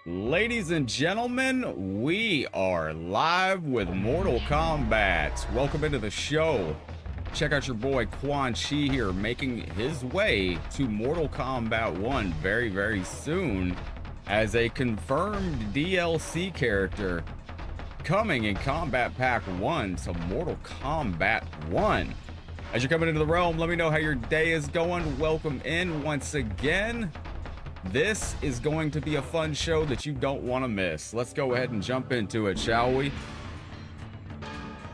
Ladies and gentlemen, we are live with Mortal Kombat. Welcome into the show. Check out your boy Quan Chi here, making his way to Mortal Kombat 1 very, very soon as a confirmed DLC character coming in Combat Pack 1 to Mortal Kombat 1. As you're coming into the realm, let me know how your day is going. Welcome in once again. This is going to be a fun show that you don't want to miss. Let's go ahead and jump into it, shall we?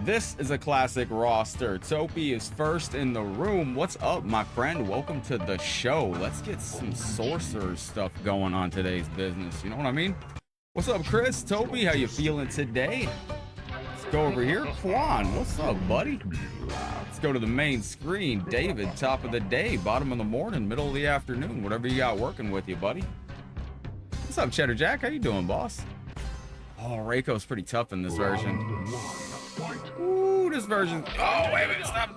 This is a classic roster. Topi is first in the room. What's up, my friend? Welcome to the show. Let's get some sorcerer stuff going on today's business. You know what I mean? What's up, Chris? Topi, how you feeling today? Let's go over here. Quan, what's up, buddy? Let's go to the main screen. David, top of the day, bottom of the morning, middle of the afternoon, whatever you got working with you, buddy. What's up, Cheddar Jack? How you doing, boss? Oh, Reiko's pretty tough in this version. Ooh, this version. Oh, wait a minute. Stop.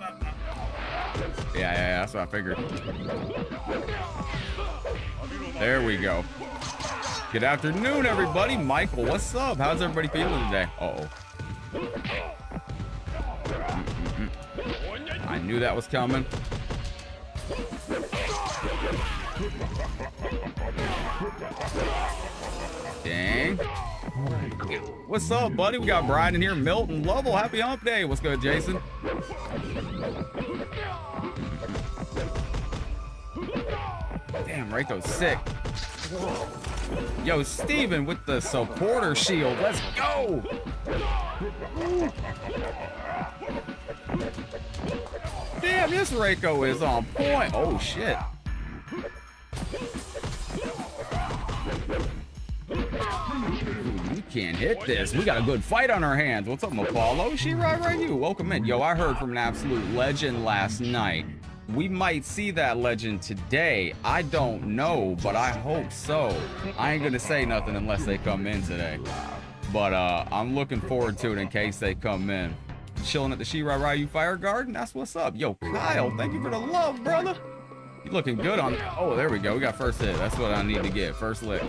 Yeah, that's what I figured. There we go. Good afternoon, everybody. Michael, what's up? How's everybody feeling today? Uh-oh. I knew that was coming. Dang. What's up, buddy? We got Brian in here. Milton, Lovell, happy hump day. What's good, Jason? Damn, Reiko's sick. Yo, Steven with the supporter shield. Let's go. Damn, this Reiko is on point. Oh, shit. We can't hit this. We got a good fight on our hands. What's up, Apollo? Shira Ryu, welcome in. Yo, I heard from an absolute legend last night. We might see that legend today. I don't know, but I hope so. I ain't gonna say nothing unless they come in today. But I'm looking forward to it in case they come in. Chilling at the Shira Ryu Fire Garden. That's what's up. Yo, Kyle, thank you for the love, brother. You looking good on. Oh, there we go. We got first hit. That's what I need to get. First lick.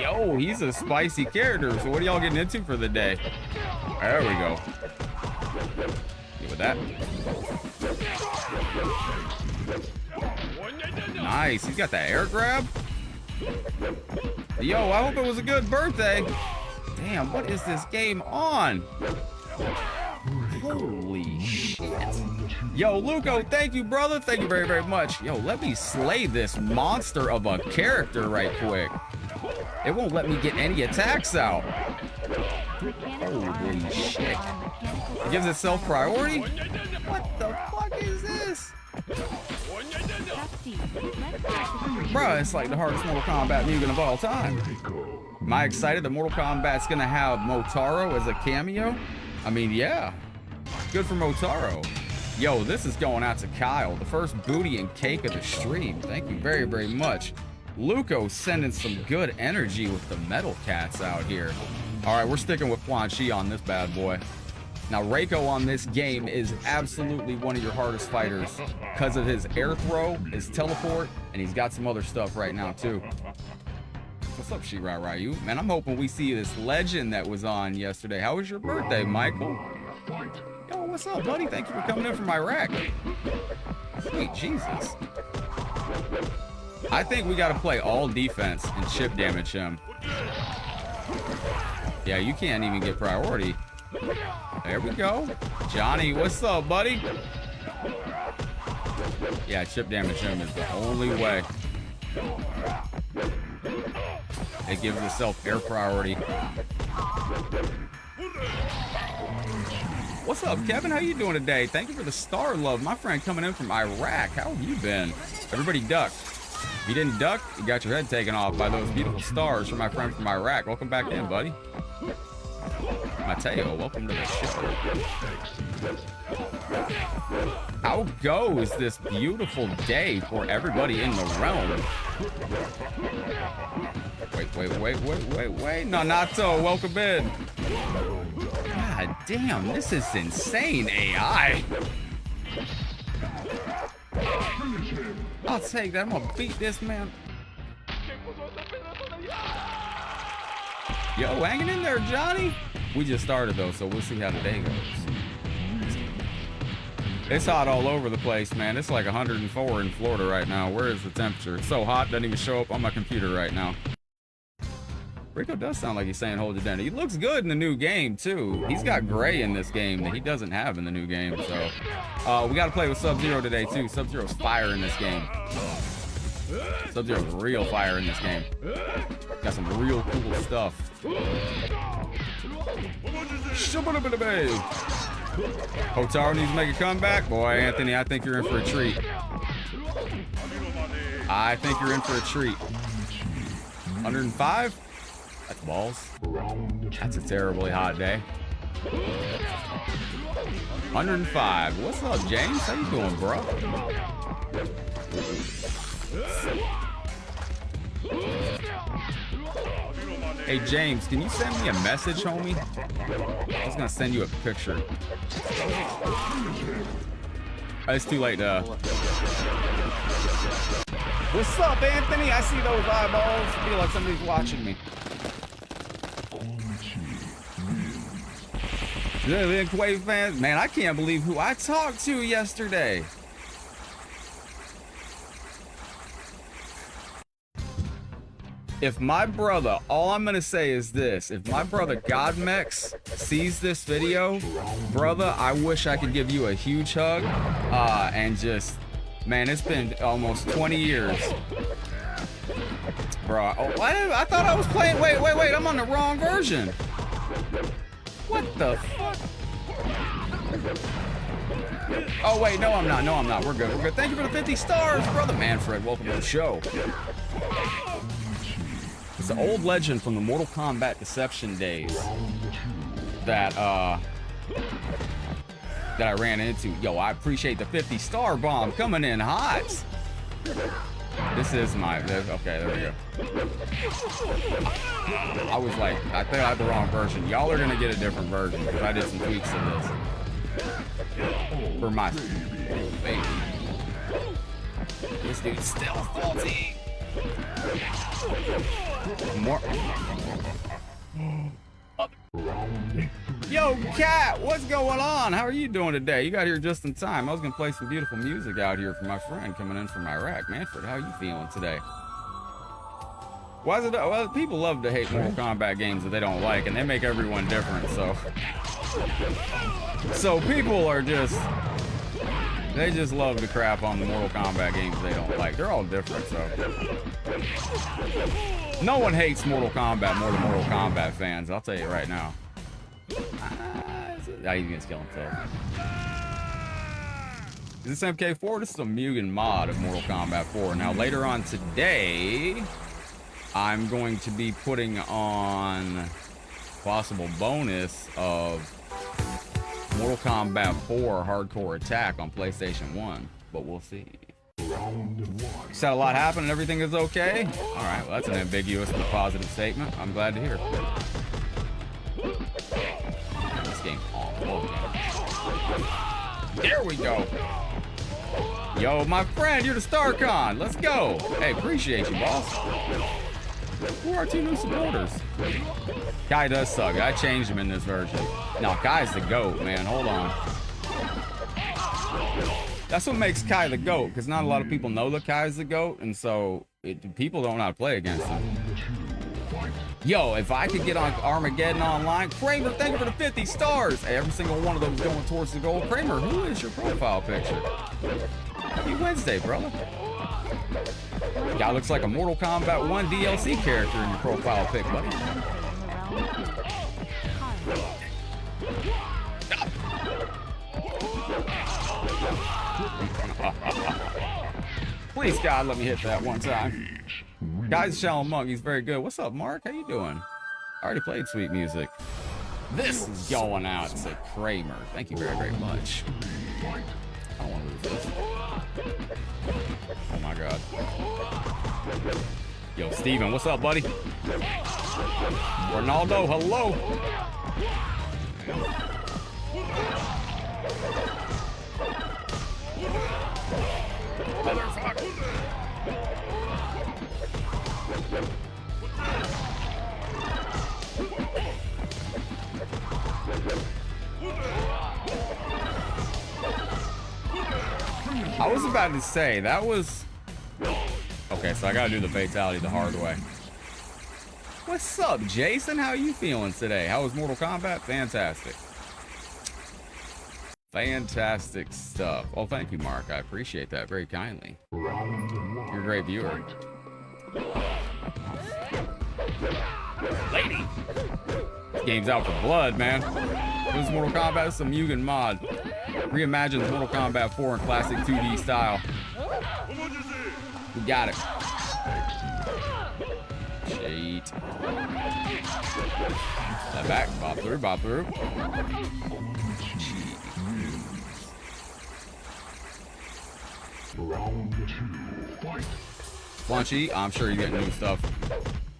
Yo, he's a spicy character. So what are y'all getting into for the day? There we go. Get with that. Nice. He's got that air grab. Yo, I hope it was a good birthday. Damn, what is this game on? Holy shit. Yo, Luco, thank you, brother. Thank you very, very much. Yo, let me slay this monster of a character right quick. It won't let me get any attacks out. Holy shit. It gives itself priority? What the fuck is this? Bruh, it's like the hardest Mortal Kombat Mugen of all time. Am I excited that Mortal Kombat's gonna have Motaro as a cameo? I mean, yeah. Good for Motaro. Yo, this is going out to Kyle, the first booty and cake of the stream. Thank you very, very much. Luco sending some good energy with the metal cats out here. All right, we're sticking with Quan Chi on this bad boy. Now, Reiko on this game is absolutely one of your hardest fighters because of his air throw, his teleport, and he's got some other stuff right now, too. What's up, Shira Ryu? Man, I'm hoping we see this legend that was on yesterday. How was your birthday, Michael? Yo, what's up, buddy? Thank you for coming in from Iraq. Sweet Jesus. I think we got to play all defense and chip damage him. Yeah, you can't even get priority. There we go. Johnny, what's up, buddy? Yeah, chip damage him is the only way. It gives itself air priority. What's up, Kevin? How you doing today? Thank you for the star love. My friend coming in from Iraq. How have you been? Everybody duck. If you didn't duck, you got your head taken off by those beautiful stars from my friend from Iraq. Welcome back in, buddy. Mateo, welcome to the show. How goes this beautiful day for everybody in the realm? Wait. Nanato, welcome in. God damn, this is insane, AI. I'll take that. I'm gonna beat this man. Yo, hanging in there, Johnny. We just started though, so we'll see how the day goes. It's hot all over the place, man. It's like 104 in Florida right now. Where is the temperature? It's so hot, doesn't even show up on my computer right now. Reiko does sound like he's saying hold it down. He looks good in the new game, too. He's got gray in this game that he doesn't have in the new game, so. We got to play with Sub-Zero today, too. Sub-Zero's fire in this game. Sub-Zero's real fire in this game. Got some real cool stuff. Hotaru needs to make a comeback. Boy, Anthony, I think you're in for a treat. I think you're in for a treat. 105? That's balls. That's a terribly hot day. 105. What's up, James? How you doing, bro? Hey, James, can you send me a message, homie? I was gonna send you a picture. It's too late to... What's up, Anthony? I see those eyeballs. I feel like somebody's watching me. The Quave fans, man, I can't believe who I talked to yesterday. If my brother, all I'm gonna say is this, if my brother Godmex sees this video, brother, I wish I could give you a huge hug, and just, man, it's been almost 20 years. Bro, oh, I thought I was playing, wait, I'm on the wrong version. What the fuck? Oh wait, no I'm not, we're good. Thank you for the 50 stars, brother Manfred, welcome to the show. It's an old legend from the Mortal Kombat Deception days that I ran into. Yo, I appreciate the 50 star bomb coming in hot. This is my, okay, there we go. I was like, I think I had the wrong version. Y'all are gonna get a different version because I did some tweaks to this. For my baby. This dude's still faulty. More. Yo, Cat, what's going on? How are you doing today? You got here just in time. I was gonna play some beautiful music out here for my friend coming in from Iraq. Manfred, how are you feeling today? Why is it? Well, people love to hate Mortal Kombat games that they don't like, and they make everyone different. So people are just, they just love to crap on the Mortal Kombat games they don't like. They're all different, so. No one hates Mortal Kombat more than Mortal Kombat fans, I'll tell you right now. He's gonna kill himself. Is this MK4? This is a Mugen mod of Mortal Kombat 4. Now later on today, I'm going to be putting on possible bonus of Mortal Kombat 4 Hardcore Attack on PlayStation 1, but we'll see. You said a lot happened and everything is okay? Alright, well that's an ambiguous but positive statement. I'm glad to hear. This game awful. There we go. Yo, my friend, you're the StarCon. Let's go. Hey, appreciate you, boss. Who are our 2 new supporters? Kai does suck. I changed him in this version. No, Kai's the GOAT, man. Hold on. That's what makes Kai the GOAT, because not a lot of people know that Kai's the GOAT, and so people don't know how to play against him. Yo, if I could get on Armageddon online, Kramer, thank you for the 50 stars. Hey, every single one of those going towards the goal. Kramer, who is your profile picture? Happy Wednesday, brother. Guy looks like a Mortal Kombat 1 DLC character in your profile pic, buddy. Please, God, let me hit that one time. Guy's Shallow Monk, he's very good. What's up, Mark? How you doing? I already played sweet music. This is going out to Kramer. Thank you very, very much. I don't want to lose this. Oh my God. Yo, Steven, what's up, buddy? Ronaldo, hello. I was about to say, that was... Okay, so I gotta do the fatality the hard way. What's up, Jason? How are you feeling today? How was Mortal Kombat? Fantastic. Fantastic stuff. Oh, thank you, Mark. I appreciate that very kindly. You're a great viewer. Lady! This game's out for blood, man. This is Mortal Kombat. This is a Mugen mod. Reimagines Mortal Kombat 4 in classic 2D style. We got it. Shit. Step back. Bob through. Bob through. Round 2, fight. Quan Chi, I'm sure you're getting new stuff.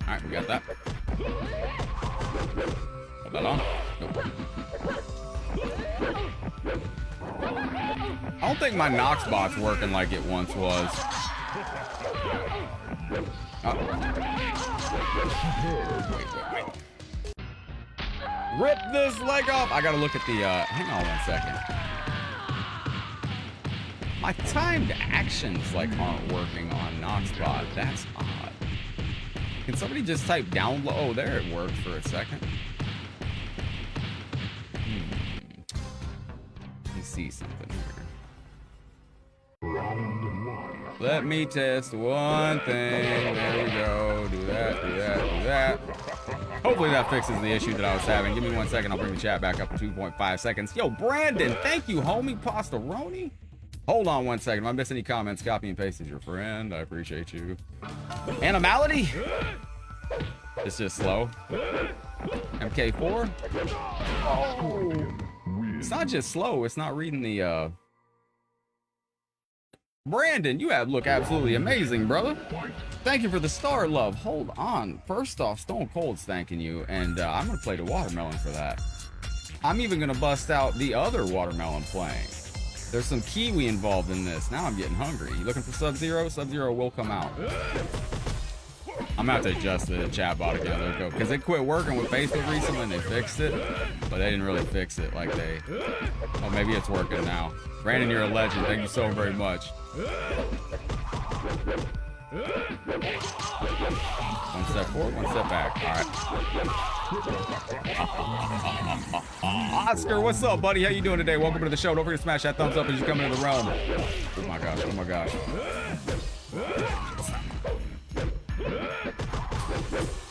Alright, we got that. Put that on. Nope. I don't think my Knox bot's working like it once was. Oh. Wait. Rip this leg off! I gotta look at the, hang on 1 second. My timed actions, like, aren't working on Knoxbot. That's odd. Can somebody just type download? Oh, there it worked for a second. Let me see something here. Let me test one thing. There we go. Do that, do that, do that. Hopefully that fixes the issue that I was having. Give me 1 second. I'll bring the chat back up to 2.5 seconds. Yo, Brandon, thank you, homie. Pastaroni. Hold on 1 second. If I miss any comments, copy and paste as your friend. I appreciate you. Animality? It's just slow. MK4? Oh. It's not just slow. It's not reading the, Brandon, you look absolutely amazing, brother. Thank you for the star, love. Hold on. First off, Stone Cold's thanking you, and I'm going to play the watermelon for that. I'm even going to bust out the other watermelon playing. There's some kiwi involved in this. Now I'm getting hungry. You looking for Sub-Zero? Sub-Zero will come out. I'm gonna have to adjust the chatbot again, though, because it quit working with Facebook recently and they fixed it, but they didn't really fix it like they... Oh, maybe it's working now. Brandon, you're a legend. Thank you so very much. One step forward, one step back. All right. Oscar, what's up, buddy? How you doing today? Welcome to the show. Don't forget to smash that thumbs up as you come into the realm. Oh my gosh, oh my gosh.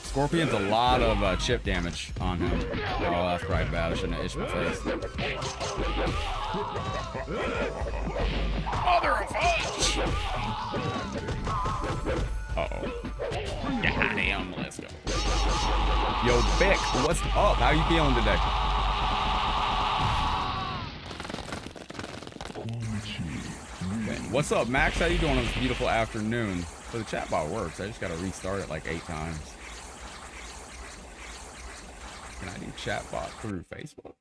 Scorpion's a lot of chip damage on him. Oh, that's probably bad. I shouldn't have itched my face. Mother of fudge! Uh-oh. Damn, let's go. Yo, Vic, what's up? How you feeling today? What's up, Max? How you doing on this beautiful afternoon? So the chatbot works. I just gotta restart it like 8 times. Can I do chatbot through Facebook?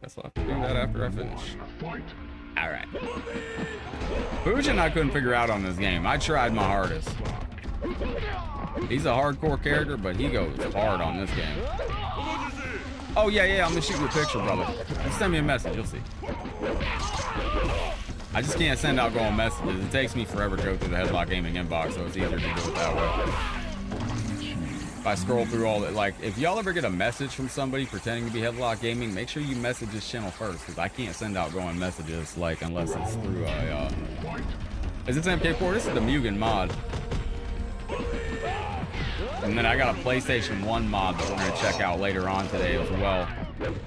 Guess I'll have to do that after I finish. Alright. Mugen I couldn't figure out on this game. I tried my hardest. He's a hardcore character, but he goes hard on this game. Oh, yeah, I'm gonna shoot you a picture, brother. Just send me a message, you'll see. I just can't send outgoing messages. It takes me forever to go through the Headlockedgaming inbox, so it's easier to do it that way. If I scroll through all that, like, if y'all ever get a message from somebody pretending to be Headlockedgaming, make sure you message this channel first, because I can't send outgoing messages, like, unless it's through a, Is this MK4? This is the Mugen mod. And then I got a PlayStation 1 mod that we're going to check out later on today as well,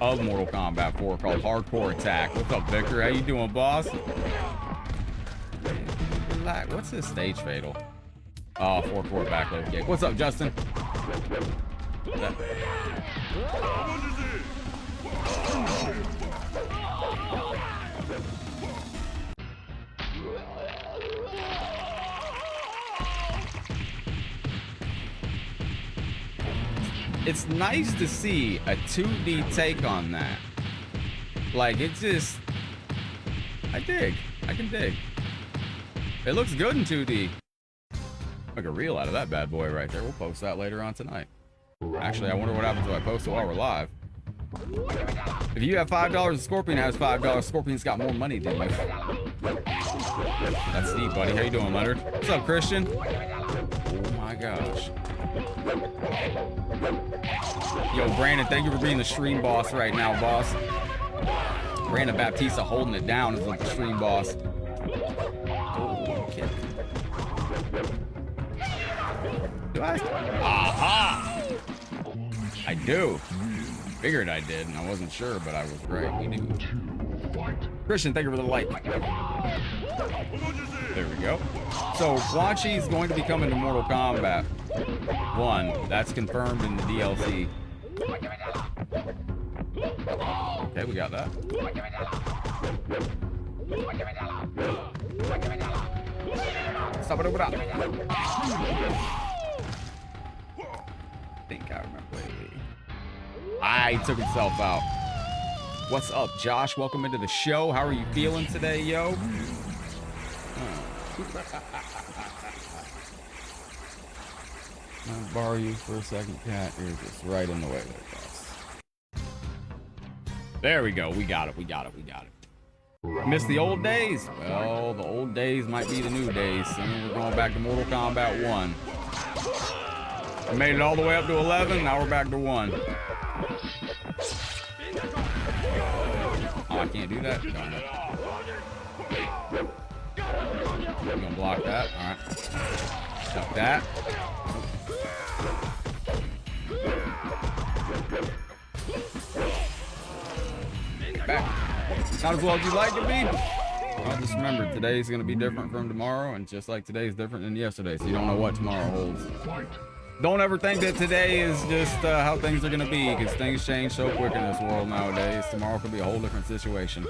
of Mortal Kombat 4, called Hardcore Attack. What's up, Victor? How you doing, boss? What's his stage fatal? Oh, 4-4 backload kick. What's up, Justin? It's nice to see a 2D take on that. Like, it's just... I can dig. It looks good in 2D. Make a reel out of that bad boy right there. We'll post that later on tonight. Actually, I wonder what happens if I post it while we're live. If you have $5, Scorpion has $5. Scorpion's got more money than you. That's neat, buddy. How you doing, Leonard? What's up, Christian? Oh my gosh. Yo, Brandon, thank you for being the stream boss right now, boss. Brandon Baptista holding it down as like the stream boss. Oh, okay. Do I? Aha! I do. Figured I did, and I wasn't sure, but I was right. We do. Christian, thank you for the like. There we go. So, Quan Chi is going to be coming to Mortal Kombat 1. That's confirmed in the DLC. Okay, we got that. Stop it over that. I think I remember. I took himself out. What's up, Josh? Welcome into the show. How are you feeling today, yo? I'll borrow you for a second, Cat. You're just right in the way there, boss. There we go. We got it. We got it. We got it. Miss the old days? Well, the old days might be the new days. Soon we're going back to Mortal Kombat 1. I made it all the way up to 11. Now we're back to 1. Oh, I can't do that? Darn it. I'm gonna block that. Alright. Duck that. Back. Not as well as you'd like to be. Well, just remember, today's gonna be different from tomorrow, and just like today's different than yesterday, so you don't know what tomorrow holds. Don't ever think that today is just how things are gonna be, because things change so quick in this world nowadays. Tomorrow could be a whole different situation.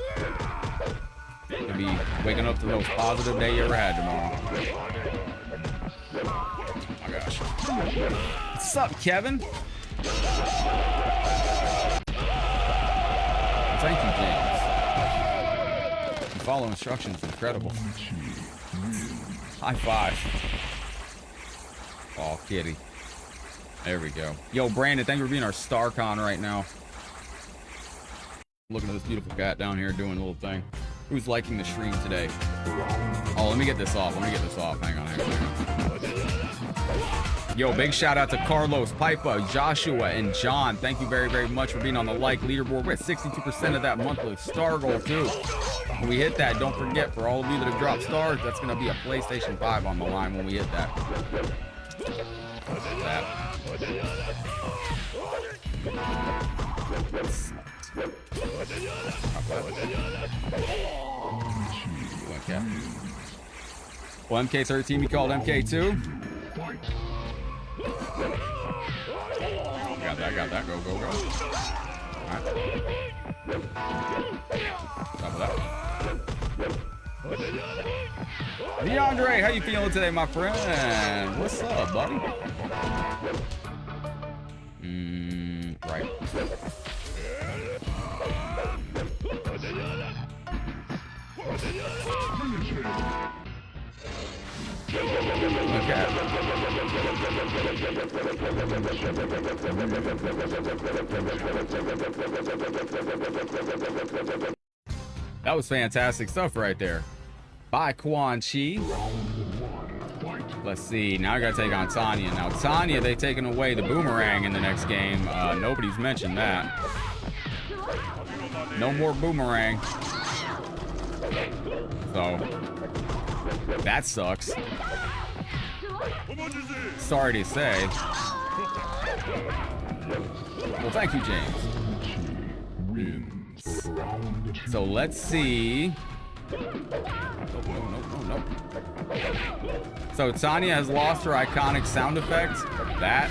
You could be waking up to the most positive day you ever had tomorrow. Oh my gosh. What's up, Kevin? Thank you, James. You follow instructions, incredible. High five. Oh, kitty. There we go. Yo, Brandon, thank you for being our StarCon right now. Looking at this beautiful cat down here doing a little thing. Who's liking the stream today? Oh, let me get this off. Let me get this off. Hang on, hang on, hang on. Yo, big shout out to Carlos, Pipa, Joshua, and John. Thank you very, very much for being on the like leaderboard. We're at 62% of that monthly star goal, too. When we hit that, don't forget, for all of you that have dropped stars, that's going to be a PlayStation 5 on the line when we hit that. Well, MK13 be called MK2. Got that, got that. Go, go, go. Alright. Stop that. DeAndre, how you feeling today, my friend? What's up, buddy? Right. Okay. That was fantastic stuff right there. By Quan Chi. Let's see. Now I gotta take on Tanya. Now Tanya, they've taken away the boomerang in the next game. Nobody's mentioned that. No more boomerang. So that sucks. Sorry to say. Well, thank you, James. So let's see. No. So Tanya has lost her iconic sound effect, that,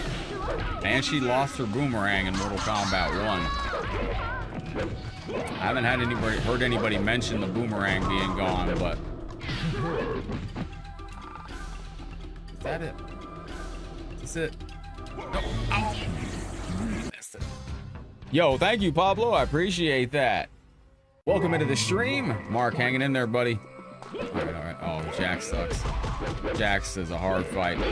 and she lost her boomerang in Mortal Kombat 1. I haven't heard anybody mention the boomerang being gone, but is that it? Is it? No. Ow. Missed it. Yo, thank you, Pablo. I appreciate that. Welcome into the stream. Mark, hanging in there, buddy. All right. Oh, Jax sucks. Jax is a hard fight. No.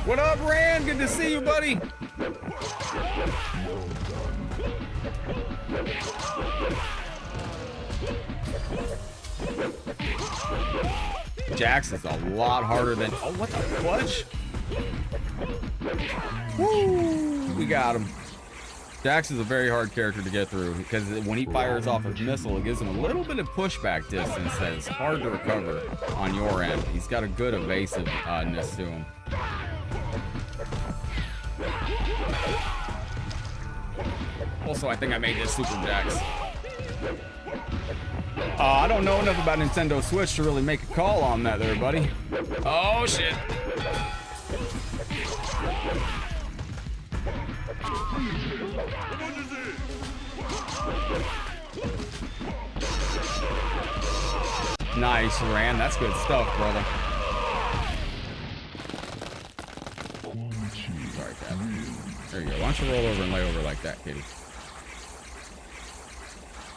What up, Rand? Good to see you, buddy. Jax is a lot harder than... Oh, what the fudge? Woo! We got him. Jax is a very hard character to get through because when he fires off his missile, it gives him a little bit of pushback distance that is hard to recover on your end. He's got a good evasiveness to him. Also, I think I made this Super Jax. I don't know enough about Nintendo Switch to really make a call on that there, buddy. Oh, shit. Nice, Rand. That's good stuff, brother. Sorry, Cat. There you go. Why don't you roll over and lay over like that, kitty?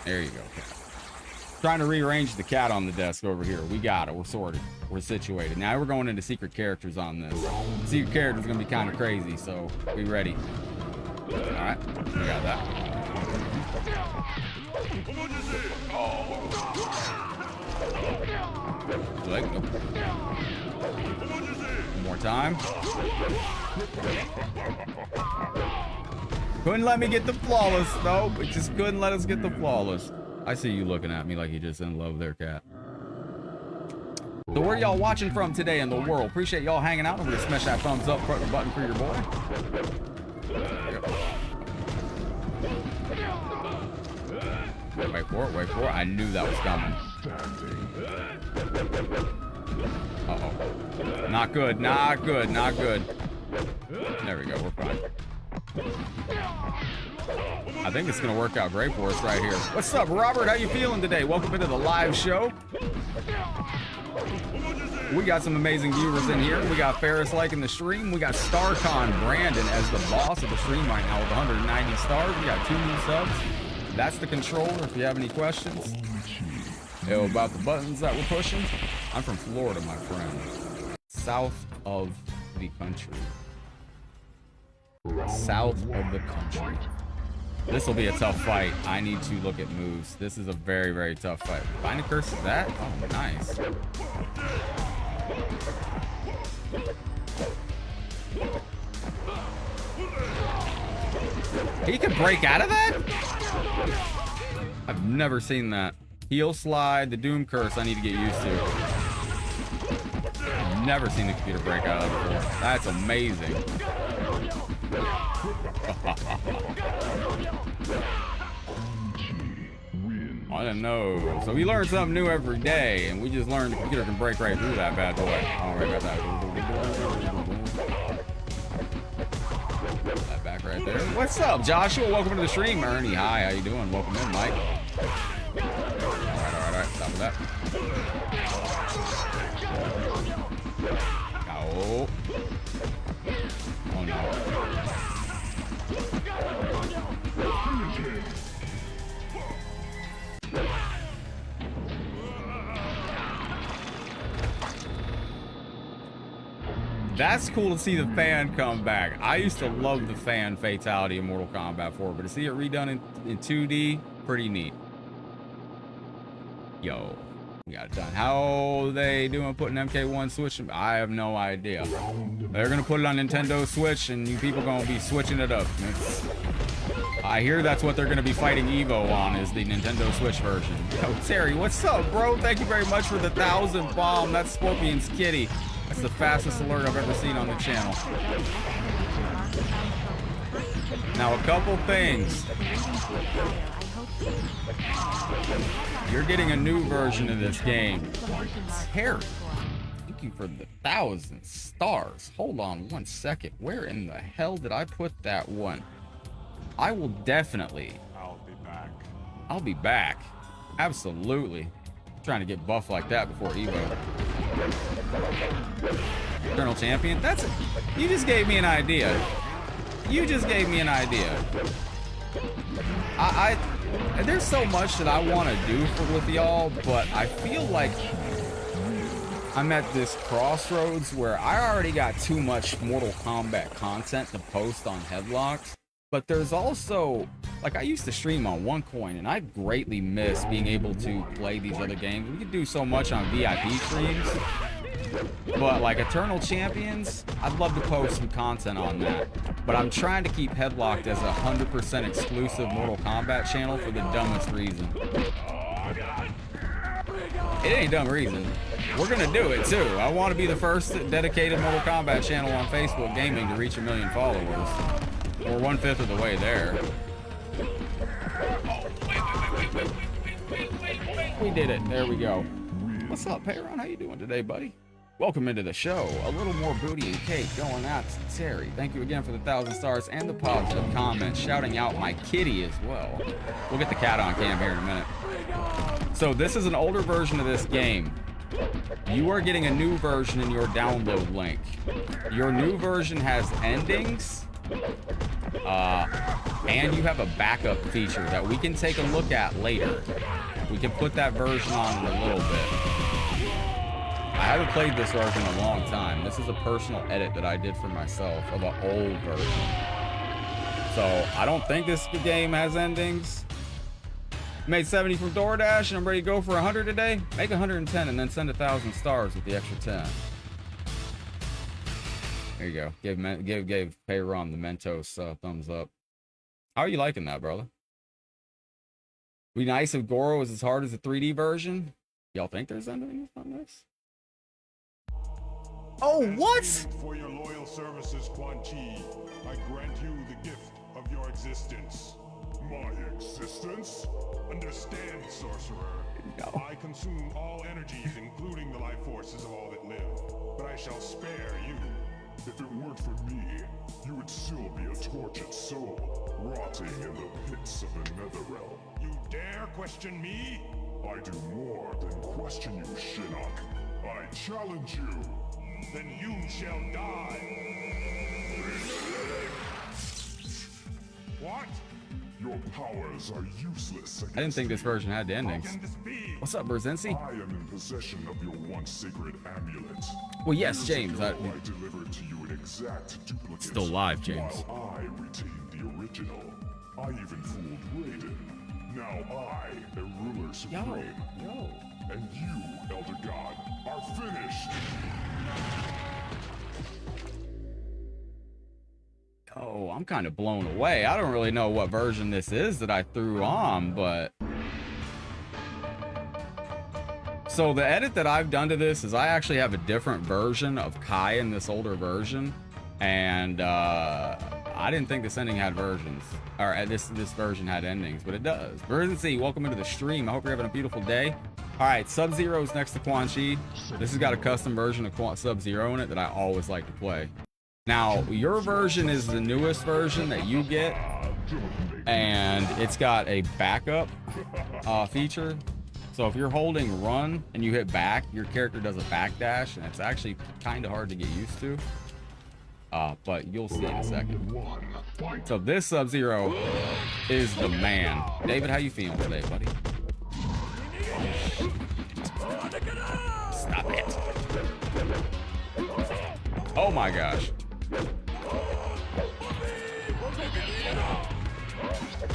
There you go, Cat. Trying to rearrange the cat on the desk over here. We got it. We're sorted. We're situated. Now we're going into secret characters on this. Secret characters are going to be kind of crazy, so be ready. All right. We got that. Oh. Leg. Nope. One more time. Couldn't let me get the flawless. No, it just couldn't let us get the flawless. I see you looking at me like you just in love there, Cat. So where y'all watching from today in the world? Appreciate y'all hanging out. I'm gonna smash that thumbs up button for your boy. Wait for it, wait for it. I knew that was coming. Uh-oh. Not good, not good, not good. There we go, we're fine. I think it's gonna work out great for us right here. What's up, Robert? How you feeling today? Welcome into the live show. We got some amazing viewers in here. We got Ferris liking the stream. We got StarCon Brandon as the boss of the stream right now with 190 stars. We got 2 new subs. That's the controller if you have any questions. Yo, about the buttons that we're pushing. I'm from Florida, my friend. South of the country. South of the country. This will be a tough fight. I need to look at moves. This is a very, very tough fight. Find a curse of that? Oh, nice. He can break out of that? I've never seen that. Heel slide, the Doom curse I need to get used to. I've never seen the computer break out of that before. That's amazing. I didn't know. So we learn something new every day, and we just learned the computer can break right through that bad boy. Oh, right about that back right there. What's up, Joshua? Welcome to the stream. Ernie, hi. How you doing? Welcome in, Mike. All right. Stop with that. Oh. Oh no. That's cool to see the fan come back. I used to love the fan fatality in Mortal Kombat 4, but to see it redone in 2D, pretty neat. Yo, we got it done. How they doing putting MK1 Switch? I have no idea. They're gonna put it on Nintendo Switch, and you people gonna be switching it up. I hear that's what they're gonna be fighting Evo on, is the Nintendo Switch version. Yo, Terry, what's up, bro? Thank you very much for the 1,000 bomb. That's Scorpion's kitty. That's the fastest alert I've ever seen on the channel. Now, a couple things. You're getting a new version of this game. Terry, thank you for the 1,000 stars. Hold on 1 second. Where in the hell did I put that one? I will definitely. I'll be back. I'll be back. Absolutely. I'm trying to get buff like that before Evo. Eternal Champion? That's it. You just gave me an idea. You just gave me an idea. There's so much that I want to do with y'all, but I feel like I'm at this crossroads where I already got too much Mortal Kombat content to post on Headlocked, but there's also, like, I used to stream on OneCoin, and I greatly miss being able to play these other games. We could do so much on VIP streams, but like Eternal Champions, I'd love to post some content on that. But I'm trying to keep Headlocked as a 100% exclusive Mortal Kombat channel for the dumbest reason. It ain't a dumb reason. We're gonna do it too. I want to be the first dedicated Mortal Kombat channel on Facebook Gaming to reach 1 million followers. We're 1/5 of the way there. We did it. There we go. What's up, Payron? How you doing today, buddy? Welcome into the show. A little more booty and cake going out to Terry. Thank you again for the 1,000 stars and the positive comments. Shouting out my kitty as well. We'll get the cat on cam here in a minute. So this is an older version of this game. You are getting a new version in your download link. Your new version has endings, and you have a backup feature that we can take a look at later. We can put that version on in a little bit. I haven't played this version in a long time. This is a personal edit that I did for myself of an old version. So I don't think this game has endings. Made 70 from DoorDash and I'm ready to go for 100 today. Make 110 and then send 1,000 stars with the extra 10. There you go. Gave Payron the Mentos thumbs up. How are you liking that, brother? Be nice if Goro was as hard as the 3D version. Y'all think there's endings on this? Oh, what? For your loyal services, Quan Chi, I grant you the gift of your existence. My existence? Understand, sorcerer. No. I consume all energies, including the life forces of all that live, but I shall spare you. If it weren't for me, you would still be a tortured soul, rotting in the pits of the netherrealm. You dare question me? I do more than question you, Shinnok. I challenge you. Then you shall die. What? Your powers are useless. I didn't think this version had the endings. What's up, Berzensi? I am in possession of your once sacred amulet. Well, yes, James. I delivered to you an exact duplicate. Still live, James. While I retained the original. I even fooled Raiden. Now I am ruler supreme. Yo. And you, Elder God, are finished. Oh, I'm kind of blown away. I don't really know what version this is that I threw on, but... So the edit that I've done to this is I actually have a different version of Kai in this older version. And I didn't think this ending had versions. Or this version had endings, but it does. Version C, welcome into the stream. I hope you're having a beautiful day. Alright, Sub-Zero's next to Quan Chi. This has got a custom version of Sub-Zero in it that I always like to play. Now, your version is the newest version that you get, and it's got a backup feature. So if you're holding run and you hit back, your character does a backdash, and it's actually kind of hard to get used to. But you'll see in a second. So this Sub-Zero is the man. David, how you feeling today, buddy? Stop it. Oh my gosh.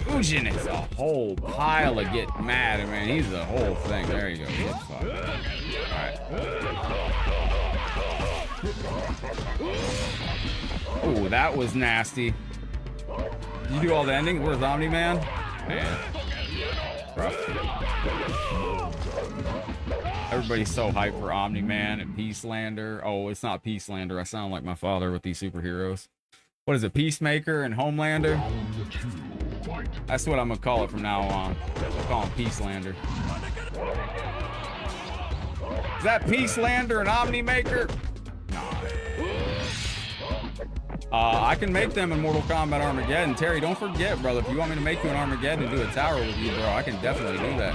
Mugen is a whole pile of get mad. I mean, he's the whole thing. There you go. Alright. Oh, that was nasty. Did you do all the endings? Where's Omni-Man? Man. Rough. Everybody's so hyped for Omni-Man and Peacelander. Oh, it's not Peacelander. I sound like my father with these superheroes. What is it? Peacemaker and Homelander? That's what I'm gonna call it from now on. I'll call him Peacelander. Is that Peacelander and Omni-Maker? I can make them in Mortal Kombat Armageddon. Terry, don't forget, brother, if you want me to make you an Armageddon and do a tower with you, bro, I can definitely do that.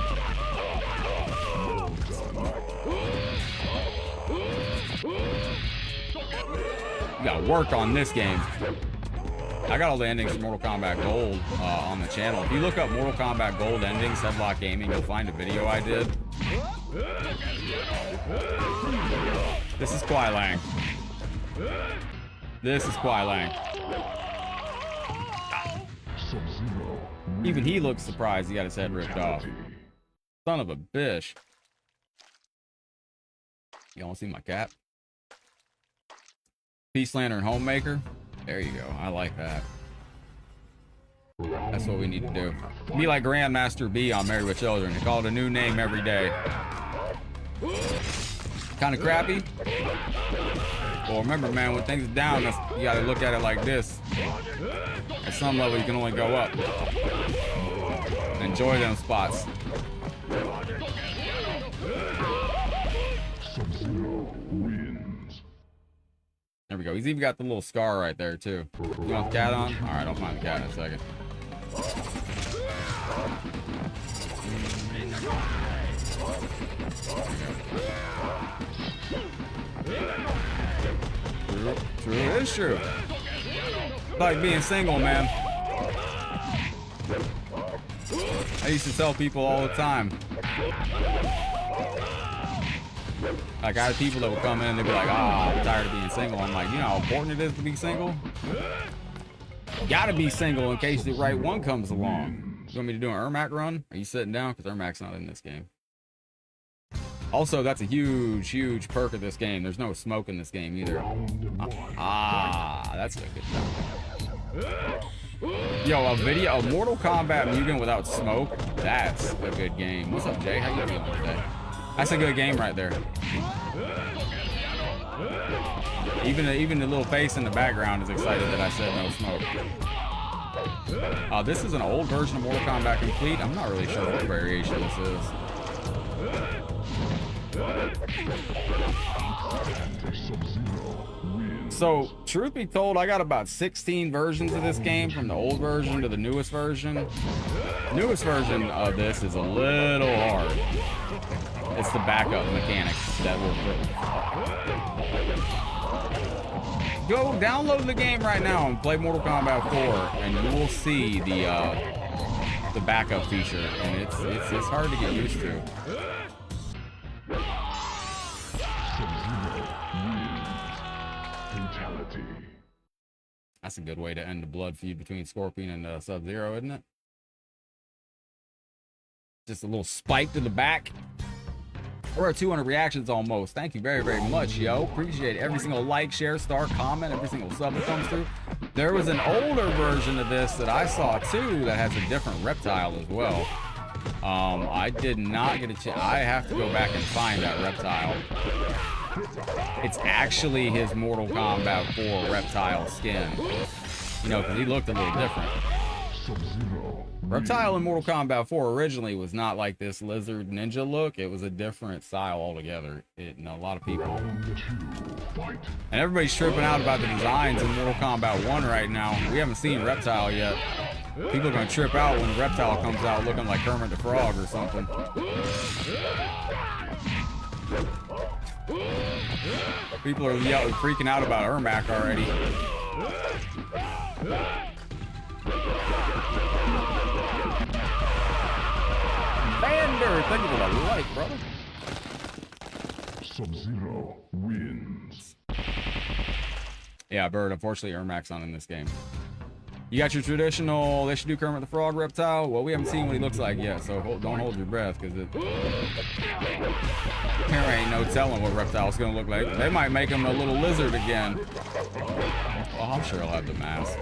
You gotta work on this game. I got all the endings from Mortal Kombat Gold on the channel. If you look up Mortal Kombat Gold endings, Headlockedgaming, you'll find a video I did. This is Kuai Lang. This is Kuai Lang. Even he looks surprised he got his head ripped off. Son of a bitch. You wanna see my cat? Peace Lantern Homemaker. There you go. I like that. That's what we need to do. Be like Grandmaster B on Married with Children. They call it a new name every day. Kind of crappy. Well, remember, man, when things are down, you gotta look at it like this. At some level, you can only go up. Enjoy them spots. There we go. He's even got the little scar right there, too. You want the cat on? Alright, I'll find the cat in a second. True, it is true. It's like being single, man. I used to tell people all the time. Like, I had people that would come in and they'd be like, I'm tired of being single. I'm like, you know how important it is to be single? You gotta be single in case the right one comes along. You want me to do an Ermac run? Are you sitting down? Because Ermac's not in this game. Also, that's a huge, huge perk of this game. There's no smoke in this game either. That's a good thing. Yo, a Mortal Kombat Mugen without smoke, that's a good game. What's up, Jay? How you feeling today? That's a good game right there. Even the little face in the background is excited that I said no smoke. This is an old version of Mortal Kombat Complete. I'm not really sure what variation this is. So, truth be told, I got about 16 versions of this game, from the old version to the newest version. The newest version of this is a little hard. It's the backup mechanics that will go download the game right now and play Mortal Kombat 4, and you will see the backup feature, and it's hard to get used to. Fatality. That's a good way to end the blood feud between Scorpion and Sub-Zero, isn't it? Just a little spike to the back. We're at 200 reactions almost. Thank you very, very much, yo. Appreciate every single like, share, star, comment, every single sub that comes through. There was an older version of this that I saw too that has a different Reptile as well. I did not get a chance. I have to go back and find that Reptile. It's actually his Mortal Kombat 4 Reptile skin. You know, because he looked a little different. Reptile in Mortal Kombat 4 originally was not like this lizard ninja look. It was a different style altogether. And a lot of people. And everybody's tripping out about the designs in Mortal Kombat 1 right now. We haven't seen Reptile yet. People are going to trip out when Reptile comes out looking like Kermit the Frog or something. People are freaking out about Ermac already. Bander, thank you for the like, brother. Sub-Zero wins. Yeah, Bird, unfortunately Ermac's not in this game. You got your traditional, they should do Kermit the Frog Reptile. Well, we haven't seen what he looks like yet, so don't hold your breath, because there ain't no telling what Reptile's gonna look like. They might make him a little lizard again. Oh, I'm sure he'll have the mask.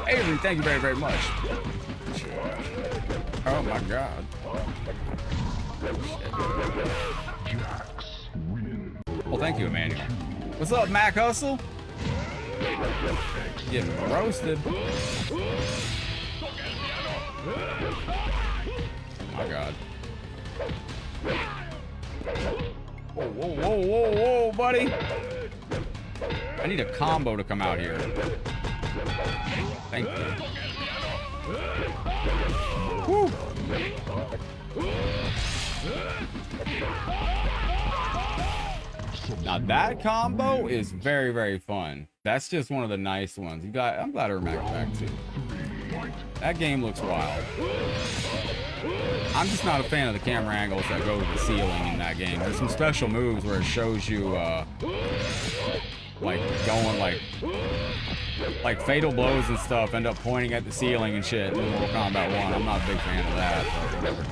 Avery, thank you very, very much. Oh my God. Well, thank you, Emmanuel. What's up, Mac Hustle? Getting roasted. Oh my God. Whoa, whoa, whoa, whoa, whoa, buddy. I need a combo to come out here. Thank you. Woo. Now that combo is very, very fun. That's just one of the nice ones. I'm glad Ermac's back too. That game looks wild. I'm just not a fan of the camera angles that go to the ceiling in that game. There's some special moves where it shows you, like going like fatal blows and stuff end up pointing at the ceiling and shit in Mortal Kombat 1. I'm not a big fan of that, but whatever.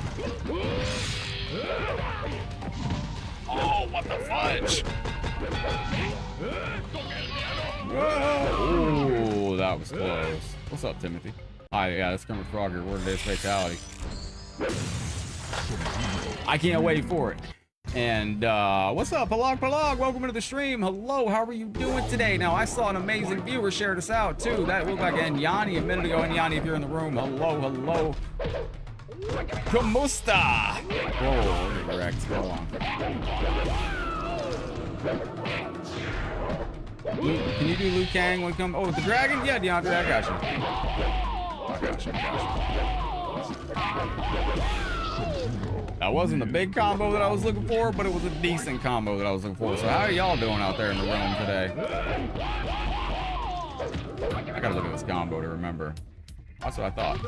Oh, what the fudge? Whoa! Ooh, that was close. What's up, Timothy? Hi, yeah, that's Kermit Frogger. Word is Fatality. I can't wait for it. And what's up, Palag? Welcome to the stream. Hello, how are you doing today? Now, I saw an amazing viewer share this out too. That looked like Enyani a minute ago. Enyani, if you're in the room, hello. Kamusta? Whoa, correct. Hold on. Can you do Liu Kang when it comes? Oh, the dragon? Yeah, DeAndre, I got you. That wasn't the big combo that I was looking for, but it was a decent combo that I was looking for. So how are y'all doing out there in the room today? I gotta look at this combo to remember. That's what I thought.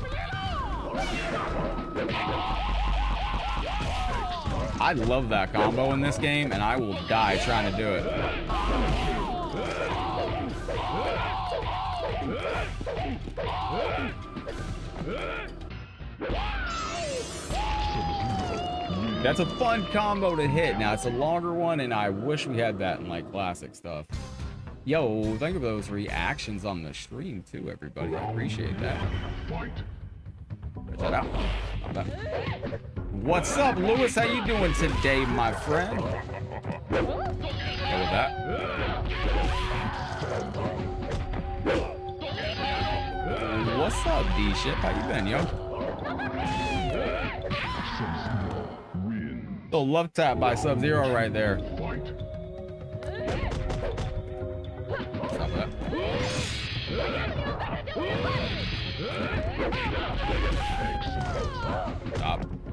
I love that combo in this game, and I will die trying to do it. That's a fun combo to hit. Now, it's a longer one, and I wish we had that in, like, classic stuff. Yo, think of those reactions on the stream, too, everybody. I appreciate that. Check that out. What's up, Lewis? How you doing today, my friend? Go with that. What's up, D-Ship? How you been, yo? Oh, love tap by Sub-Zero right there. Stop that.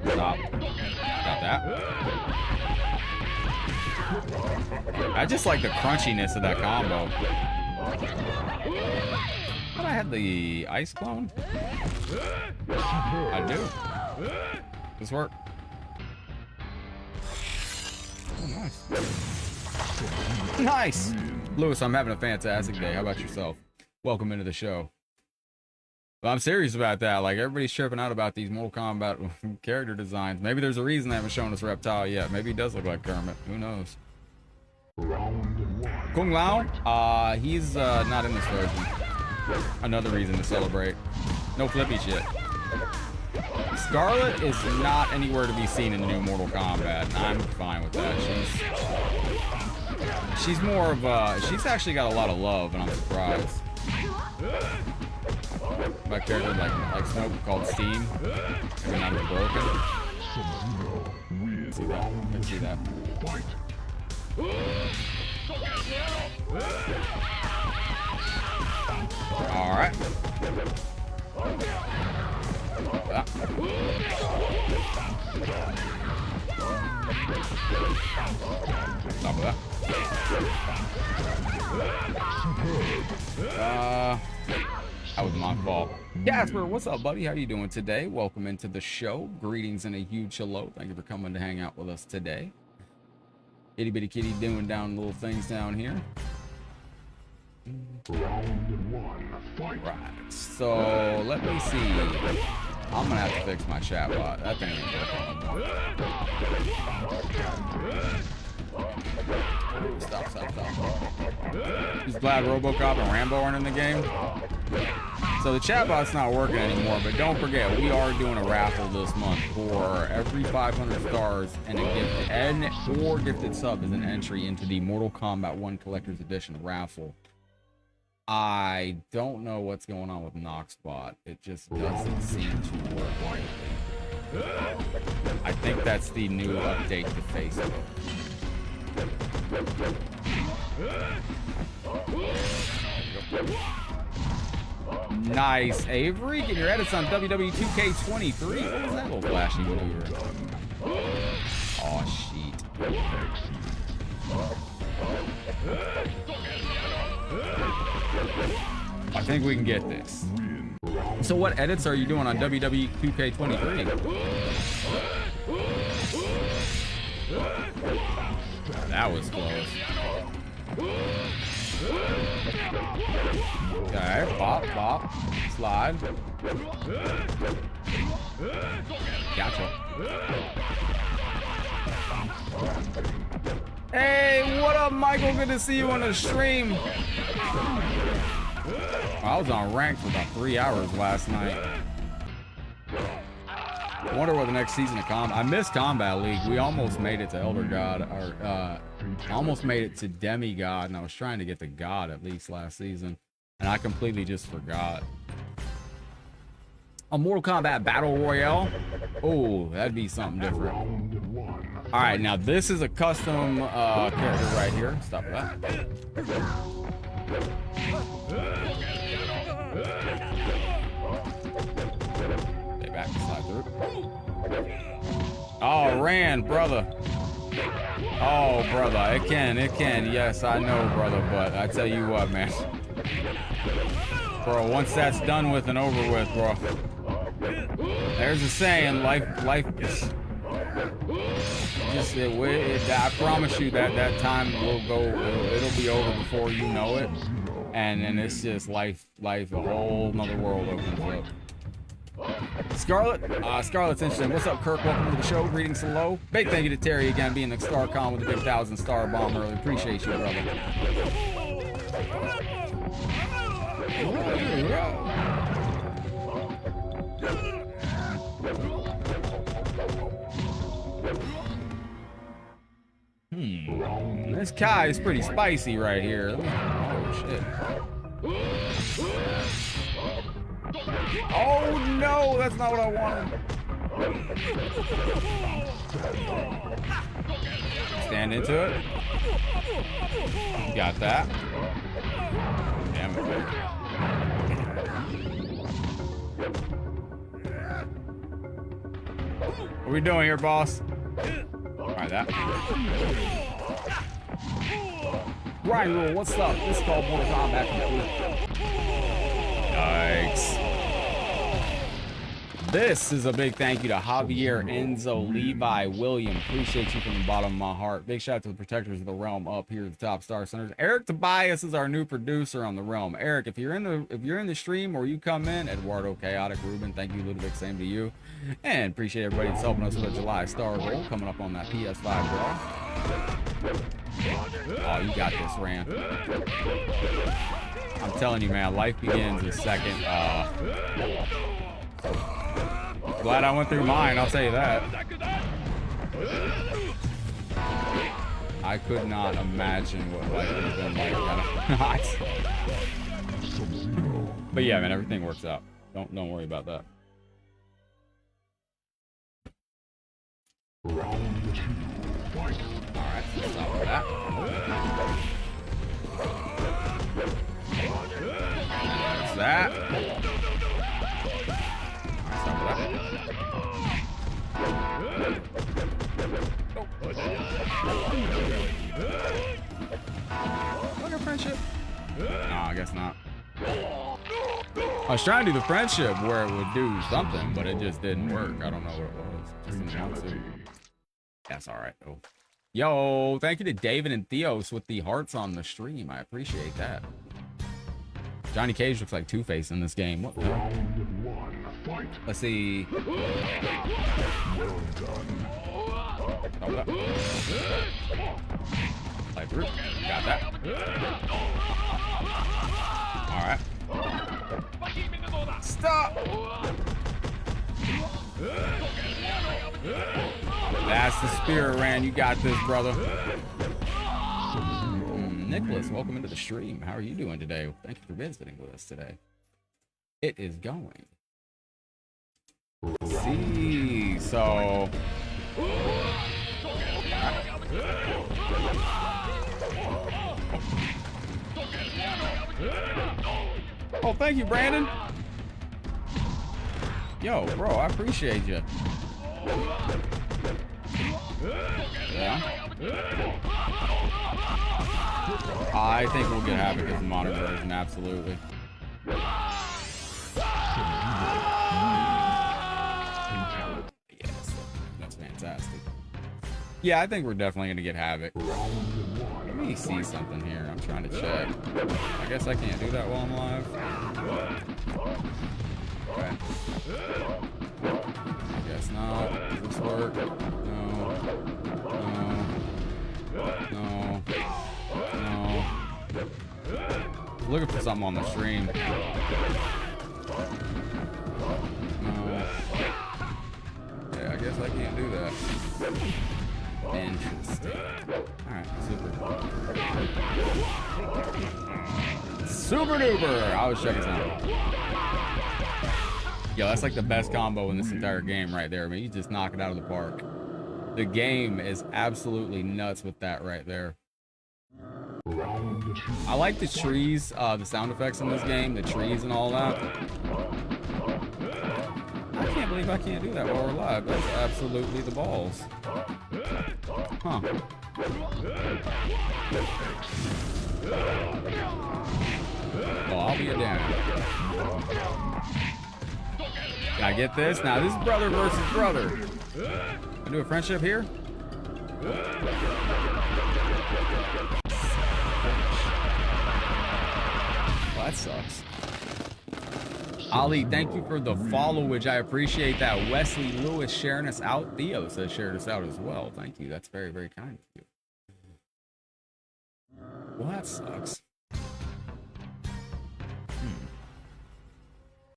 Stop. Got that. I just like the crunchiness of that combo. Thought I had the ice clone? I do. This work. Oh, nice. Nice! Lewis, I'm having a fantastic day. How about yourself? Welcome into the show. Well, I'm serious about that. Like, everybody's tripping out about these Mortal Kombat character designs. Maybe there's a reason they haven't shown us Reptile yet. Maybe he does look like Kermit. Who knows? Kung Lao? He's not in this version. Another reason to celebrate. No flippy shit. Scarlet is not anywhere to be seen in the new Mortal Kombat, and I'm fine with that. She's more of a... She's actually got a lot of love, and I'm surprised. My character, like Smoke, called Steam, and not as broken. See that? Let's see that. All right. Stop with that. That was my fault. Casper, what's up, buddy? How you doing today? Welcome into the show. Greetings and a huge hello. Thank you for coming to hang out with us today. Itty bitty kitty doing down little things down here. Right, so let me see. I'm gonna have to fix my chatbot. That thing ain't working. Stop. He's glad RoboCop and Rambo aren't in the game. So the chatbot's not working anymore, but don't forget, we are doing a raffle this month for every 500 stars and a gift or gifted sub is an entry into the Mortal Kombat 1 Collector's Edition raffle. I don't know what's going on with Knoxbot. It just doesn't seem to work. I think that's the new update to Facebook. Nice, Avery. Get your edits on WW2K23. What was that little flashy maneuver? Oh, shit. I think we can get this. So what edits are you doing on WWE 2K23? That was close. Okay, bop, bop, slide. Gotcha. Hey, what up, Michael? Good to see you on the stream. I was on ranked for about 3 hours last night. I wonder what the next season of Combat. I missed Combat League. We almost made it to Elder God, or almost made it to Demigod, and I was trying to get to God at least last season, and I completely just forgot. A Mortal Kombat Battle Royale? Oh, that'd be something different. All right, now this is a custom character right here. Stop that. Stay back, slide through. Oh, ran, brother. Oh, brother, it can. Yes, I know, brother, but I tell you what, man. Bro, once that's done with and over with, bro. There's a saying, life just I promise you that time will go, it'll be over before you know it. And then it's just life, a whole nother world opens up. Scarlet, Scarlet's interesting. What's up, Kirk? Welcome to the show. Greetings, hello. Big thank you to Terry again, being the StarCon with the big 1,000-star bomb early. Appreciate you, brother. This Kai is pretty spicy right here. Oh, shit. Oh, no, that's not what I wanted. Stand into it. Got that. Damn it. What are we doing here, boss? Alright, that. Ryu, what's up? This is called Mortal Kombat. Yikes. This is a big thank you to Javier, Enzo, Levi, William. Appreciate you from the bottom of my heart. Big shout out to the protectors of the realm up here at the top star centers. Eric Tobias is our new producer on the realm. Eric, if you're in the stream or you come in, Eduardo, Chaotic, Ruben, thank you, Ludovic, same to you. And appreciate everybody that's helping us with the July Star Goal coming up on that PS5 draw. Oh, you got this, Ran. I'm telling you, man, life begins the second. Glad I went through mine, I'll tell you that. I could not imagine what life would have been like. But yeah, man, everything works out. Don't worry about that. Round 2, fight. Alright, let's stop with that. That's that. Stop with that. Oh. Friendship? No, I guess not. I was trying to do the friendship where it would do something, but it just didn't work. I don't know what it was. Just didn't want to. That's all right. Oh. Yo, thank you to David and Theos with the hearts on the stream. I appreciate that. Johnny Cage looks like Two-Face in this game. What the hell? Let's see. Well done. Play through. Got that. All right. Stop. That's the spirit, Ran. You got this, brother. Nicholas, welcome into the stream. How are you doing today? Thank you for visiting with us today. It is going. Let's see, so. Oh, thank you, Brandon. Yo, bro, I appreciate you. Yeah. I think we'll get Havoc as a modern version, absolutely. Yeah, I think we're definitely gonna get Havoc. Let me see something here. I'm trying to check. I guess I can't do that while I'm live. Okay. I guess not. Does this work? No. No. No. No. Looking for something on the stream. No. Yeah, I guess I can't do that. Interesting. Alright, super duper! I was checking something. Yo, that's like the best combo in this entire game right there. I mean, you just knock it out of the park. The game is absolutely nuts with that right there. I like the trees, the sound effects in this game, the trees and all that. I can't believe I can't do that while we're live. That's absolutely the balls. Huh. Well, I'll be a damn. Can I get this? Now, this is brother versus brother. Can I do a friendship here? Well, that sucks. Ali, thank you for the followage. I appreciate that. Wesley Lewis sharing us out. Theo says shared us out as well. Thank you. That's very, very kind of you. Well, that sucks.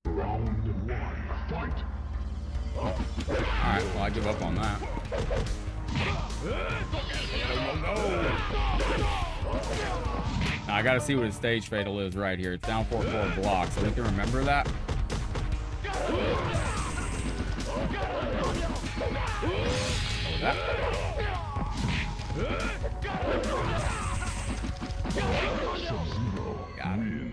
Round one, fight. Alright, well, I give up on that. Now, I gotta see what his stage fatal is right here. It's down 4-4 block, so we can remember that. That. Got it.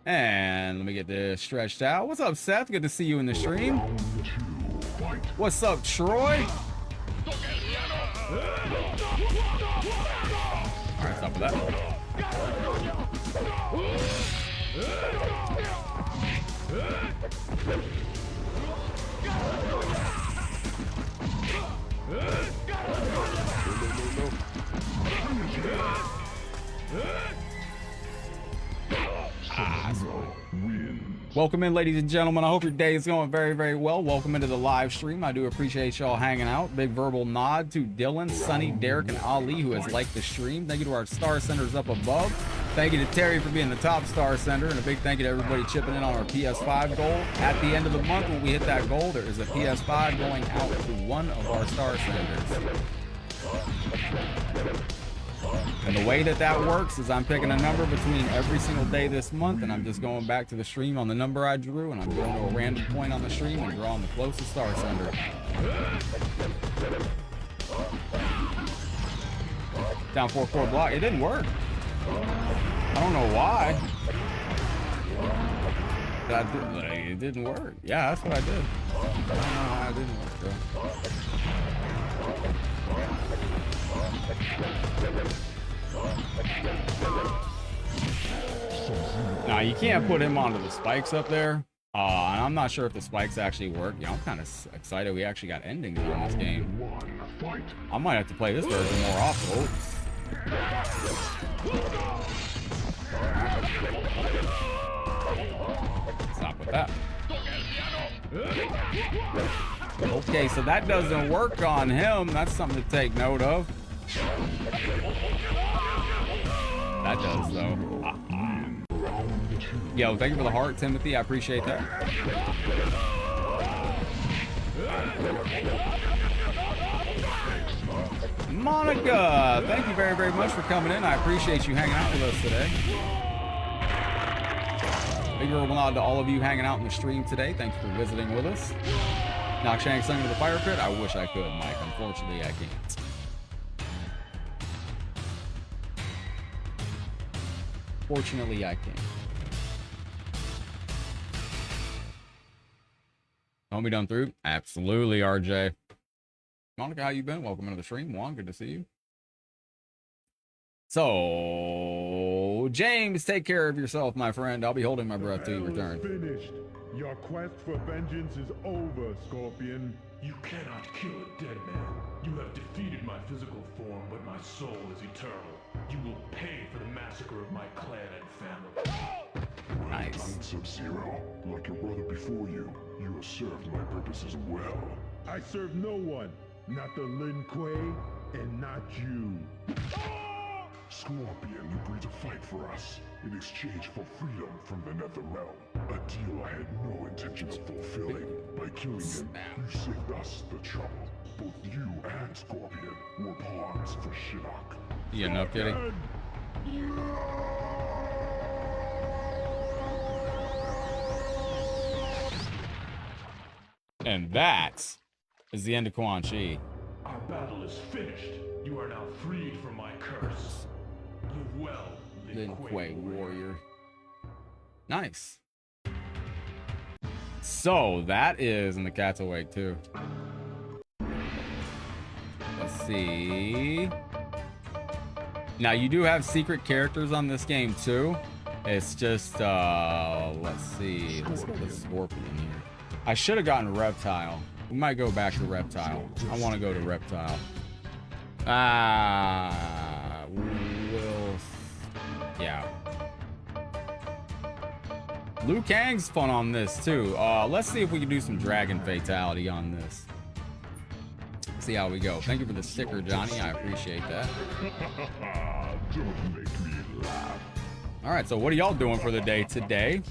And let me get this stretched out. What's up, Seth? Good to see you in the stream. What's up, Troy? Alright, stop with that. Welcome in, ladies and gentlemen. I hope your day is going very, very well. Welcome into the live stream. I do appreciate y'all hanging out. Big verbal nod to Dylan, Sonny, Derek, and Ali, who has liked the stream. Thank you to our star senders up above. Thank you to Terry for being the top star sender, and a big thank you to everybody chipping in on our PS5 goal. At the end of the month, when we hit that goal, there is a PS5 going out to one of our star senders. And the way that that works is I'm picking a number between every single day this month, and I'm just going back to the stream on the number I drew, and I'm going to a random point on the stream and drawing the closest star sender. Down 4-4 block. It didn't work. I don't know why. It didn't work. Yeah, that's what I did. I don't know why it didn't work, though. Now, you can't put him onto the spikes up there. And I'm not sure if the spikes actually work. Yeah, I'm kind of excited we actually got endings in this game. I might have to play this version more often. Oops. Stop with that. Okay, so that doesn't work on him. That's something to take note of. That does, though. Yo, thank you for the heart, Timothy. I appreciate that. Monica, thank you very, very much for coming in. I appreciate you hanging out with us today. Big verbal nod to all of you hanging out in the stream today. Thank you for visiting with us. Knox Shanks under the fire pit. I wish I could, Mike. Unfortunately, I can't. Fortunately, I can't. Homie done through? Absolutely, RJ. Monica, how you been? Welcome into the stream. Juan, good to see you. So, James, take care of yourself, my friend. I'll be holding my breath till you return. Finished. Your quest for vengeance is over, Scorpion. You cannot kill a dead man. You have defeated my physical form, but my soul is eternal. You will pay for the massacre of my clan and family. Nice. Sub-Zero, like your brother before you, you have served my purposes well. I serve no one, not the Lin Kuei, and not you. Scorpion agreed to fight for us in exchange for freedom from the Netherrealm. A deal I had no intention of fulfilling. By killing him, you saved us the trouble. Both you and Scorpion were pawns for Shinnok. Yeah, no kidding. And that is the end of Quan Chi. Our battle is finished. You are now freed from my curse. Live well, Lin Kuei warrior. Nice. So that is, and the cat's awake too. Let's see. Now you do have secret characters on this game too. It's just let's see. Let's go to Scorpion here. I should have gotten Reptile. We might go back to Reptile. I want to go to Reptile. Yeah. Liu Kang's fun on this too. Let's see if we can do some Dragon Fatality on this. See how we go. Thank you for the sticker, Johnny. I appreciate that. Don't make me laugh. All right, so what are y'all doing for the day today?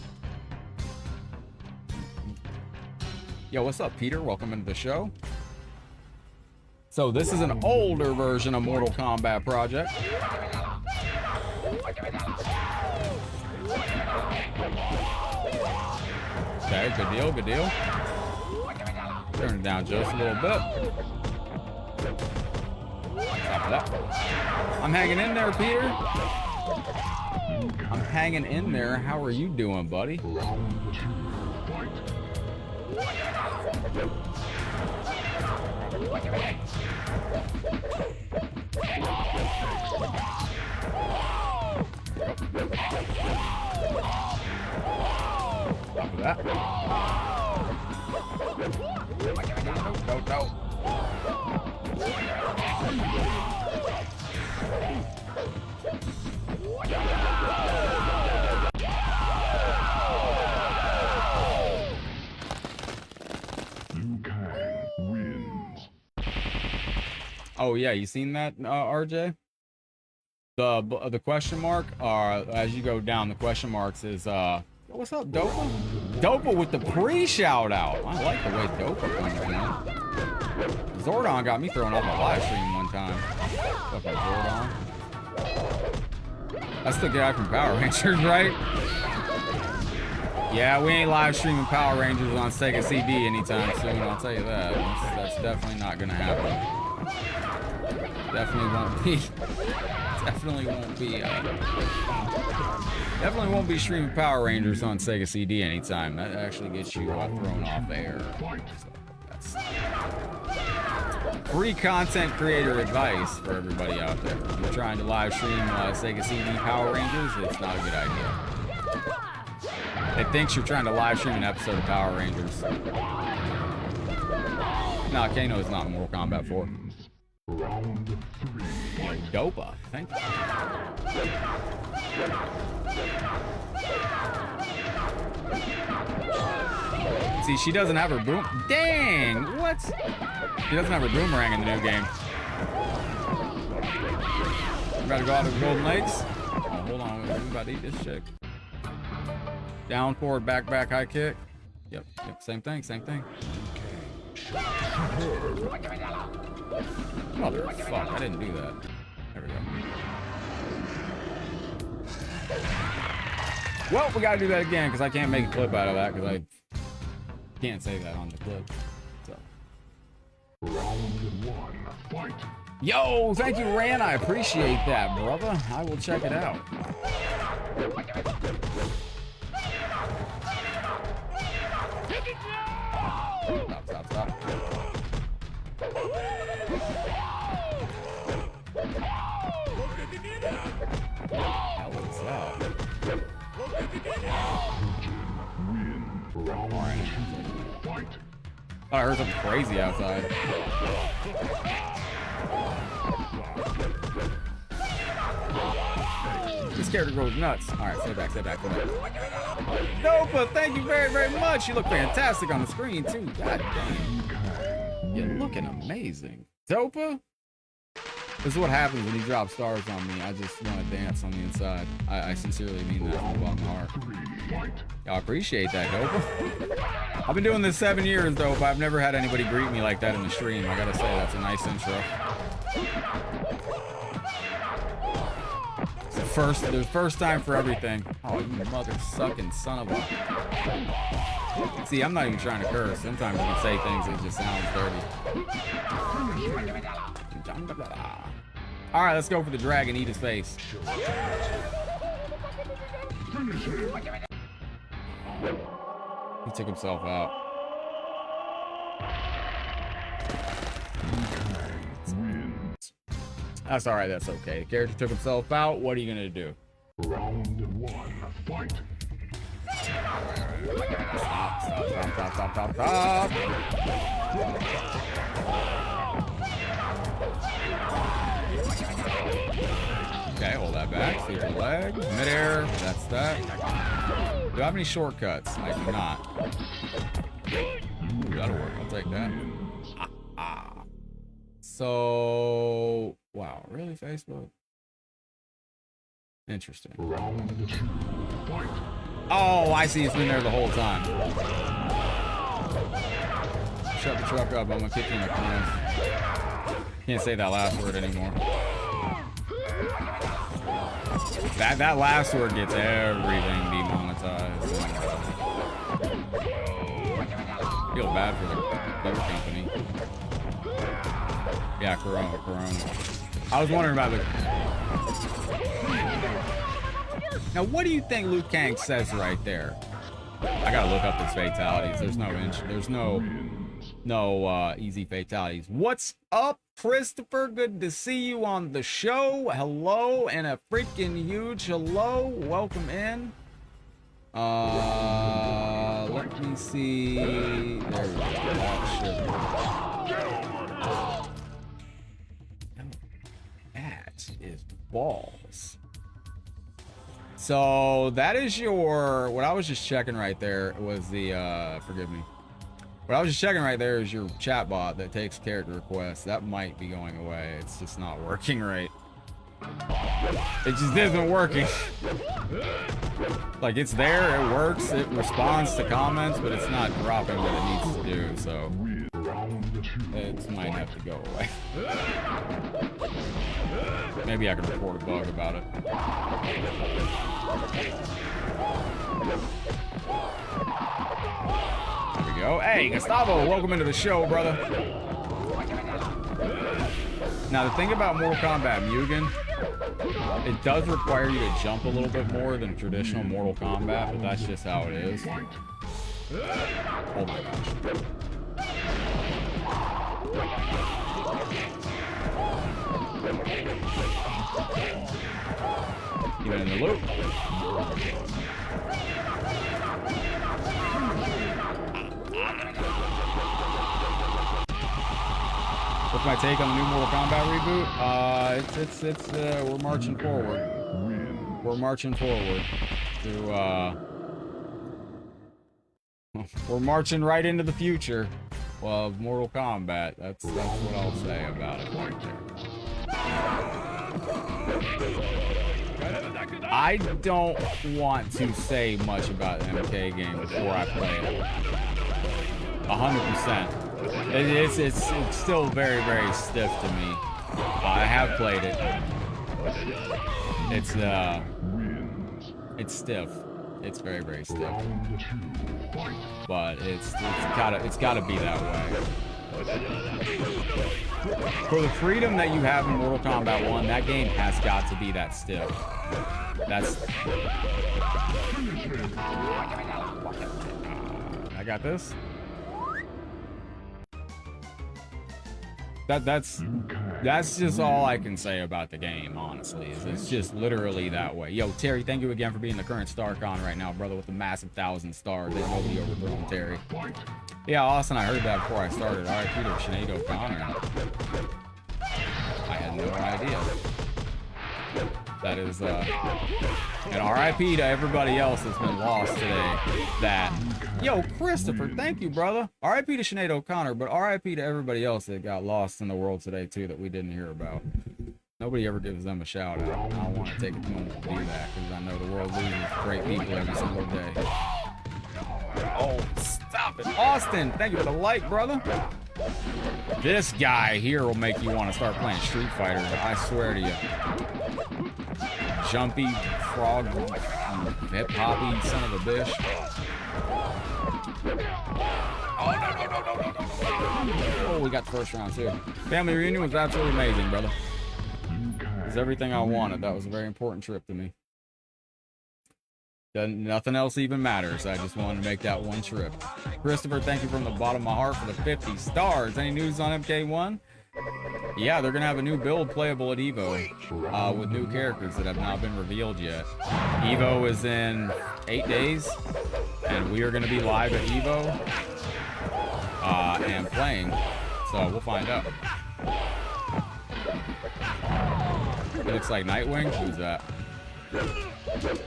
Yo, what's up, Peter? Welcome into the show. So this is an older version of Mortal Kombat Project. Okay, good deal, good deal. Turn it down just a little bit. Stop that. I'm hanging in there, Peter. I'm hanging in there. How are you doing, buddy? Stop that. No. Oh yeah, you seen that, RJ? The question mark, as you go down, the question marks is what's up, Dopa? Dopa with the pre-shout out. I like the way Dopa comes in. Zordon got me thrown off a live stream one time. Fucking Zordon. That's the guy from Power Rangers, right? Yeah, we ain't live streaming Power Rangers on Sega CD anytime soon, I'll tell you that. That's definitely not gonna happen. Definitely won't be streaming Power Rangers on Sega CD anytime. That actually gets you thrown off air. So that's free content creator advice for everybody out there. If you're trying to live stream Sega CD Power Rangers, it's not a good idea. It thinks you're trying to live stream an episode of Power Rangers. No, Kano is not in Mortal Kombat 4. Round 3. Dopa, thank you. See, she doesn't have her boom. Dang, what? She doesn't have her boomerang in the new game. We gotta go out to the Golden Lakes. Oh, hold on, we about to eat this chick. Down, forward, back, high kick. Yep, same thing. Motherfuck, I didn't do that. There we go. Well, we gotta do that again because I can't make a clip out of that because I can't say that on the clip. So. Round 1. Fight. Yo, thank you, Ran. I appreciate that, brother. I will check it out. Stop. Hell is that? Win. Round 2. Fight. Oh, I heard something crazy outside. This character goes nuts. All right, stay back, stay back, stay back. Dopa, thank you very, very much. You look fantastic on the screen, too. God damn. You're looking amazing. Dopa? This is what happens when you drop stars on me. I just want to dance on the inside. I sincerely mean that from the bottom of my heart. I appreciate that, Dopa. I've been doing this 7 years, Dopa. I've never had anybody greet me like that in the stream. I gotta say, that's a nice intro. The first time for everything. Oh, you mother-sucking son of a... See, I'm not even trying to curse. Sometimes you can say things that just sound dirty. All right, let's go for the dragon. Eat his face. He took himself out. That's all right. That's okay. The character took himself out. What are you gonna do? Round 1, fight. Stop. Okay, hold that back. Sweep the leg. Midair. That's that. Do I have any shortcuts? I do not. Ooh, that'll work. I'll take that. So, wow, really, Facebook? Interesting. Round 2, fight. Oh, I see. It's been there the whole time. Shut the truck up. I'm gonna kick you in the corner. Can't say that last word anymore. That last word gets everything demonetized. Feel bad for the beer company. Yeah, Corona. I was wondering about the... Now, what do you think Liu Kang says right there? I gotta look up his fatalities. There's no easy fatalities. What's up, Christopher? Good to see you on the show. Hello, and a freaking huge hello. Welcome in. Let me see. There we go. Oh, shit. That is balls. So that is your, what I was just checking right there was the, forgive me. What I was just checking right there is your chatbot that takes character requests. That might be going away. It's just not working right. It just isn't working. Like, it's there, it works, it responds to comments, but it's not dropping what it needs to do, so it might have to go away. Maybe I can report a bug about it. There we go. Hey, Gustavo, welcome into the show, brother. Now, the thing about Mortal Kombat Mugen, it does require you to jump a little bit more than traditional Mortal Kombat, but that's just how it is. Oh my gosh. Even in the loop. What's my take on the new Mortal Kombat reboot? We're marching forward. We're marching forward to, we're marching right into the future of Mortal Kombat. That's what I'll say about it right there. I don't want to say much about the MK game before I play it. 100%. It's still very, very stiff to me. I have played it. It's stiff. It's very, very stiff. But it's gotta be that way. For the freedom that you have in Mortal Kombat 1, that game has got to be that stiff. I got this. That's just all I can say about the game, honestly. Is it's just literally that way. Yo, Terry, thank you again for being the current StarCon right now, brother, with the massive 1,000 stars. There's nobody overthrown Terry. Yeah, Austin, I heard that before I started. All right, Peter, Sinead O'Connor. I had no idea. That is, and RIP to everybody else that's been lost today. Yo, Christopher, thank you, brother. RIP to Sinead O'Connor, but RIP to everybody else that got lost in the world today, too, that we didn't hear about. Nobody ever gives them a shout out. I don't want to take a moment to do that, because I know the world loses great people every single day. Oh, stop it. Austin, thank you for the like, brother. This guy here will make you want to start playing Street Fighter, I swear to you. Jumpy, frog, hip-hoppy, son of a bitch. Oh, no. Oh, we got the first round, too. Family reunion was absolutely amazing, brother. It was everything I wanted. That was a very important trip to me. Nothing else even matters. I just wanted to make that one trip. Christopher, thank you from the bottom of my heart for the 50 stars. Any news on MK1? Yeah, they're going to have a new build playable at EVO with new characters that have not been revealed yet. EVO is in 8 days, and we are going to be live at EVO and playing, so we'll find out. It looks like Nightwing. Who's that?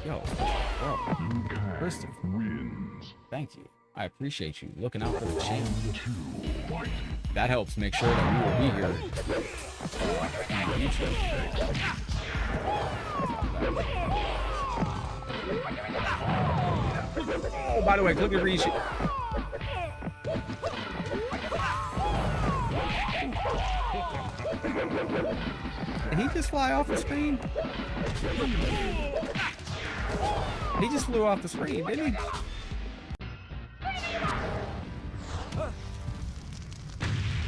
Yo, bro. Christopher. Thank you. I appreciate you looking out for the channel. That helps make sure that we will be here in the future. Oh, by the way, click the green sheet. Did he just fly off the screen? He just flew off the screen, didn't he?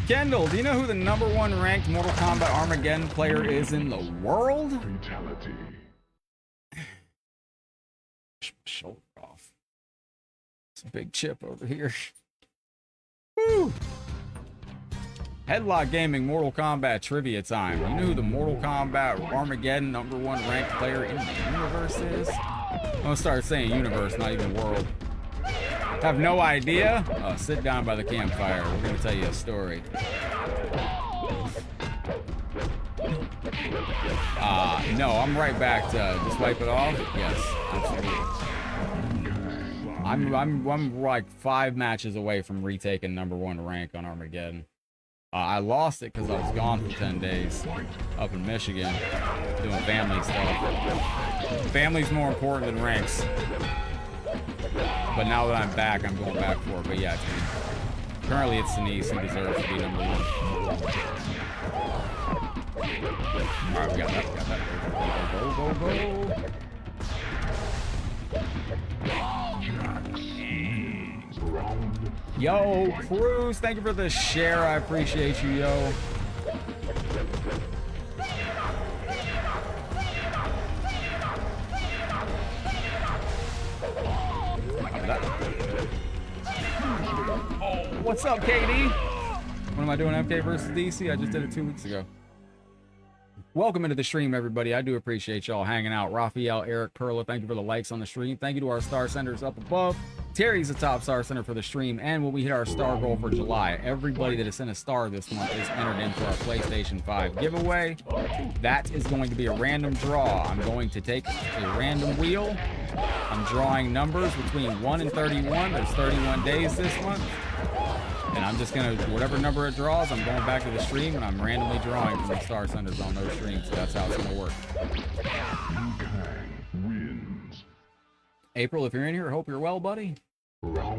Kendall, do you know who the #1 ranked Mortal Kombat Armageddon player is in the world? Fatality. Shoulder off. It's a big chip over here. Woo! Headlockedgaming Mortal Kombat trivia time. You know who the Mortal Kombat Armageddon #1 ranked player in the universe is? I'm gonna start saying universe, not even world. Have no idea? Oh, sit down by the campfire. We're gonna tell you a story. No, I'm right back to just wipe it off. Yes, absolutely. I'm like 5 matches away from retaking #1 rank on Armageddon. I lost it because I was gone for 10 days up in Michigan doing family stuff. Family's more important than ranks. But now that I'm back, I'm going back for it. But yeah, currently it's Denise who deserves to be #1. Alright, we got that. Go. Yo, Cruz, thank you for the share. I appreciate you, yo. Oh, what's up, KD? What am I doing, MK versus DC? I just did it 2 weeks ago. Welcome into the stream, everybody. I do appreciate y'all hanging out. Raphael, Eric, Perla, thank you for the likes on the stream. Thank you to our star senders up above. Terry's the top star sender for the stream, and when we hit our star goal for July, everybody that has sent a star this month is entered into our PlayStation 5 giveaway. That is going to be a random draw. I'm going to take a random wheel. I'm drawing numbers between 1 and 31. There's 31 days this month. And I'm just going to, whatever number it draws, I'm going back to the stream, and I'm randomly drawing from the star senders on those streams. So that's how it's going to work. April, if you're in here, I hope you're well, buddy. Oh,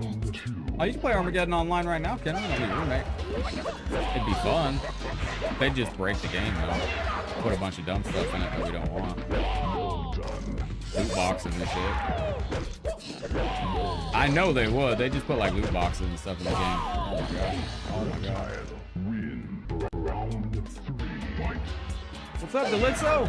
you can play Armageddon online right now, Ken. I'll be your roommate. It'd be fun. They'd just break the game, though. Put a bunch of dumb stuff in it that we don't want. Loot boxes and shit. I know they would. They just put like loot boxes and stuff in the game. Oh my god. Oh my god. What's up, Delitzo?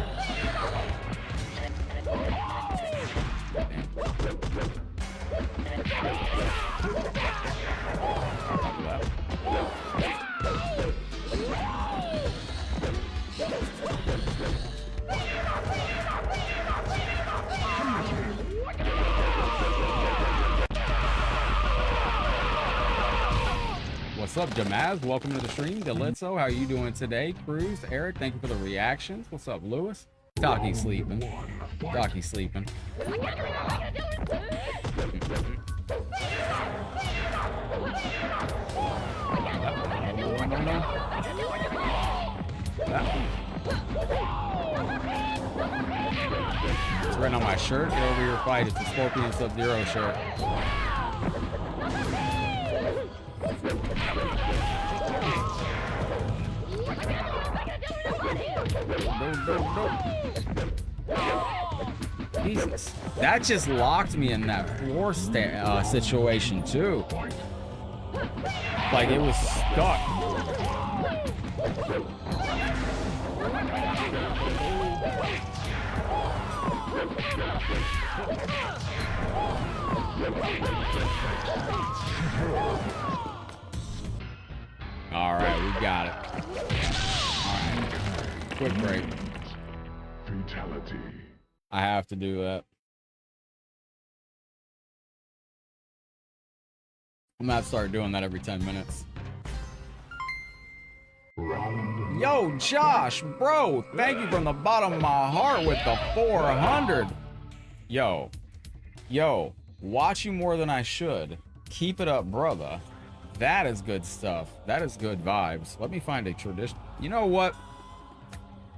What's up, Jamaz? Welcome to the stream. Delitzo, how are you doing today? Cruz, Eric, thank you for the reactions. What's up, Lewis? Taki sleeping. Taki sleeping. It's written on my shirt. Get over your fight. It's the Scorpion Sub-Zero shirt. Jesus, that just locked me in that floor situation too. Like it was stuck. All right, we got it. All right, quick break. Fatality. I have to do that. I'm gonna have to start doing that every 10 minutes. Yo, Josh, bro, thank you from the bottom of my heart with the 400. Yo, watch you more than I should. Keep it up, brother. That is good stuff. That is good vibes. Let me find a tradition. You know what?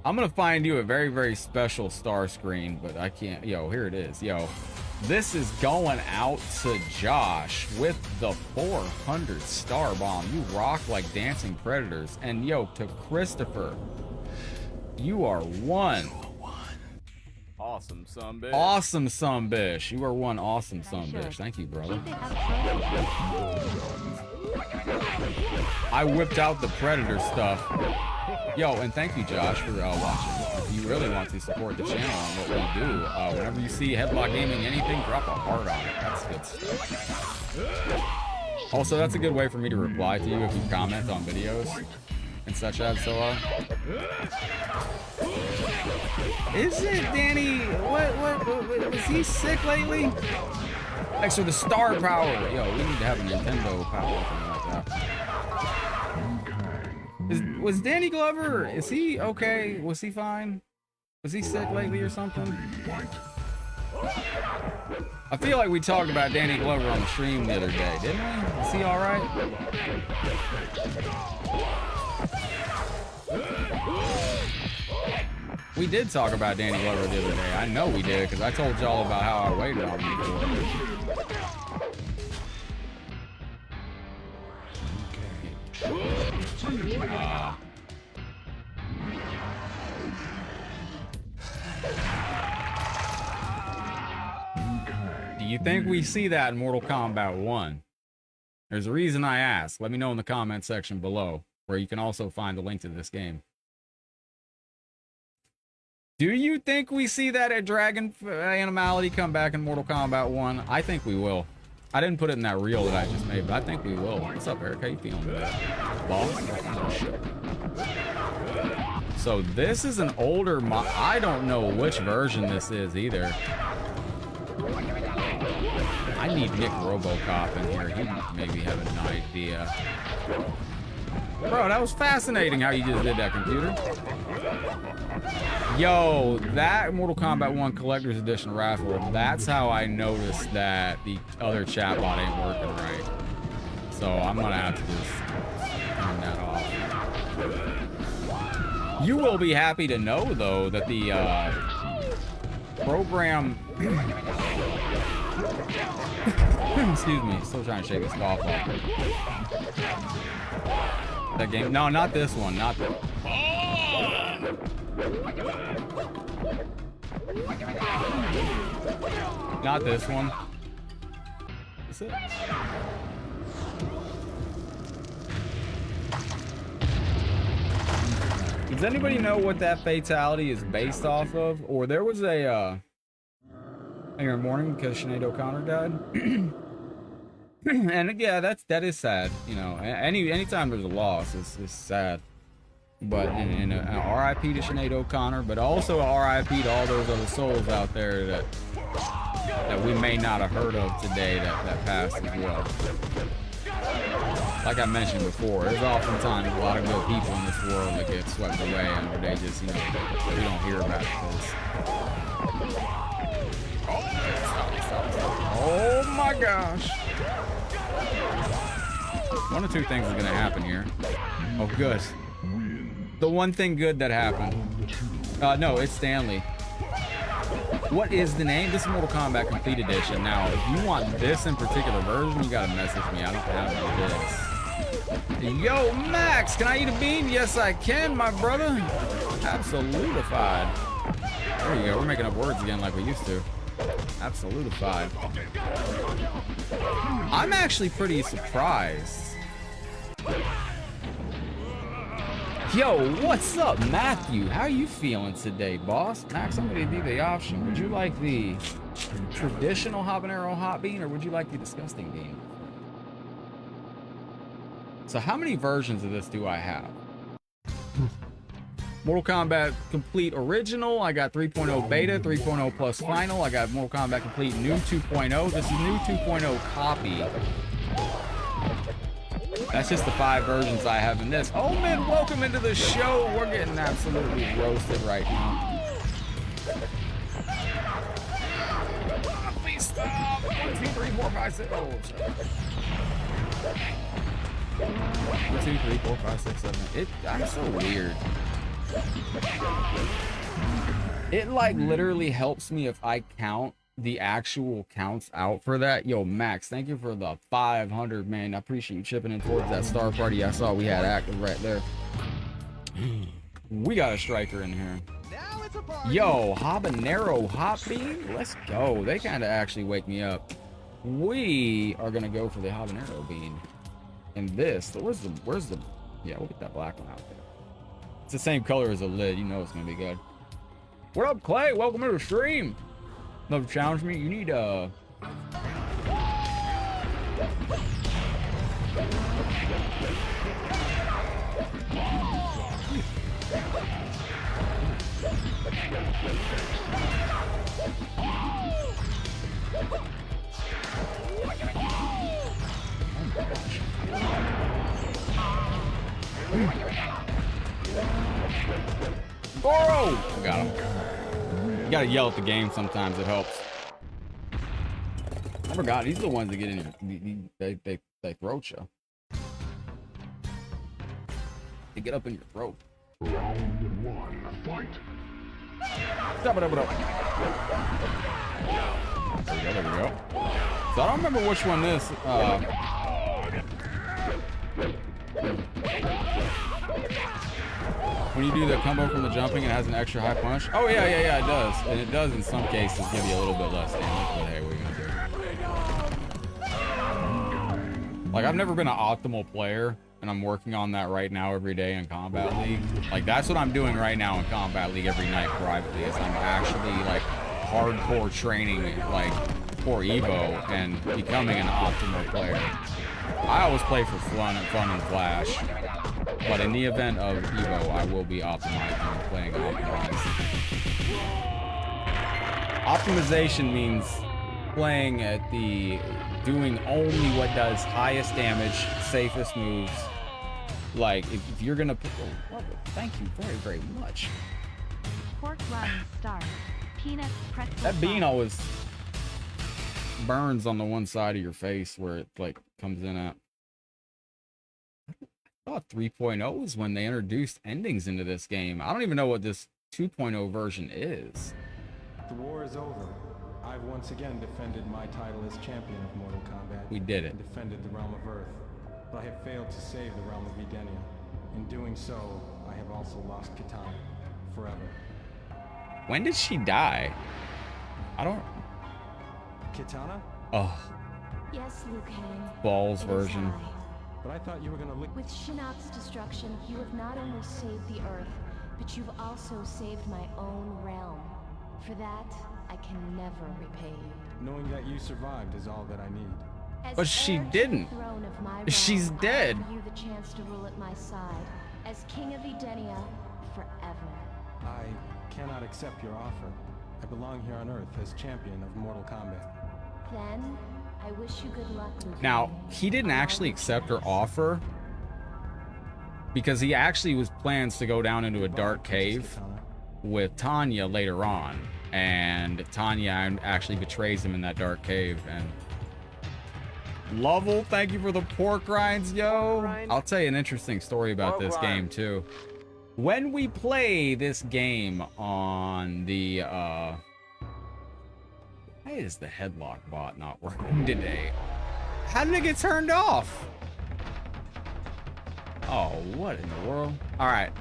I'm gonna find you a very, very special star screen, but I can't. Yo, here it is. Yo, this is going out to Josh with the 400 star bomb. You rock like dancing predators. And yo, to Christopher, you are one. Awesome son bitch. Awesome son bitch. You are one awesome son bitch. Thank you, brother. I whipped out the predator stuff. Yo, and thank you, Josh, for watching. If you really want to support the channel and what we do, whenever you see Headlockedgaming anything, drop a heart on it. That's good stuff. Also, that's a good way for me to reply to you if you comment on videos and such as so. Is it Danny? What was he sick lately? Thanks for the star power. Yo, we need to have a Nintendo power or something like that. Was Danny Glover? Is he okay? Was he fine? Was he sick lately or something? I feel like we talked about Danny Glover on the stream the other day, didn't we? Is he all right? We did talk about Danny Glover the other day. I know we did, because I told y'all about how I waited on him before. Do you think we see that in Mortal Kombat 1? There's a reason I asked. Let me know in the comment section below, where you can also find the link to this game. Do you think we see that at Dragon Animality come back in Mortal Kombat 1? I think we will. I didn't put it in that reel that I just made, but I think we will. What's up, Eric? How you feeling today? Boss? So this is an older I don't know which version this is either. I need Nick Robocop in here. He maybe have an idea. Bro, that was fascinating how you just did that, computer. Yo, that Mortal Kombat 1 Collector's Edition raffle, that's how I noticed that the other chatbot ain't working right. So I'm gonna have to just turn that off. You will be happy to know, though, that the program... Excuse me, still trying to shake this cough off. That game? No, not this one. Not the... Not this one. Is it? Does anybody know what that fatality is based off of? Or there was a here in the morning because Sinead O'Connor died. And yeah, that is sad. You know, anytime there's a loss, it's sad. But and RIP to Sinead O'Connor, but also RIP to all those other souls out there that we may not have heard of today that passed as well. like I mentioned before, there's oftentimes a lot of good people in this world that get swept away, and they just, you know, we don't hear about it because. Oh my gosh! One of two things is gonna happen here. Oh, good. The one thing good that happened. No, it's Stanley. What is the name? This is Mortal Kombat Complete Edition. Now, if you want this in particular version, you gotta message me. I don't have this. Yo, Max, can I eat a bean? Yes, I can, my brother. Absolutified. There you go. We're making up words again like we used to. Absolutified. I'm actually pretty surprised. Yo, what's up, Matthew? How are you feeling today, boss? Max, I'm gonna give you the option. Would you like the traditional habanero hot bean, or would you like the disgusting bean? So how many versions of this do I have? Mortal Kombat Complete Original, I got 3.0 Beta, 3.0 Plus Final, I got Mortal Kombat Complete New 2.0. This is New 2.0 copy. That's just the 5 versions I have in this. Oh man, welcome into the show. We're getting absolutely roasted right now. Please stop. 1, 2, 3, 4, 5, 6. Oh, 1, 2, 3, 4, 5, 6, 7. I'm so weird. It like literally helps me if I count the actual counts out for that. Yo, Max, thank you for the 500, man. I appreciate you chipping in towards that star party I saw we had active right there. We got a striker in here. Yo, habanero hot bean, let's go. They kind of actually wake me up. We are gonna go for the habanero bean. And this, where's the, yeah, we'll get that black one out there. It's the same color as the lid, you know it's gonna be good. What up, Clay? Welcome to the stream. Love to challenge me. You need Goro! Got him. You gotta yell at the game sometimes, it helps. I forgot, these are the ones that get in your, they throat you. They get up in your throat. Round 1, fight. Stop it up. There we go. So I don't remember which one this, when you do the combo from the jumping, it has an extra high punch. Oh yeah, it does. And it does in some cases give you a little bit less damage, but hey, what are you gonna do? Like, I've never been an optimal player, and I'm working on that right now every day in Combat League. Like, that's what I'm doing right now in Combat League every night privately, is I'm actually like hardcore training like for Evo and becoming an optimal player. I always play for fun and flash. But in the event of Evo, I will be optimizing and playing optimized. Optimization means playing at doing only what does highest damage, safest moves. Like, if you're gonna put, oh, thank you very, very much. Pork rinds star. Peanuts pretzel. That bean always burns on the one side of your face where it like comes in at. I thought 3.0 was when they introduced endings into this game. I don't even know what this 2.0 version is. The war is over. I've once again defended my title as champion of Mortal Kombat. We did it. And defended the realm of Earth. But I have failed to save the realm of Edenia. In doing so, I have also lost Kitana forever. When did she die? I don't... Kitana? Oh. Yes, Liu Kang. Balls version. But I thought you were gonna lick. With Shinnok's destruction, you have not only saved the Earth, but you've also saved my own realm. For that, I can never repay you. Knowing that you survived is all that I need. As But she heir to the didn't. throne of my She's realm, dead. I offer you the chance to rule at my side as King of Edenia forever. I cannot accept your offer. I belong here on Earth as champion of Mortal Kombat. Then, I wish you good luck, Lieutenant. Now, he didn't actually accept her offer because he actually was plans to go down into a dark cave with Tanya later on, and Tanya actually betrays him in that dark cave. And Lovell, thank you for the pork rinds, yo. I'll tell you an interesting story about this game too. When we play this game on the why is the headlock bot not working today? How did it get turned off? Oh, what in the world? All right,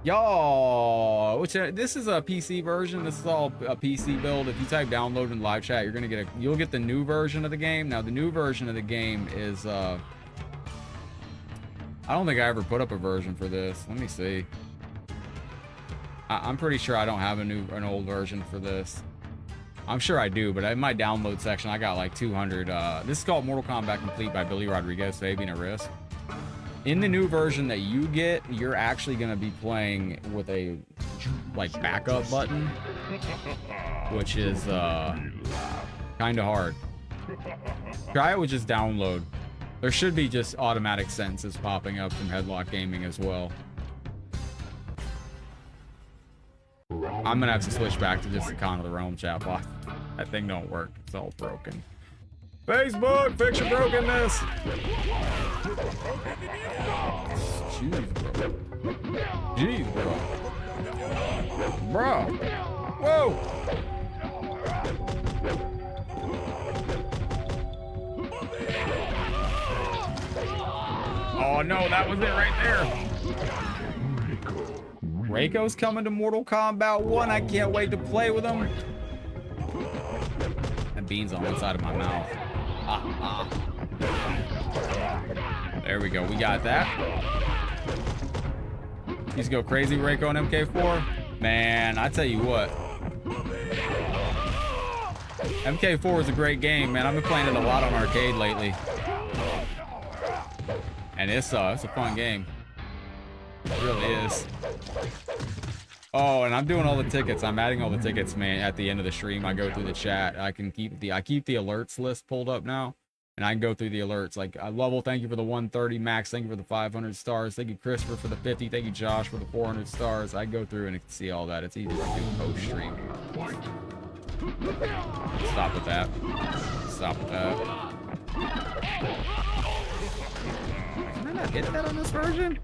y'all. This is a PC version. This is all a PC build. If you type download in live chat, you're gonna get you'll get the new version of the game. Now, the new version of the game is I don't think I ever put up a version for this. Let me see. I'm pretty sure I don't have an old version for this. I'm sure I do, but in my download section, I got like 200. This is called Mortal Kombat Complete by Billy Rodriguez, Fabian at Risk. In the new version that you get, you're actually going to be playing with a like backup button, which is kind of hard. Try it with just download. There should be just automatic sentences popping up from Headlockedgaming as well. I'm gonna have to switch back to just the Con of the Realm chatbot. That thing don't work. It's all broken. Facebook, fix your brokenness. Jeez, bro. Jeez, bro. Bro. Whoa. Oh no, that was it right there. Reiko's coming to Mortal Kombat 1. I can't wait to play with him. That bean's on one side of my mouth. There we go. We got that. He's go crazy, Reiko on MK4. Man, I tell you what. MK4 is a great game, man. I've been playing it a lot on arcade lately. And it's a fun game. It really is. Oh, and I'm doing all the tickets. I'm adding all the tickets, man. At the end of the stream, I go through the chat. I keep the alerts list pulled up now, and I can go through the alerts. Like, Lovell, thank you for the 130. Max, thank you for the 500 stars. Thank you, Christopher, for the 50. Thank you, Josh, for the 400 stars. I go through and see all that. It's easy to do post stream. Stop with that. Stop with that. Can I not hit that on this version?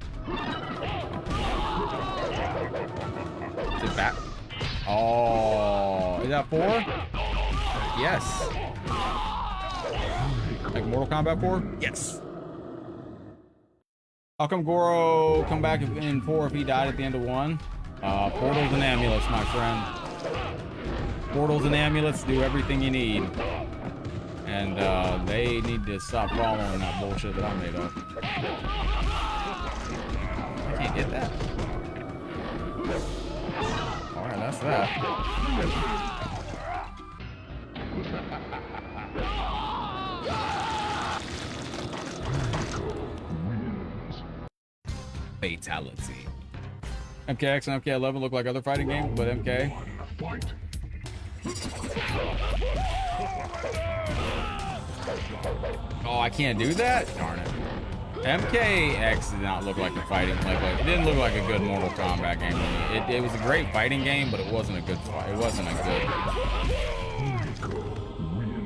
Is it back? Oh, is that 4? Yes. Like Mortal Kombat 4? Yes. How come Goro come back in 4 if he died at the end of 1? Portals and amulets, my friend. Portals and amulets do everything you need. And they need to stop following that bullshit that I made up. I can't get that. Alright, that's that. Fatality. MKX and MK11 look like other fighting games, but MK. Oh, I can't do that? Darn it. MKX did not look like a fighting, it didn't look like a good Mortal Kombat game to me. It was a great fighting game, but it wasn't a good fight. It wasn't a good.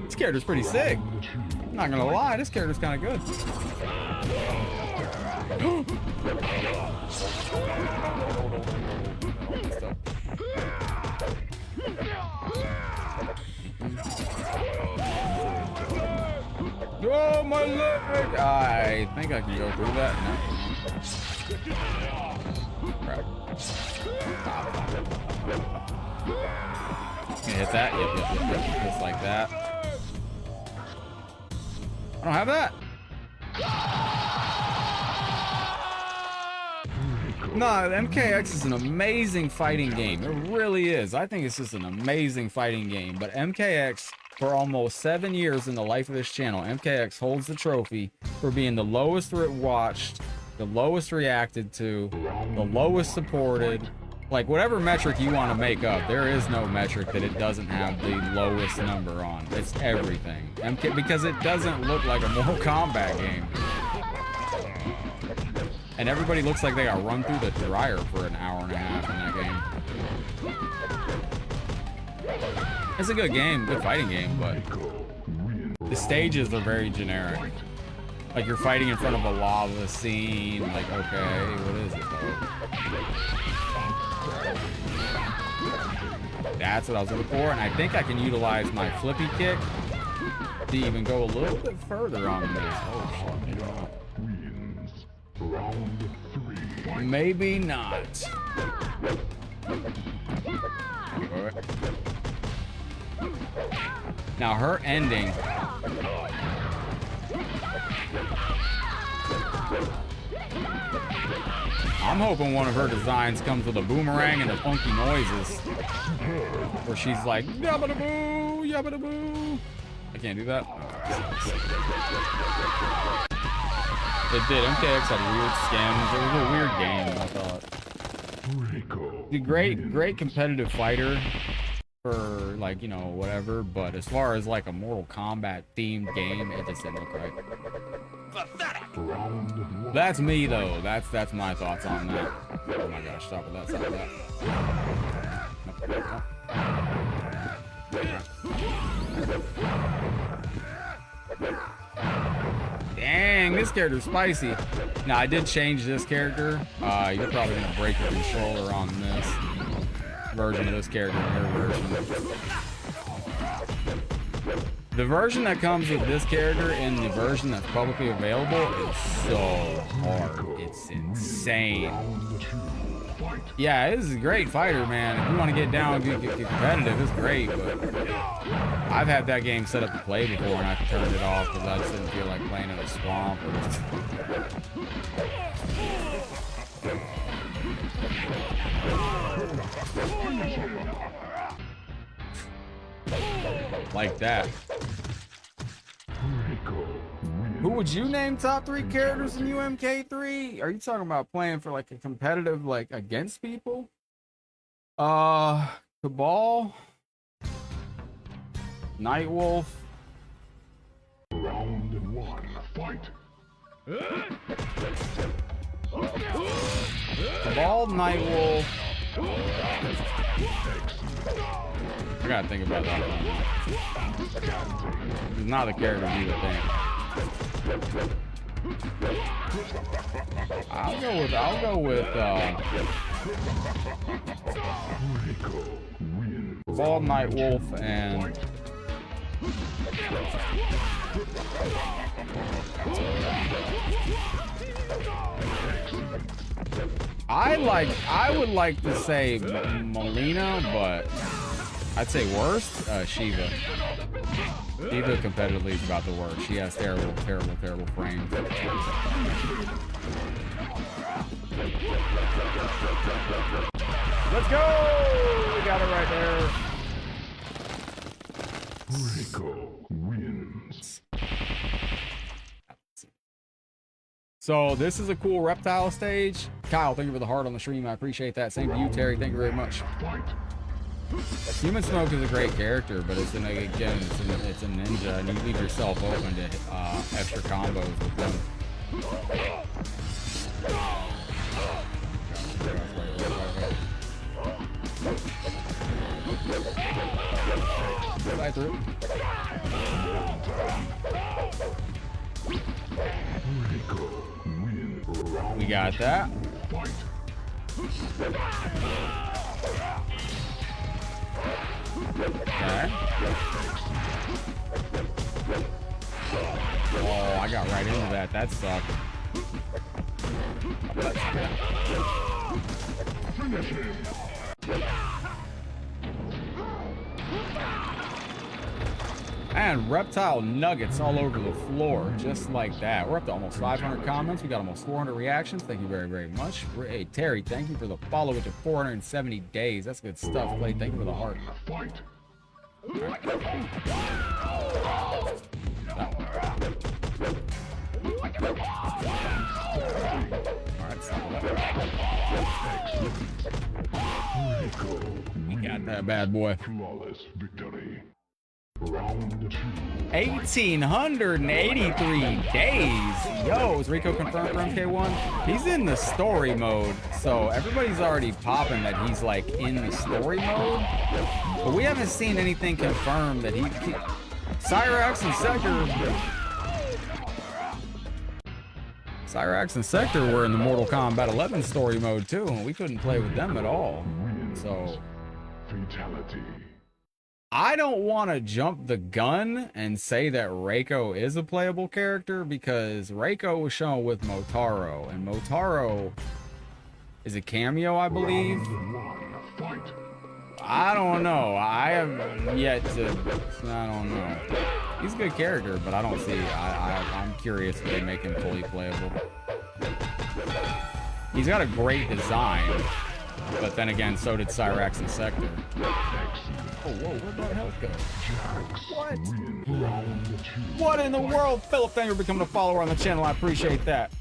This character's pretty sick. I'm not gonna lie, this character's kind of good. Oh, my leg! I think I can go through that. No. Crap. Can you hit that? Yep. Just like that. I don't have that. No, MKX is an amazing fighting game. It really is. I think it's just an amazing fighting game. But MKX, for almost 7 years in the life of this channel, MKX holds the trophy for being the lowest watched, the lowest reacted to, the lowest supported, Like, whatever metric you want to make up, there is no metric that it doesn't have the lowest number on. It's everything. Because it doesn't look like a Mortal Kombat game. And everybody looks like they got run through the dryer for an hour and a half in that game. It's a good game, good fighting game, but the stages are very generic. Like, you're fighting in front of a lava scene, like, okay, what is it though? That's what I was looking for, and I think I can utilize my flippy kick to even go a little bit further on this. Oh, shit. Maybe not. Now, her ending. I'm hoping one of her designs comes with a boomerang and the funky noises. Where she's like, yabba-da-boo, yabba-da-boo. I can't do that. It did. MKX had weird skins. It was a weird game, I thought. The great competitive fighter for, like, you know, whatever. But as far as like a Mortal Kombat themed game, it just didn't look right. That's me though. That's my thoughts on that. Oh my gosh, stop with that, stop with that. Dang, this character's spicy. Now, I did change this character. You're probably gonna break the controller on this version of this character and your version. The version that comes with this character and the version that's publicly available is so hard. It's insane. Yeah, this is a great fighter, man. If you want to get down and get competitive, it's great, but I've had that game set up to play before and I turned it off because I just didn't feel like playing in a swamp. Like that. Who would you name top 3 characters in MK3? Are you talking about playing for like a competitive, like against people? Cabal, Nightwolf. Round 1, fight. Cabal, Nightwolf. I gotta think about that one. It's not the character you would think. I'll go with Cabal, Nightwolf, and I would like to say Molina, but I'd say worst, Shiva. Shiva competitively is about the worst. She has terrible frames. Let's go! We got it right there. Reiko wins. So this is a cool Reptile stage. Kyle, thank you for the heart on the stream. I appreciate that. Same to you, Terry. Thank you very much. Human Smoke is a great character, but it's a ninja, and you leave yourself open to extra combos with them. Right through. We got that. Okay. Oh, I got right into that. That sucked. And Reptile nuggets all over the floor, just like that. We're up to almost 500 comments. We got almost 400 reactions. Thank you very, very much. Hey, Terry, thank you for the follow with the 470 days. That's good stuff, Clay. Thank you for the heart. All right. All right, We got that bad boy. Flawless victory. Round 2. 1,883 days. Yo, is Reiko confirmed for MK1? He's in the story mode, so everybody's already popping that he's like in the story mode. But we haven't seen anything confirmed that he Cyrax and Sector. Cyrax and Sector were in the Mortal Kombat 11 story mode too, and we couldn't play with them at all. So Fatality. I don't want to jump the gun and say that Reiko is a playable character because Reiko was shown with Motaro, and Motaro is a cameo, I believe. I don't know. I have yet to. I don't know. He's a good character, but I don't see. I'm curious if they make him fully playable. He's got a great design, but then again, so did Cyrax and Sector. Oh, whoa, where'd that health go? What? What in the world? Philip, thank you for becoming a follower on the channel. I appreciate that.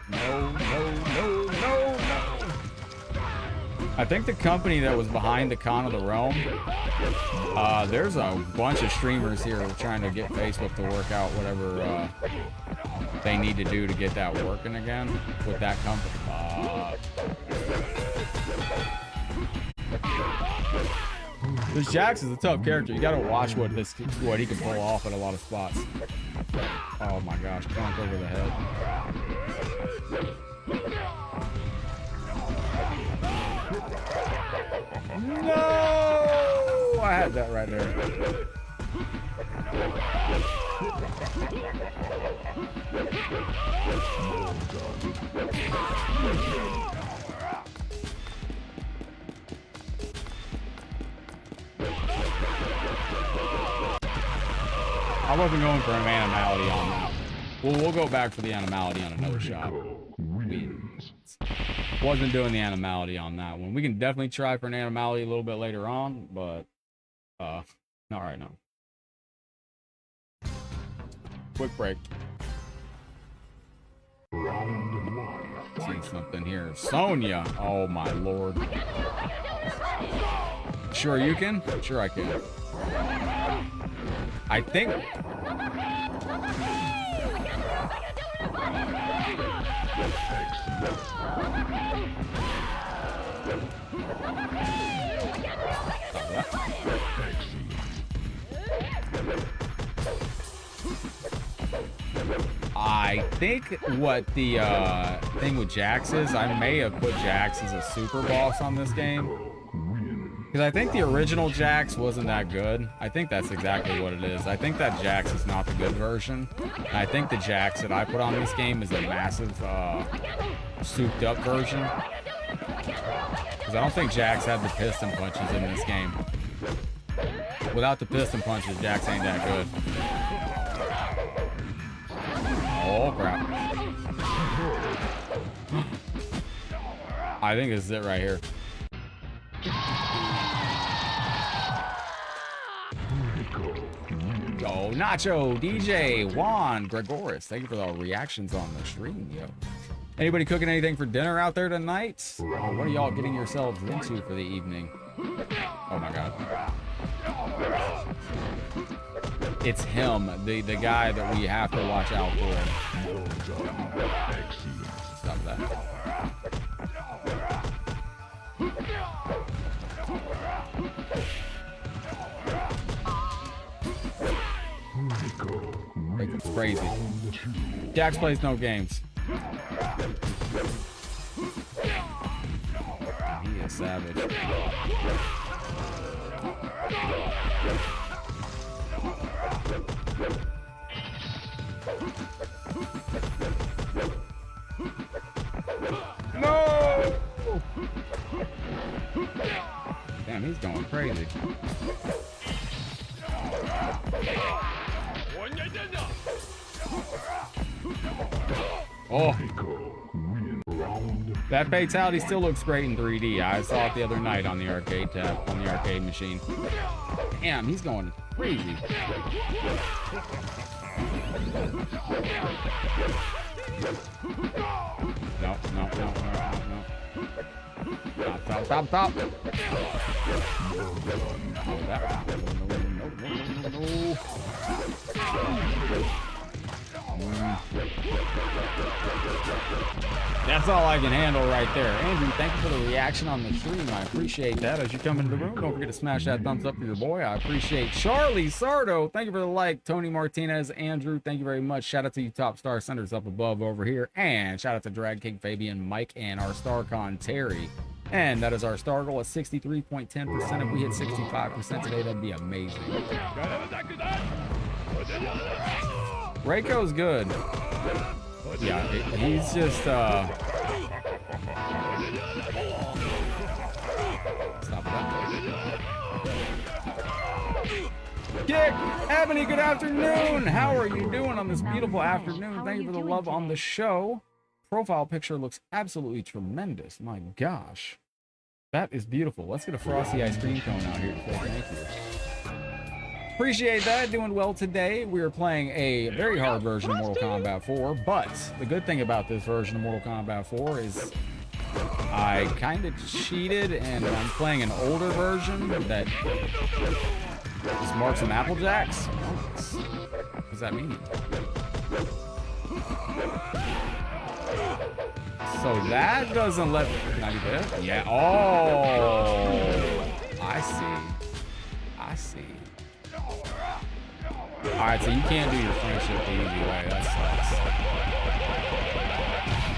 No. I think the company that was behind the Con of the Realm, there's a bunch of streamers here trying to get Facebook to work out whatever they need to do to get that working again with that company. This Jax is a tough character. You gotta watch what he can pull off at a lot of spots. Oh my gosh, clunk over the head. No! I had that right there. I wasn't going for an animality on that. We'll go back for the animality on another shot. Wasn't doing the animality on that one. We can definitely try for an animality a little bit later on, but not right now. Quick break. See something here. Sonya. Oh my lord. Sure you can? Sure I can. I think. I think what the thing with Jax is, I may have put Jax as a super boss on this game. Because I think the original Jax wasn't that good. I think that's exactly what it is. I think that Jax is not the good version. And I think the Jax that I put on this game is a massive, souped up version. Because I don't think Jax had the piston punches in this game. Without the piston punches, Jax ain't that good. Oh crap. I think this is it right here. Go Nacho, DJ, Juan, Gregoris. Thank you for the reactions on the stream, yo. Anybody cooking anything for dinner out there tonight? Or what are y'all getting yourselves into for the evening? Oh my god. It's him, the guy that we have to watch out for. Stop that. It's crazy. Jax plays no games. He is savage. No! Damn, he's going crazy. Oh, that fatality still looks great in 3D. I saw it the other night on the arcade tab, on the arcade machine. Damn, he's going crazy. No. Stop. That's all I can handle right there. Andrew, thank you for the reaction on the stream. I appreciate that. As you come into the room, don't forget to smash that thumbs up for your boy. I appreciate Charlie Sardo. Thank you for the like. Tony Martinez, Andrew, thank you very much. Shout out to you top star centers up above over here. And shout out to Drag King Fabian, Mike, and our StarCon Terry. And that is our star goal at 63.10%. If we hit 65% today, that'd be amazing. Reiko's good. Yeah, he's just stop that. Kick! Ebony, good afternoon! How are you doing on this beautiful afternoon? Thank you for the love on the show. Profile picture looks absolutely tremendous. My gosh. That is beautiful. Let's get a frosty ice cream cone out here today. Thank you. Appreciate that. Doing well today. We are playing a very hard version of Mortal Kombat 4, but the good thing about this version of Mortal Kombat 4 is I kind of cheated and I'm playing an older version that just marks some Apple Jacks. What does that mean? So that doesn't let... Can I do this? Yeah. Oh! I see. Alright, so you can't do your friendship the easy way.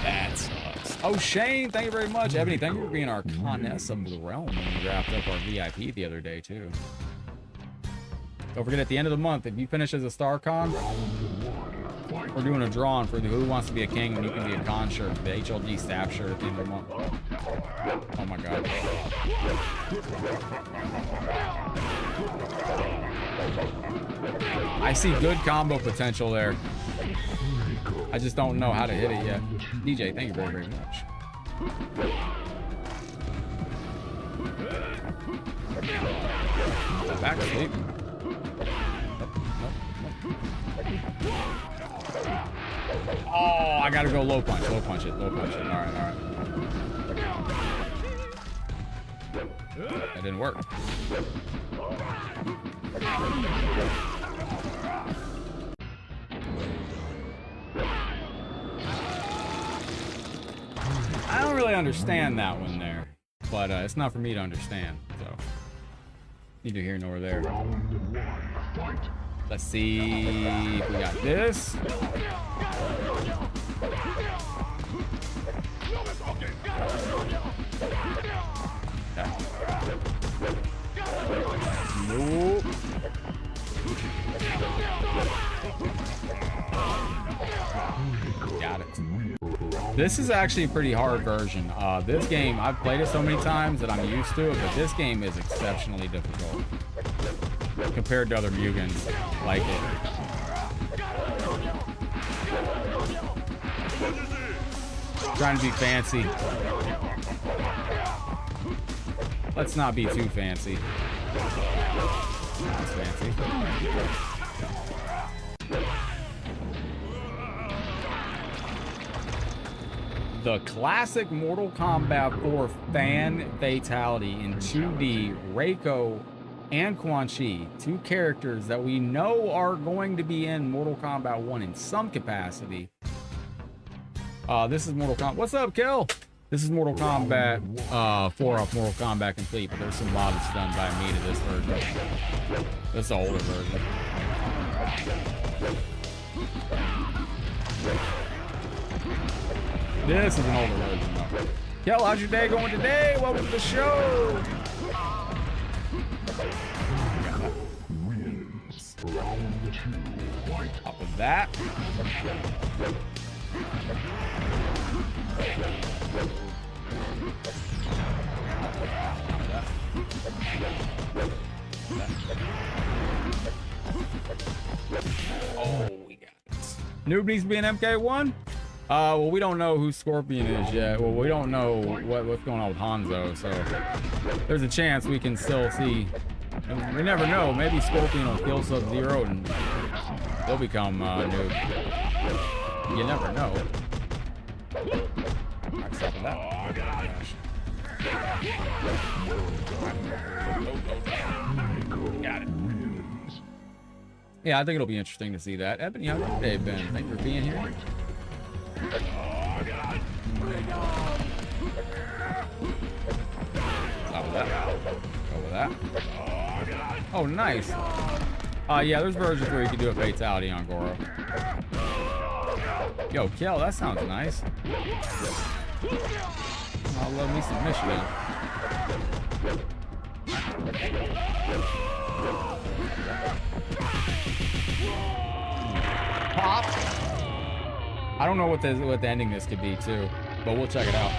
That sucks. Oh, Shane, thank you very much. Ebony, thank you for being our Coness of the Realm when we wrapped up our VIP the other day, too. Don't forget, at the end of the month, if you finish as a StarCon, we're doing a drawing for the Who Wants to Be a King When You Can Be a Con shirt, the HLG staff shirt at the end of the month. Oh my god. I see good combo potential there. I just don't know how to hit it yet. DJ, thank you very, very much. Back asleep. Oh, I gotta go low punch it. All right. That didn't work. I don't really understand that one there, but it's not for me to understand, so neither here nor there. Let's see if we got this. Yeah. Nope. Got it. This is actually a pretty hard version. This game, I've played it so many times that I'm used to it, but this game is exceptionally difficult compared to other Mugens like it. Trying to be fancy. Let's not be too fancy. That's fancy. The classic Mortal Kombat 4 fan fatality in 2D, Reiko and Quan Chi, two characters that we know are going to be in Mortal Kombat 1 in some capacity. This is Mortal Kombat. What's up, Kel? This is Mortal Kombat 4 off Mortal Kombat Complete, but there's some mods done by me to this version. This is the older version. This is an older version, though. Kel, how's your day going today? Welcome to the show. Top of that. Oh, we got it. Noob needs to be an MK1? Well, we don't know who Scorpion is yet. Well, we don't know what's going on with Hanzo, so there's a chance we can still see. We never know. Maybe Scorpion will kill Sub-Zero and They'll become noob. You never know. Alright, stop with that. Got it. Yeah, I think it'll be interesting to see that. Ebony, how's your day been? Thank you for being here. Stop with that. Go with that. Oh, nice. Yeah, there's versions where you can do a fatality on Goro. Yo, Kel, that sounds nice. I love me some Michigan. Pop. I don't know what the ending this could be too, but we'll check it out.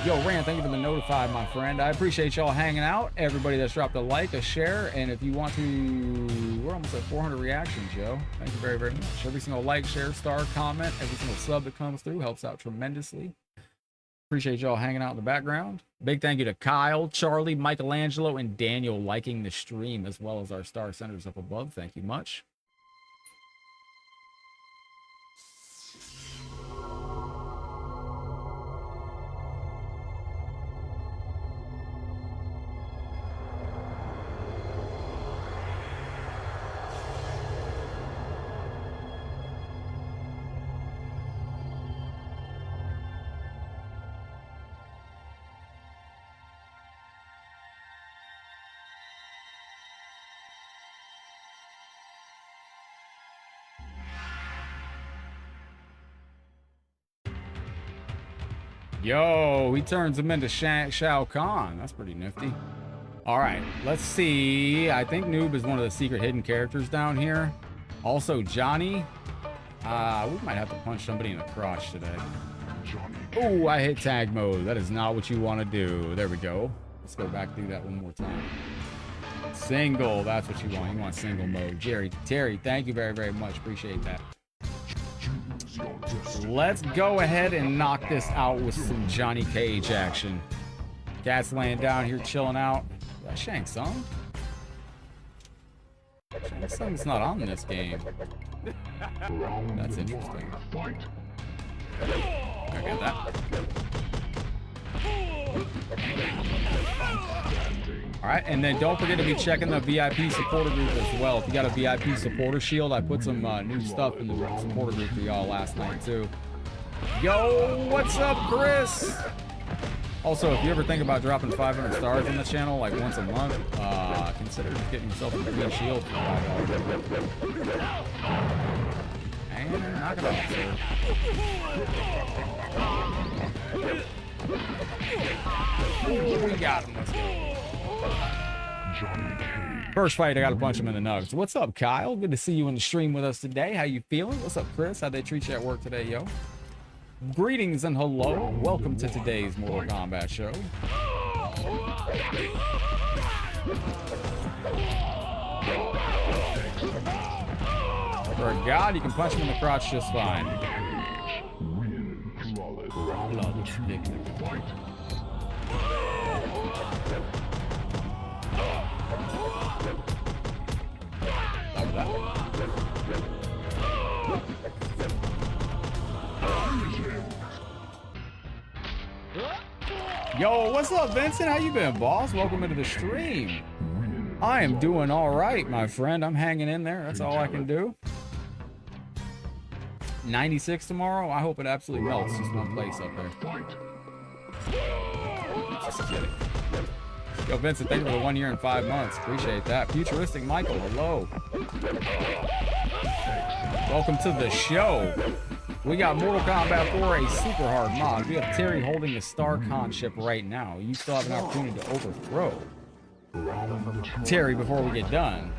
Yo, Rand, thank you for the notified, my friend. I appreciate y'all hanging out. Everybody that's dropped a like, a share, and if you want to, we're almost at 400 reactions, yo. Thank you very, very much. Every single like, share, star, comment, every single sub that comes through helps out tremendously. Appreciate y'all hanging out in the background. Big thank you to Kyle, Charlie, Michelangelo, and Daniel liking the stream, as well as our star centers up above. Thank you much. Yo, he turns him into Shao Kahn. That's pretty nifty. All right, let's see. I think Noob is one of the secret hidden characters down here. Also, Johnny. We might have to punch somebody in the crotch today. Oh, I hit tag mode. That is not what you want to do. There we go. Let's go back through that one more time. Single, that's what you want. You want single mode. Terry, thank you very, very much. Appreciate that. Let's go ahead and knock this out with some Johnny Cage action. Cat's laying down here chilling out. Is that Shang Tsung? Shang Tsung's not on this game. That's interesting. I got that. Alright, and then don't forget to be checking the VIP supporter group as well. If you got a VIP supporter shield, I put some new stuff in the supporter group for y'all last night too. Yo, what's up, Chris? Also, if you ever think about dropping 500 stars on the channel like once a month, consider getting yourself a green shield for $5. And knock it off, sir. Ooh, we got him. Let's go. First fight, I gotta punch him in the nugs. What's up, Kyle? Good to see you in the stream with us today. How you feeling? What's up, Chris? How'd they treat you at work today, yo? Greetings and hello. Welcome to today's Mortal Kombat show. For a god, you can punch him in the crotch just fine. Flawless victory. Like that. Yo, what's up, Vincent? How you been, boss? Welcome into the stream. I am doing all right, my friend. I'm hanging in there. That's all I can do. 96 tomorrow. I hope it absolutely melts. Just one place up there. Just kidding. Yo, Vincent, thank you for the 1 year and 5 months. Appreciate that. Futuristic Michael, hello. Welcome to the show. We got Mortal Kombat 4, a super hard mod. We have Terry holding the Star Con ship right now. You still have an opportunity to overthrow Terry before we get done.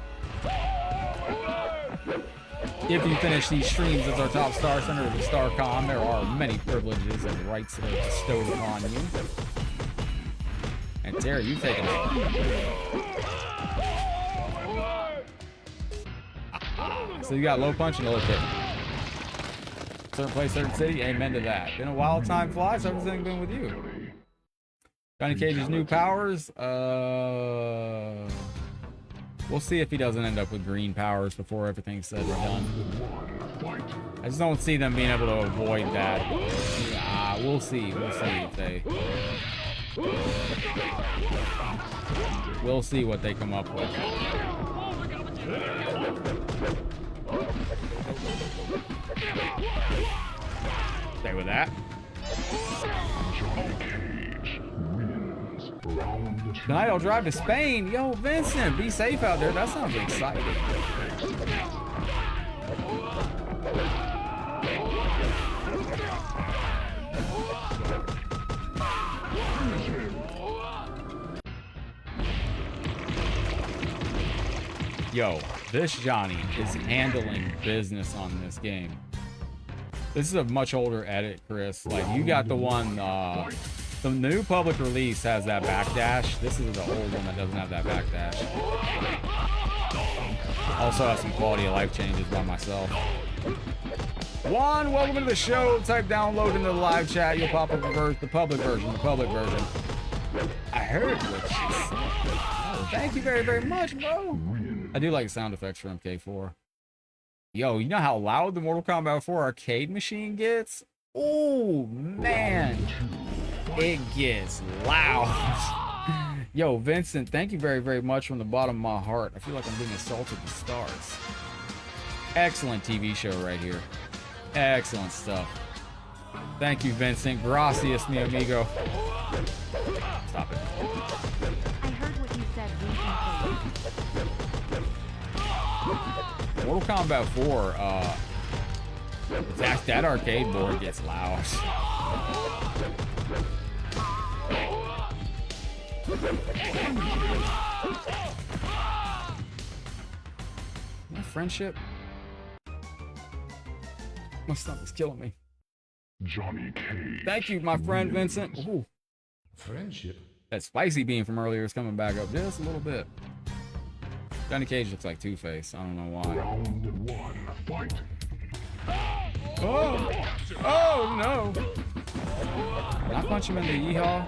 If you finish these streams as our top star center of the Star Con, there are many privileges and rights that are bestowed upon you. And Terry, you take it out. So you got low punch and low kick. Certain place, certain city, amen to that. Been a while, time flies. How's everything been with you? Johnny Cage's new powers. We'll see if he doesn't end up with green powers before everything's said and done. I just don't see them being able to avoid that. We'll see. We'll see if they... We'll see what they come up with. Stay with that. Tonight I'll drive to Spain. Yo, Vincent, be safe out there. That sounds exciting. Yo, this Johnny is handling business on this game. This is a much older edit, Chris. Like, you got the one, the new public release has that backdash. This is the old one that doesn't have that backdash. Also has some quality of life changes by myself. Juan, welcome to the show. Type download into the live chat. You'll pop up the public version. The public version. I heard what she said. Oh, thank you very, very much, bro. I do like sound effects for MK4. Yo, you know how loud the Mortal Kombat 4 arcade machine gets? Oh, man. It gets loud. Yo, Vincent, thank you very, very much from the bottom of my heart. I feel like I'm being assaulted with stars. Excellent TV show right here. Excellent stuff. Thank you, Vincent. Gracias, mi amigo. Stop it. I heard what you said recently. Mortal Kombat 4, that arcade board gets loud. My friendship? My stomach's killing me. Johnny Cage. Thank you, my friend Vincent. Ooh. Friendship? That spicy bean from earlier is coming back up just a little bit. Johnny Cage looks like Two-Face. I don't know why. Round one, fight. Oh! Oh, no! Can I punch him in the yeehaw?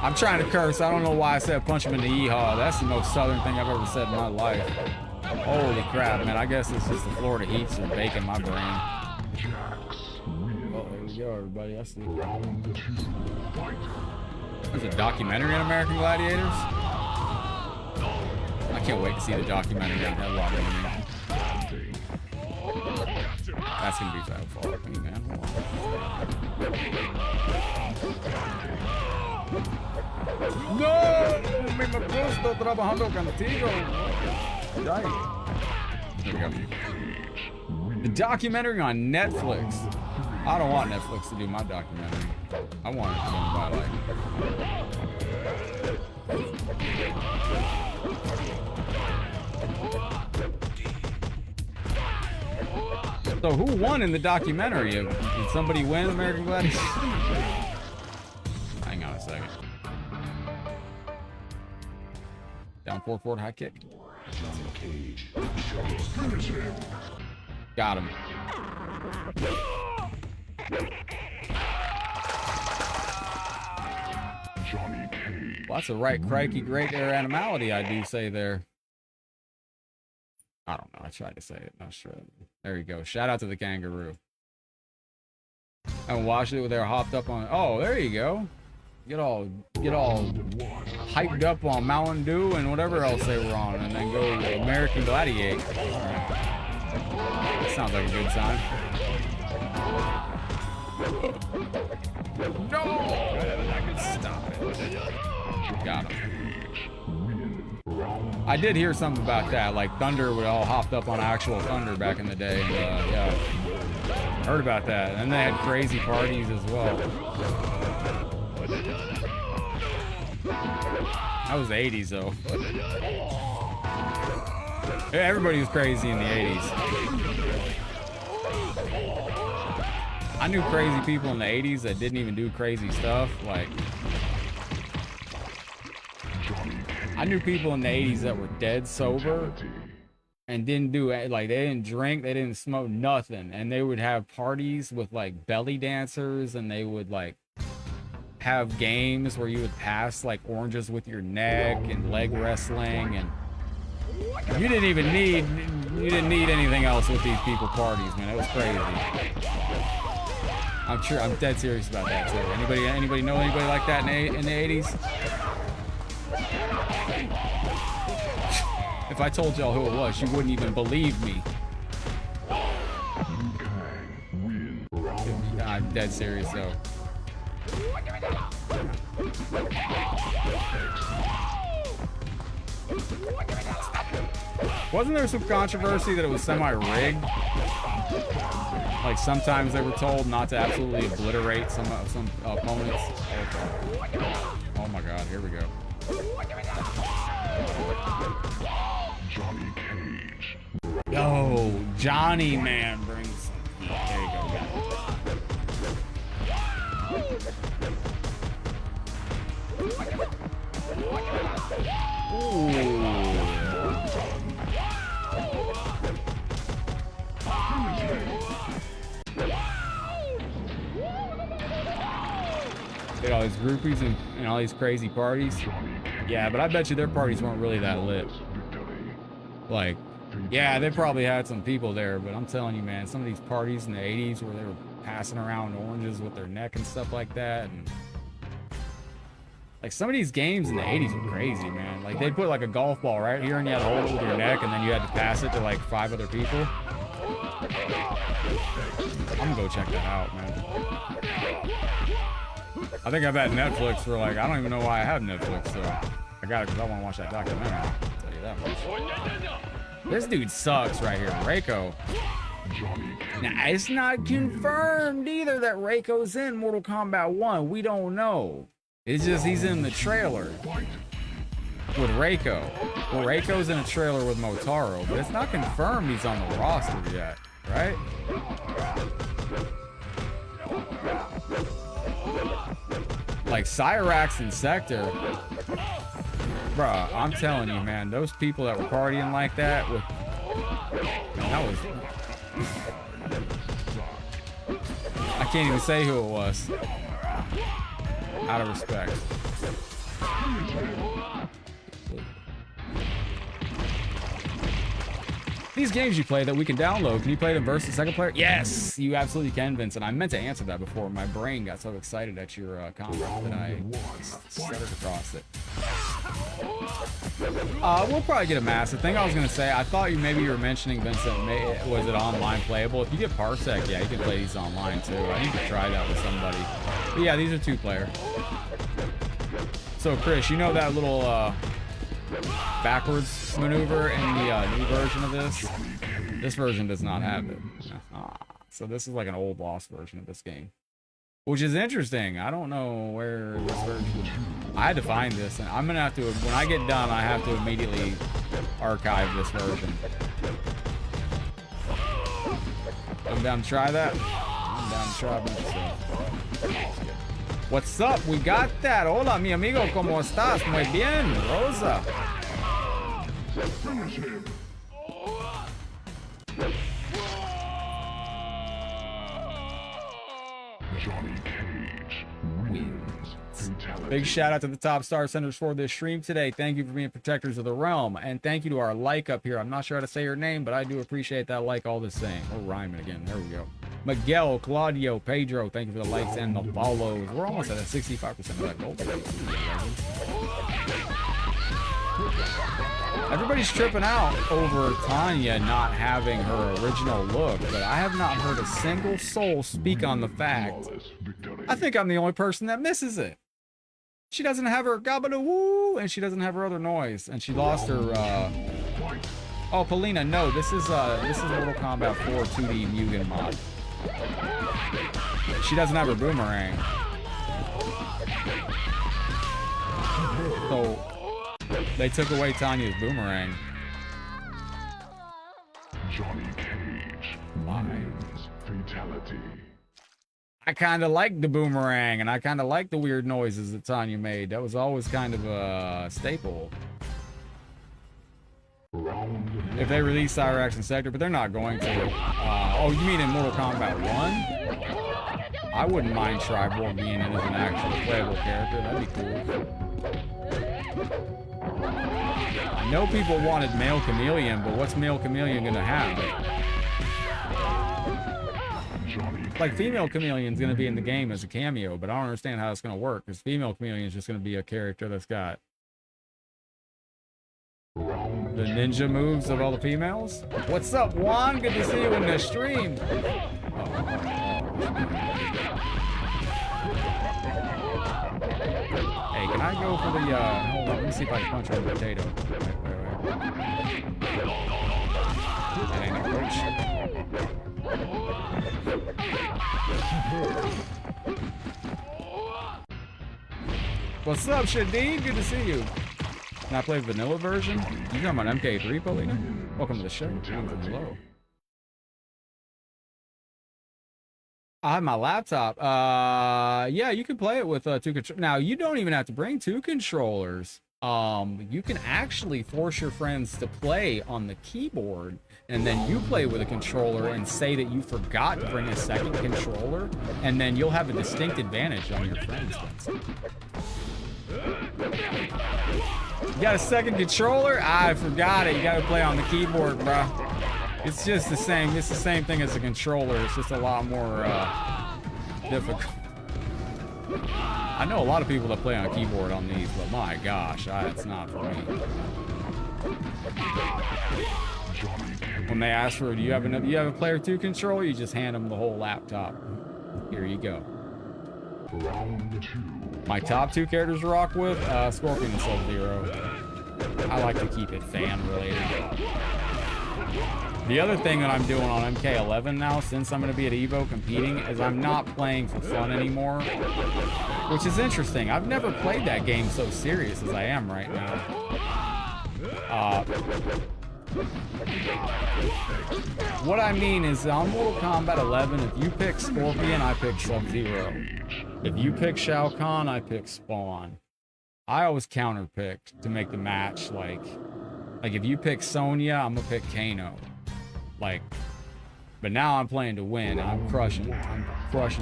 I'm trying to curse. I don't know why I said punch him in the yeehaw. That's the most southern thing I've ever said in my life. Holy crap, man. I guess it's just the Florida heats are baking my brain. Well, there we go, everybody. I see. There's a documentary on American Gladiators? I can't wait to see the documentary on Headlockedgaming. That's gonna be fat for me, man. No, me gusta trabajando contigo. There we go. The documentary on Netflix. I don't want Netflix to do my documentary. I want it to go by So who won in the documentary? Did somebody win American Gladiators? Hang on a second. Down 4-4 high kick. Got him. Well, that's a right crikey great air animality, I do say there. I don't know. I tried to say it. Not sure. There you go. Shout out to the kangaroo. I watched it with their hopped up on. Oh, there you go. Get all hyped up on Mountain Dew and whatever else they were on, and then go American Gladiator. That sounds like a good sign. No! I can stop it. Got him. I did hear something about that, like Thunder would all hopped up on actual Thunder back in the day. And, yeah, heard about that. And they had crazy parties as well. That was the 80s, though. Everybody was crazy in the 80s. I knew crazy people in the 80s that didn't even do crazy stuff. Like, I knew people in the 80s that were dead sober and didn't do it. Like, they didn't drink, they didn't smoke, nothing. And they would have parties with, like, belly dancers, and they would, like, have games where you would pass like oranges with your neck and leg wrestling, and you didn't need anything else with these people parties, man. It was crazy. I'm dead serious about that too. Anybody know anybody like that in the 80s? If I told y'all who it was, you wouldn't even believe me. I'm dead serious though. Wasn't there some controversy that it was semi-rigged? Like sometimes they were told not to absolutely obliterate some opponents. Oh my god, here we go. Johnny Cage. Yo, Johnny man brings some heat. There you go, guys. Ooh. Look at all these groupies and all these crazy parties. Yeah, but I bet you their parties weren't really that lit. Like, yeah, they probably had some people there, but I'm telling you, man, some of these parties in the 80s where they were passing around oranges with their neck and stuff like that, and like some of these games in the 80s were crazy, man. Like they'd put like a golf ball right here and you had to hold it with your neck, and then you had to pass it to like 5 other people. I'm gonna go check that out, man. I think I've had Netflix for like, I don't even know why I have Netflix, so I got it because I want to watch that documentary. I'll tell you that much. This dude sucks right here, Reiko. Now, it's not confirmed either that Reiko's in Mortal Kombat 1. We don't know. It's just he's in the trailer with Reiko. Well, Reiko's in a trailer with Motaro, but it's not confirmed he's on the roster yet, right? Like Cyrax and Sector, bruh, I'm telling you, man, those people that were partying like that with, man, that was, I can't even say who it was, out of respect. These games you play that we can download, can you play them versus second player? Yes, you absolutely can, Vincent. I meant to answer that before. My brain got so excited at your comment that I stuttered across it. We'll probably get a massive thing. I was going to say, I thought maybe you were mentioning, Vincent, was it online playable? If you get Parsec, yeah, you can play these online too. I need to try that with somebody. But yeah, these are 2-player. So Chris, you know that little backwards maneuver in the new version of this? This version does not have it. So this is like an old lost version of this game, which is interesting. I don't know where this version, I had to find this, and I'm gonna have to, when I get done, I have to immediately archive this version. I'm down to try that. I'm down to try that. What's up? We got that. Hola, mi amigo. ¿Cómo estás? Muy bien, Rosa. Johnny Cage wins. Fatality. Big shout out to the top star senders for this stream today. Thank you for being protectors of the realm, and thank you to our like up here. I'm not sure how to say your name, but I do appreciate that like all the same. We're rhyming again. There we go. Miguel, Claudio, Pedro, thank you for the likes and the follows. We're almost at a 65% of that gold. Everybody's tripping out over Tanya not having her original look, but I have not heard a single soul speak on the fact. I think I'm the only person that misses it. She doesn't have her gabadoo, and she doesn't have her other noise, and she lost her, oh, Polina, no, this is Mortal Kombat 4 2D Mugen mod. She doesn't have her boomerang. So they took away Tanya's boomerang. Johnny Cage wins. Fatality. I kind of like the boomerang, and I kind of like the weird noises that Tanya made. That was always kind of a staple. If they release Cyrax and Sector, but they're not going to. Oh, you mean in Mortal Kombat 1? I wouldn't mind Triborg being in as an actual playable character. That'd be cool. I know people wanted Male Chameleon, but what's Male Chameleon gonna have? Like, Female Chameleon's gonna be in the game as a cameo, but I don't understand how it's gonna work, because Female Chameleon is just gonna be a character that's got the ninja moves of all the females. What's up, Juan? Good to see you in the stream. Hey, can I go for the, hold on, let me see if I can punch on the potato. Wait. That ain't no coach. What's up, Shadid? Good to see you. Can I play vanilla version? You talking about MK3, Paulina? Welcome to the show. Hello. I have my laptop. Yeah, you can play it with 2 controllers. Now, you don't even have to bring 2 controllers. You can actually force your friends to play on the keyboard, and then you play with a controller and say that you forgot to bring a second controller, and then you'll have a distinct advantage on your friends. You got a second controller? I forgot it. You gotta play on the keyboard, bro. It's just the same. It's the same thing as a controller. It's just a lot more difficult. I know a lot of people that play on keyboard on these, but my gosh, it's not for me. When they ask for, do you have a player 2 controller? You just hand them the whole laptop. Here you go. My top 2 characters to rock with, Scorpion and Sub-Zero. I like to keep it fan related. The other thing that I'm doing on MK11 now, since I'm going to be at EVO competing, is I'm not playing for fun anymore, which is interesting. I've never played that game so serious as I am right now. What I mean is, on Mortal Kombat 11, if you pick Scorpion, I pick Sub-Zero. If you pick Shao Kahn, I pick Spawn. I always counter-pick to make the match, like if you pick Sonya, I'm gonna pick Kano. But now I'm playing to win, and I'm crushing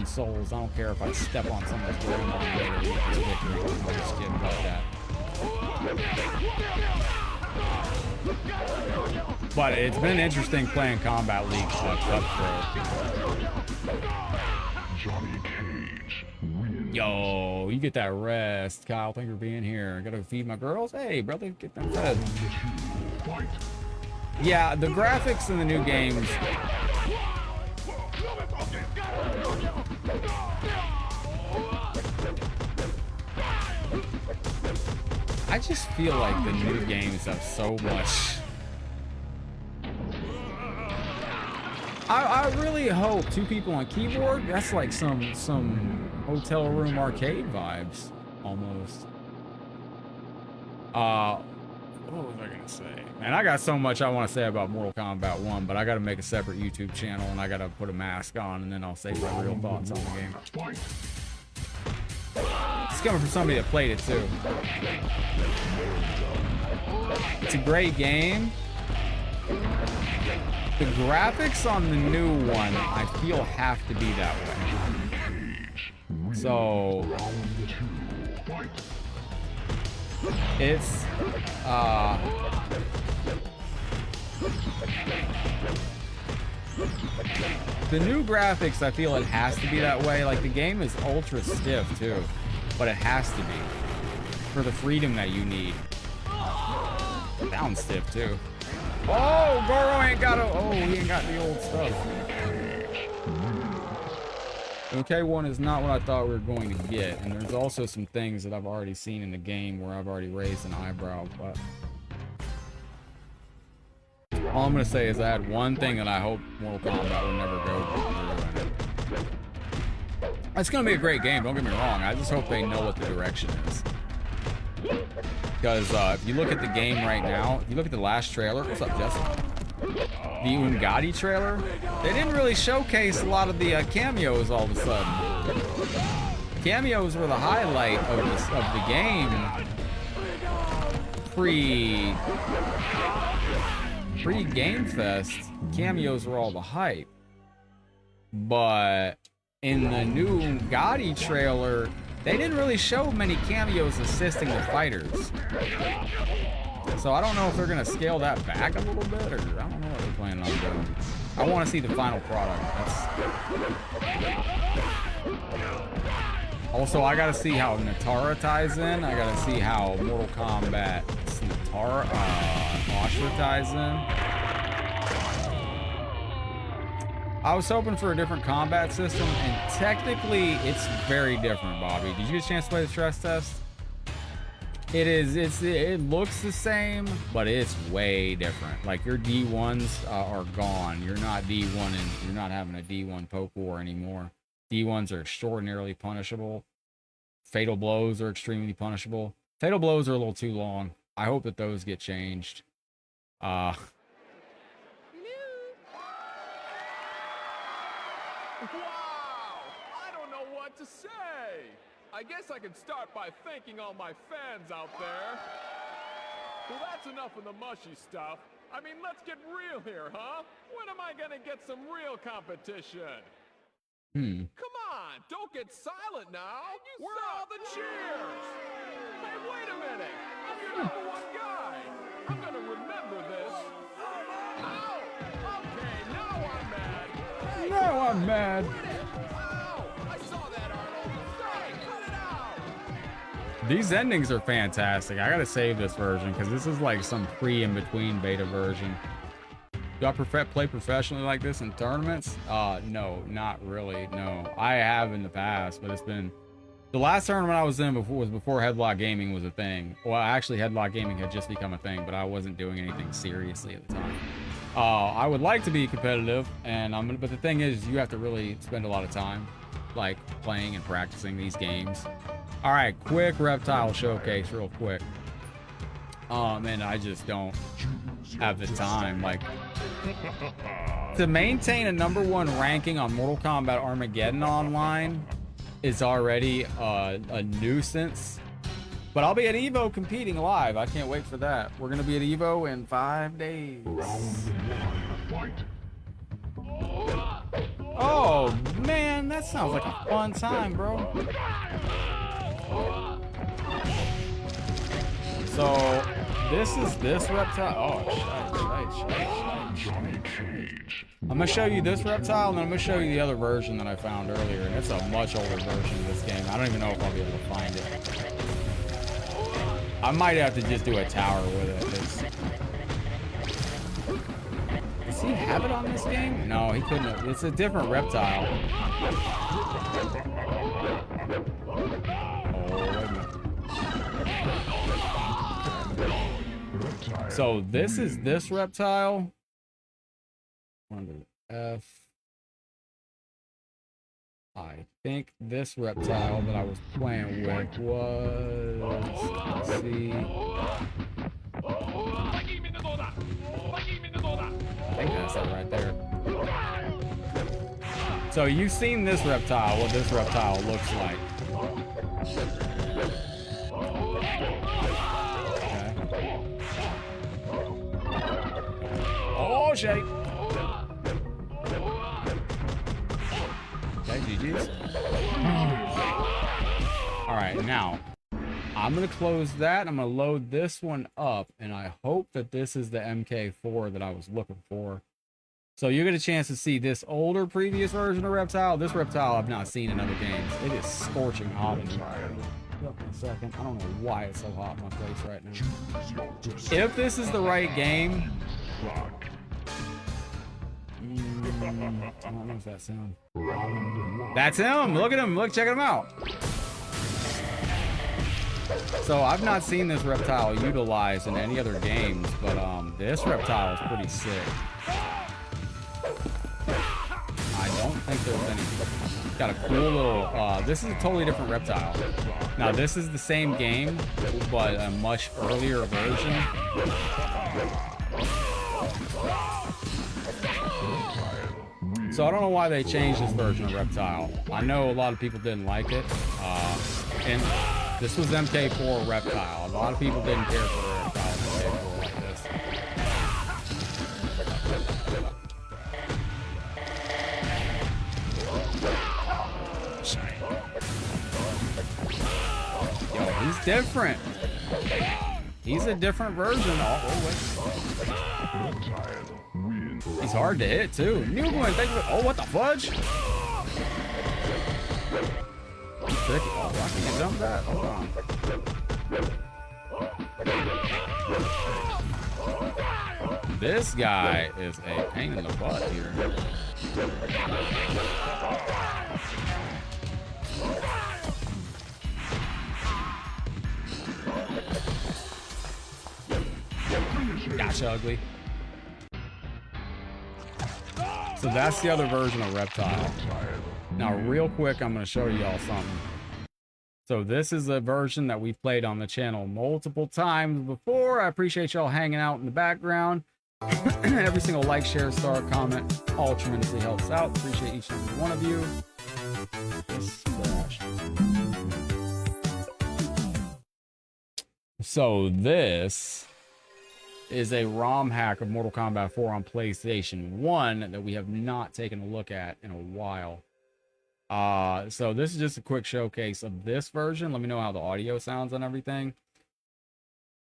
souls. I don't care if I step on someone's brain all day to get this victory. I'm just kidding about that. But it's been interesting playing Combat League Cutthroat. Yo, you get that rest. Kyle, thank you for being here. I gotta feed my girls. Hey, brother, get them fed. Yeah, the graphics in the new games. I just feel like the new games have so much. I really hope 2 people on keyboard. That's like some hotel room arcade vibes almost. What was I gonna say? Man, I got so much I want to say about Mortal Kombat 1, but I got to make a separate YouTube channel and I got to put a mask on, and then I'll say my real thoughts on the game. It's coming from somebody that played it too. It's a great game. The graphics on the new one, I feel, have to be that way. So it's the new graphics, I feel it has to be that way. Like, the game is ultra stiff too, but it has to be for the freedom that you need. Down stiff too. Oh, Goro ain't got he ain't got the old stuff. MK1 is not what I thought we were going to get, and there's also some things that I've already seen in the game where I've already raised an eyebrow, but all I'm gonna say is I had one thing that I hope Mortal Kombat will never go through. It's gonna be a great game, don't get me wrong. I just hope they know what the direction is. Because if you look at the game right now, if you look at the last trailer, what's up, Jessica? The Ungadi trailer, they didn't really showcase a lot of the cameos all of a sudden. Cameos were the highlight of the game pre-Game Fest. Cameos were all the hype. But in the new Gotti trailer, they didn't really show many cameos assisting the fighters. So I don't know if they're gonna scale that back a little bit, or I don't know what they're planning on doing. I want to see the final product. Also, I gotta see how Natara ties in. I gotta see how Mortal Kombat Natara, Ashra ties in. I was hoping for a different combat system, and technically, it's very different, Bobby. Did you get a chance to play the stress test? It looks the same, but it's way different. Like, your D1s are gone. You're not D1 and you're not having a D1 poke war anymore. D1s are extraordinarily punishable. Fatal blows are extremely punishable. Fatal blows are a little too long. I hope that those get changed. Wow! I don't know what to say. I guess I can start by thanking all my fans out there. Well, that's enough of the mushy stuff. I mean, let's get real here, huh? When am I gonna get some real competition? Come on, don't get silent now. Where are all the cheers? Hey, wait a minute. I'm your #1 guy. I'm gonna remember this. Ow! Okay, now I'm mad. Now I'm mad. Ow! I saw that, Arnold. Sorry, cut it out. These endings are fantastic. I gotta save this version because this is like some pre-in-between beta version. Do I play professionally like this in tournaments? No, not really. No, I have in the past, but it's been the last tournament I was in was before Headlockedgaming was a thing. Well, actually, Headlockedgaming had just become a thing, but I wasn't doing anything seriously at the time. I would like to be competitive, but the thing is, you have to really spend a lot of time, like playing and practicing these games. All right, quick Reptile showcase, real quick. And I just don't have the time. Like, to maintain a #1 ranking on Mortal Kombat Armageddon online is already a nuisance. But I'll be at EVO competing live. I can't wait for that. We're gonna be at EVO in 5 days. Oh man, that sounds like a fun time, bro. So this is this Reptile. Oh, shit. I'm gonna show you this Reptile, and then I'm gonna show you the other version that I found earlier, and it's a much older version of this game. I don't even know if I'll be able to find it. I might have to just do a tower with it. Does he have it on this game? No, he couldn't have. It's a different Reptile. So this is this Reptile. Under F. I think this Reptile that I was playing with was, let's see. I think that's it right there. So you've seen this Reptile, what this Reptile looks like. Oh, shit. Okay, GG's. Alright, now, I'm going to close that. I'm going to load this one up, and I hope that this is the MK4 that I was looking for. So you get a chance to see this older previous version of Reptile. This Reptile I've not seen in other games. It is scorching hot in here. Up in a second. I don't know why it's so hot in my face right now. If this is the right game... I don't know if that's him. That's him! Look at him! Look, check him out! So I've not seen this Reptile utilized in any other games, but this Reptile is pretty sick. I don't think there's any. Got a cool little. This is a totally different Reptile. Now this is the same game, but a much earlier version. So I don't know why they changed this version of Reptile. I know a lot of people didn't like it, and this was MK4 Reptile. A lot of people didn't care for the Reptile MK4 like this. He's different. He's a different version. Oh, wait. He's hard to hit too. Mugen, thank you. Oh, what the fudge? Oh, I can jump that. Hold on. This guy is a pain in the butt here. Gotcha, ugly. So that's the other version of Reptile. Now, real quick, I'm going to show y'all something. So this is a version that we've played on the channel multiple times before. I appreciate y'all hanging out in the background. Every single like, share, star, comment, all tremendously helps out. Appreciate each and every one of you. So this is a ROM hack of Mortal Kombat 4 on PlayStation 1 that we have not taken a look at in a while. So this is just a quick showcase of this version. Let me know how the audio sounds and everything.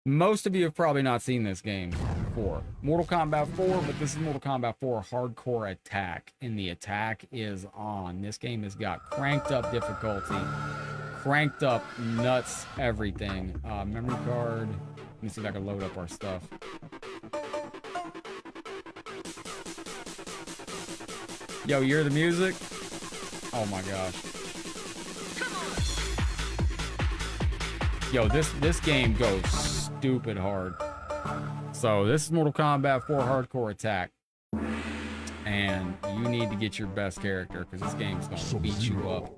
Most of you have probably not seen this game before. Mortal Kombat 4, but this is Mortal Kombat 4 Hardcore Attack, and the attack is on. This game has got cranked up difficulty, cranked up nuts, everything. Memory card. Let me see if I can load up our stuff. Yo, you hear the music? Oh my gosh. Yo, this game goes stupid hard. So this is Mortal Kombat 4 Hardcore Attack. And you need to get your best character because this game's going to beat you up.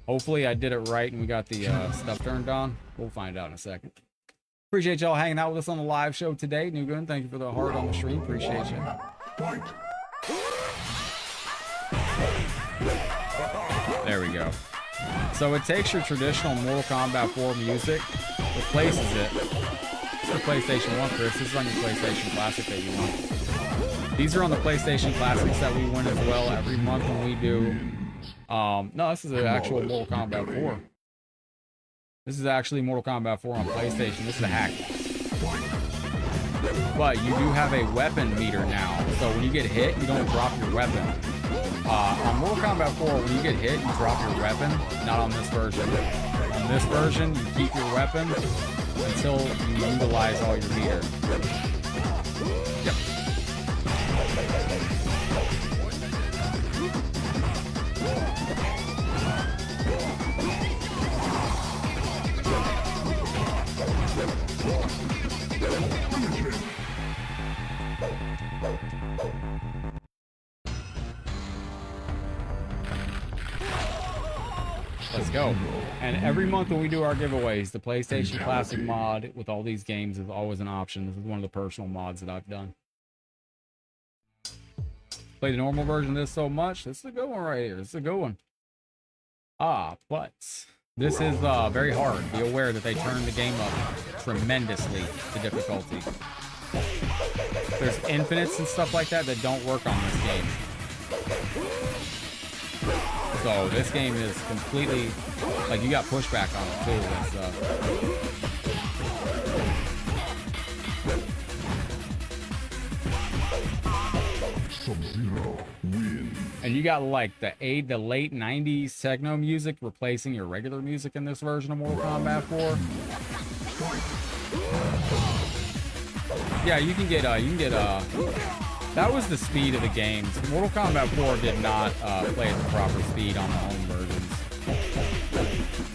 Hopefully I did it right and we got the stuff turned on. We'll find out in a second. Appreciate y'all hanging out with us on the live show today. Mugen, thank you for the heart on the stream. Appreciate you. There we go. So it takes your traditional Mortal Kombat 4 music, replaces it. It's for PlayStation 1, Chris. This is on your PlayStation Classic that you want. These are on the PlayStation Classics that we win as well every month when we do. No, this is an actual Mortal Kombat 4. This is actually Mortal Kombat 4 on PlayStation. This is a hack. But you do have a weapon meter now. So when you get hit, you don't drop your weapon. On Mortal Kombat 4, when you get hit, you drop your weapon. Not on this version. On this version, you keep your weapon until you utilize all your meter. Yep. Let's go. And every month when we do our giveaways, the PlayStation Classic mod with all these games is always an option. This is one of the personal mods that I've done. Play the normal version of this so much. This is a good one right here. This is a good one. But this is very hard. Be aware that they turn the game up tremendously, the difficulty. There's infinites and stuff like that that don't work on this game. So this game is completely, like, you got pushback on it too and stuff. And you got like the late 90s techno music replacing your regular music in this version of Mortal Kombat 4. Yeah, you can get that was the speed of the games. Mortal Kombat 4 did not play at the proper speed on the home versions.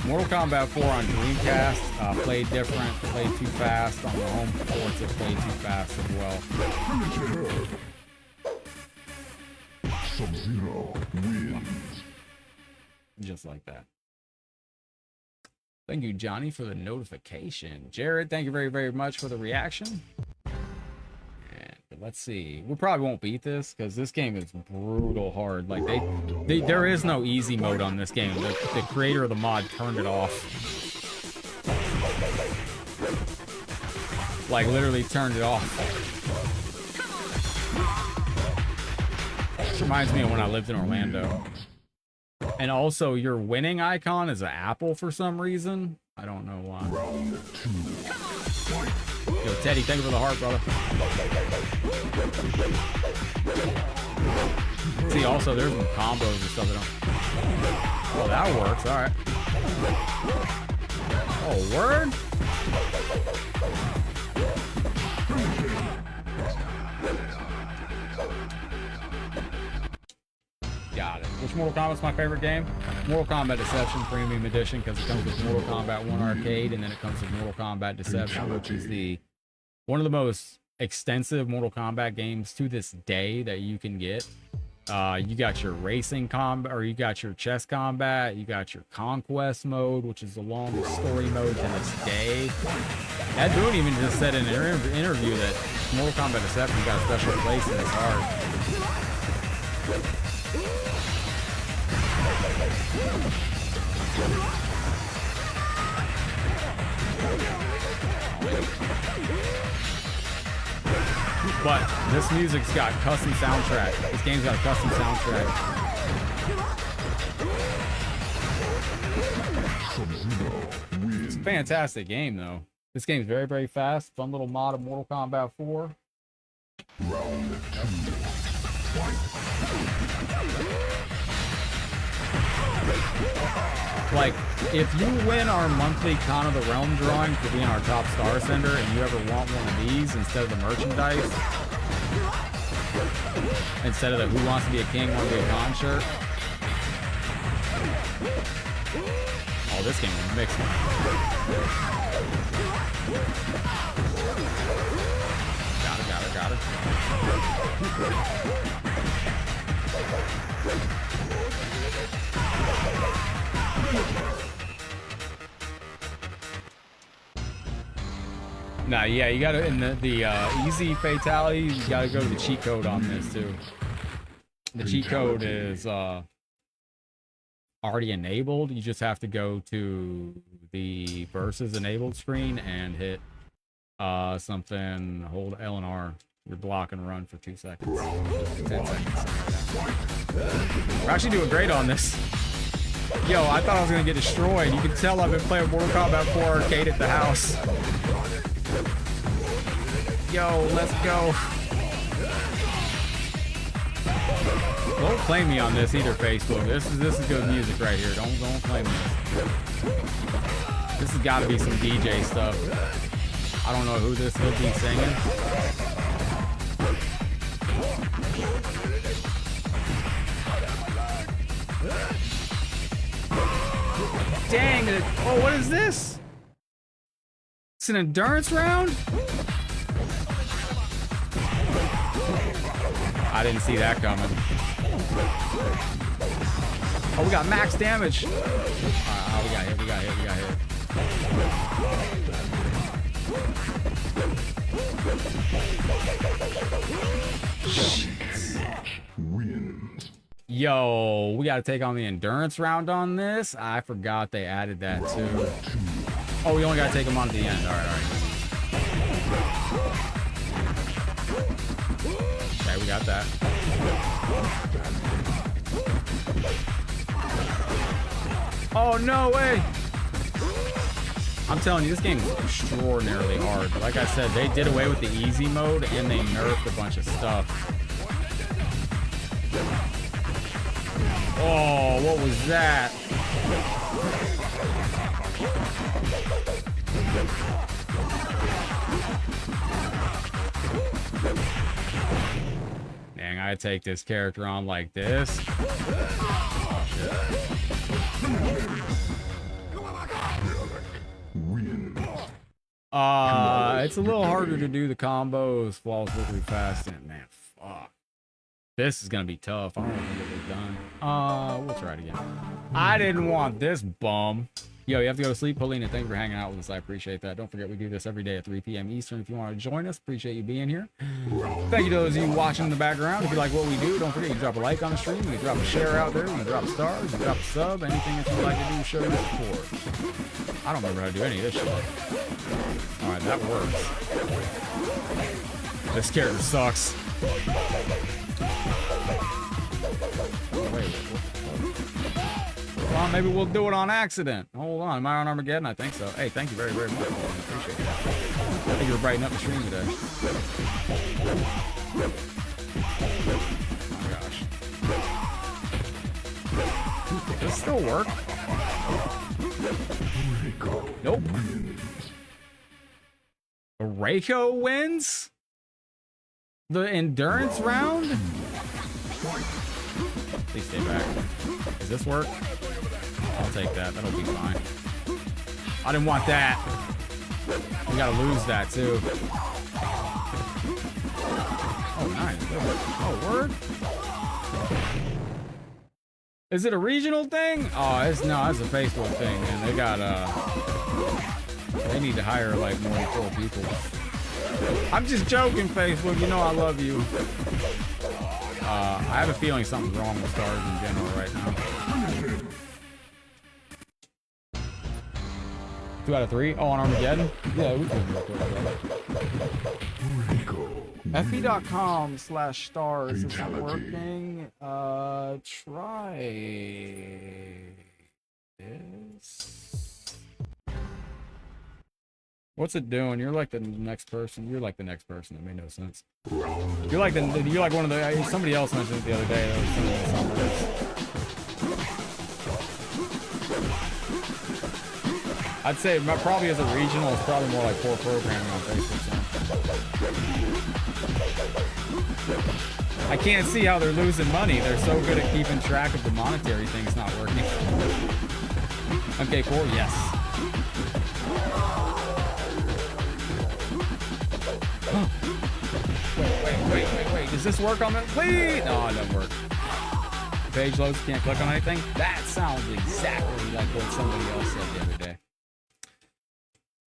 Mortal Kombat 4 on Dreamcast played different, played too fast. On the home ports, it played too fast as well. Sub-Zero wins. Just like that. Thank you, Johnny, for the notification. Jared, thank you very, very much for the reaction. Let's see. We probably won't beat this because this game is brutal hard. Like there is no easy mode on this game. The creator of the mod turned it off. Like literally turned it off. This reminds me of when I lived in Orlando. And also your winning icon is an apple for some reason. I don't know why. Yo, Teddy, thank you for the heart, brother. See, also, there's some combos and stuff that don't... Oh, that works. All right. Oh, word? Got it. Which Mortal Kombat's my favorite game? Mortal Kombat Deception Premium Edition, because it comes with Mortal Kombat 1 Arcade, and then it comes with Mortal Kombat Deception, which is one of the most extensive Mortal Kombat games to this day that you can get. You got your racing combat, or you got your chess combat, you got your conquest mode, which is the longest story mode to this day. That dude even just said in an interview that Mortal Kombat Deception got a special place in his heart. But this music's got custom soundtrack. This game's got a custom soundtrack. It's a fantastic game, though. This game's very, very fast. Fun little mod of Mortal Kombat 4. Like, if you win our monthly Con of the Realm drawing for being our top star sender, and you ever want one of these instead of the merchandise, instead of the Who Wants to Be a King, Want to Be a Con shirt. Oh, this game is mixing. Got it. Nah, yeah, you gotta, in the easy fatality, you gotta go to the cheat code on this too. The cheat code is already enabled. You just have to go to the versus enabled screen and hit something, hold L and R. Your block and run for 2 seconds. 10 seconds. We're actually doing great on this. Yo, I thought I was gonna get destroyed. You can tell I've been playing Mortal Kombat 4 Arcade at the house. Yo, let's go. Don't claim me on this either, Facebook. This is good music right here. Don't claim me. This has got to be some DJ stuff. I don't know who this would be singing. Dang it. Oh, what is this? It's an endurance round? I didn't see that coming. Oh, we got max damage. Oh, we got hit. Yo, we got to take on the endurance round on this. I forgot they added that too. Oh, we only got to take them on at the end. All right. Okay, we got that. Oh, no way. I'm telling you, this game is extraordinarily hard. Like I said, they did away with the easy mode and they nerfed a bunch of stuff. Oh, what was that? Dang, I take this character on like this. Oh, shit. It's a little harder to do the combos while really fast, and man, fuck. This is gonna be tough. I don't know if we've done. We'll try it again. I didn't want this bum. Yo, you have to go to sleep, Paulina. Thank you for hanging out with us. I appreciate that. Don't forget we do this every day at 3 p.m. Eastern. If you want to join us, appreciate you being here. Thank you to those of you watching in the background. If you like what we do, don't forget you can drop a like on the stream. You can drop a share out there. You can drop stars. You can drop a sub. Anything that you'd like to do, show your support. I don't remember how to do any of this shit. All right, that works. This character sucks. Wait. Well, maybe we'll do it on accident. Hold on. Am I on Armageddon? I think so. Hey, thank you very, very much. I appreciate that. Thank you for brightening up the stream today. Oh my gosh. Does this still work? Nope. Reiko wins? The endurance round? Please stay back. Does this work? I'll take that. That'll be fine. I didn't want that. We gotta lose that too. Oh, nice. Oh, word? Is it a regional thing? Oh, it's no, it's a Facebook thing, man. They got they need to hire like more than 4 people. I'm just joking, Facebook. You know I love you. I have a feeling something's wrong with stars in general right now. 2 out of 3. Oh, on Armageddon? Yeah, we can look at that. FE.com/stars isn't working. Try this. What's it doing? You're like the next person. You're like the next person. That made no sense. You're like one of the. Somebody else mentioned it the other day. I'd say probably as a regional, it's probably more like poor programming on Facebook. So. I can't see how they're losing money. They're so good at keeping track of the monetary things not working. MK4, yes. Wait. Does this work on it? Please? No, it doesn't work. The page loads, can't click on anything. That sounds exactly like what somebody else said the other day.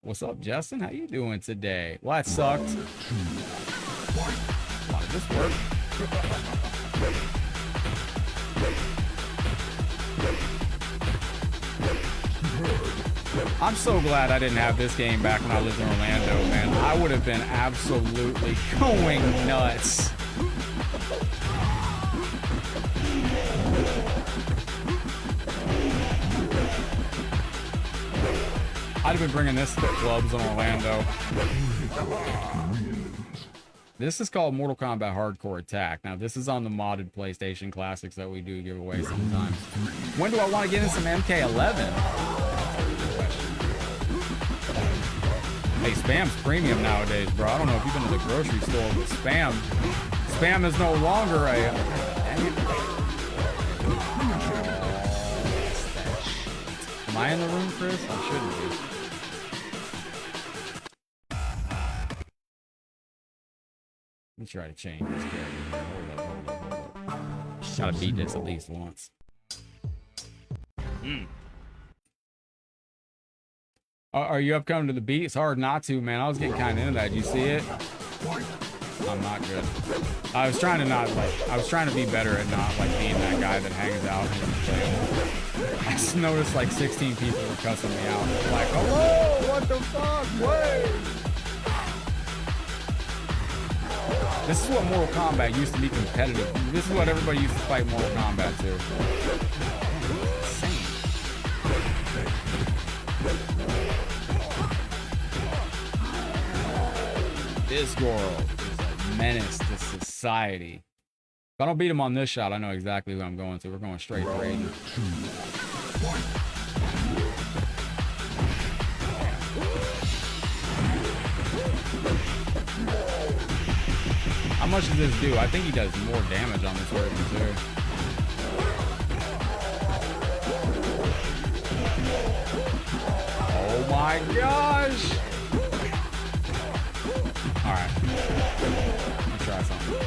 What's up, Justin? How you doing today? Well, that sucked. Why did this work? I'm so glad I didn't have this game back when I lived in Orlando, man. I would have been absolutely going nuts. I'd have been bringing this to the clubs in Orlando. This is called Mortal Kombat Hardcore Attack. Now, this is on the modded PlayStation Classics that we do give away sometimes. When do I want to get in some MK11? Hey, spam's premium nowadays, bro. I don't know if you've been to the grocery store, but spam is no longer a... Am I in the room, Chris? I shouldn't be. Let me try to change this character. Hold up. Gotta beat this at least once. Are you upcoming to the beat? It's hard not to, man. I was getting kind of into that. Did you see it? I'm not good. I was trying to be better at not like being that guy that hangs out and playing. I just noticed like 16 people were cussing me out. Like, hello, what the fuck? Wait. This is what Mortal Kombat used to be competitive. This is what everybody used to fight Mortal Kombat to. This girl is a menace to society. If I don't beat him on this shot, I know exactly who I'm going to. We're going straight for Raiden. How much does this do? I think he does more damage on this version too. Oh my gosh! Alright. Let's try something.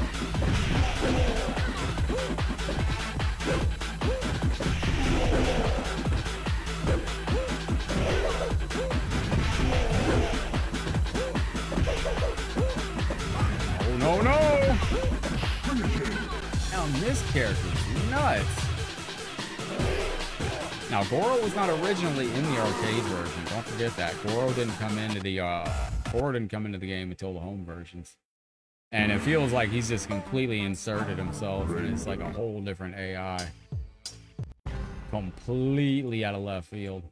Oh no no! Now this character's nuts. Now Goro was not originally in the arcade version. Don't forget that. Goro didn't come into the game until the home versions. And it feels like he's just completely inserted himself and it's like a whole different AI. completely out of left field.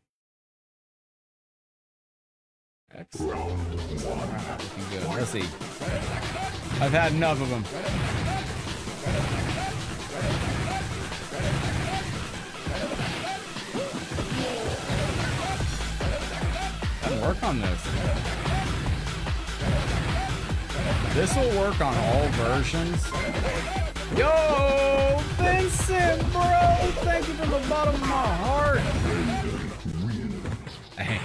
Excellent. Alright, looking good. Let's see. I've had enough of them. Doesn't work on this. This will work on all versions. Yo, Vincent, bro! Thank you from the bottom of my heart. Hey.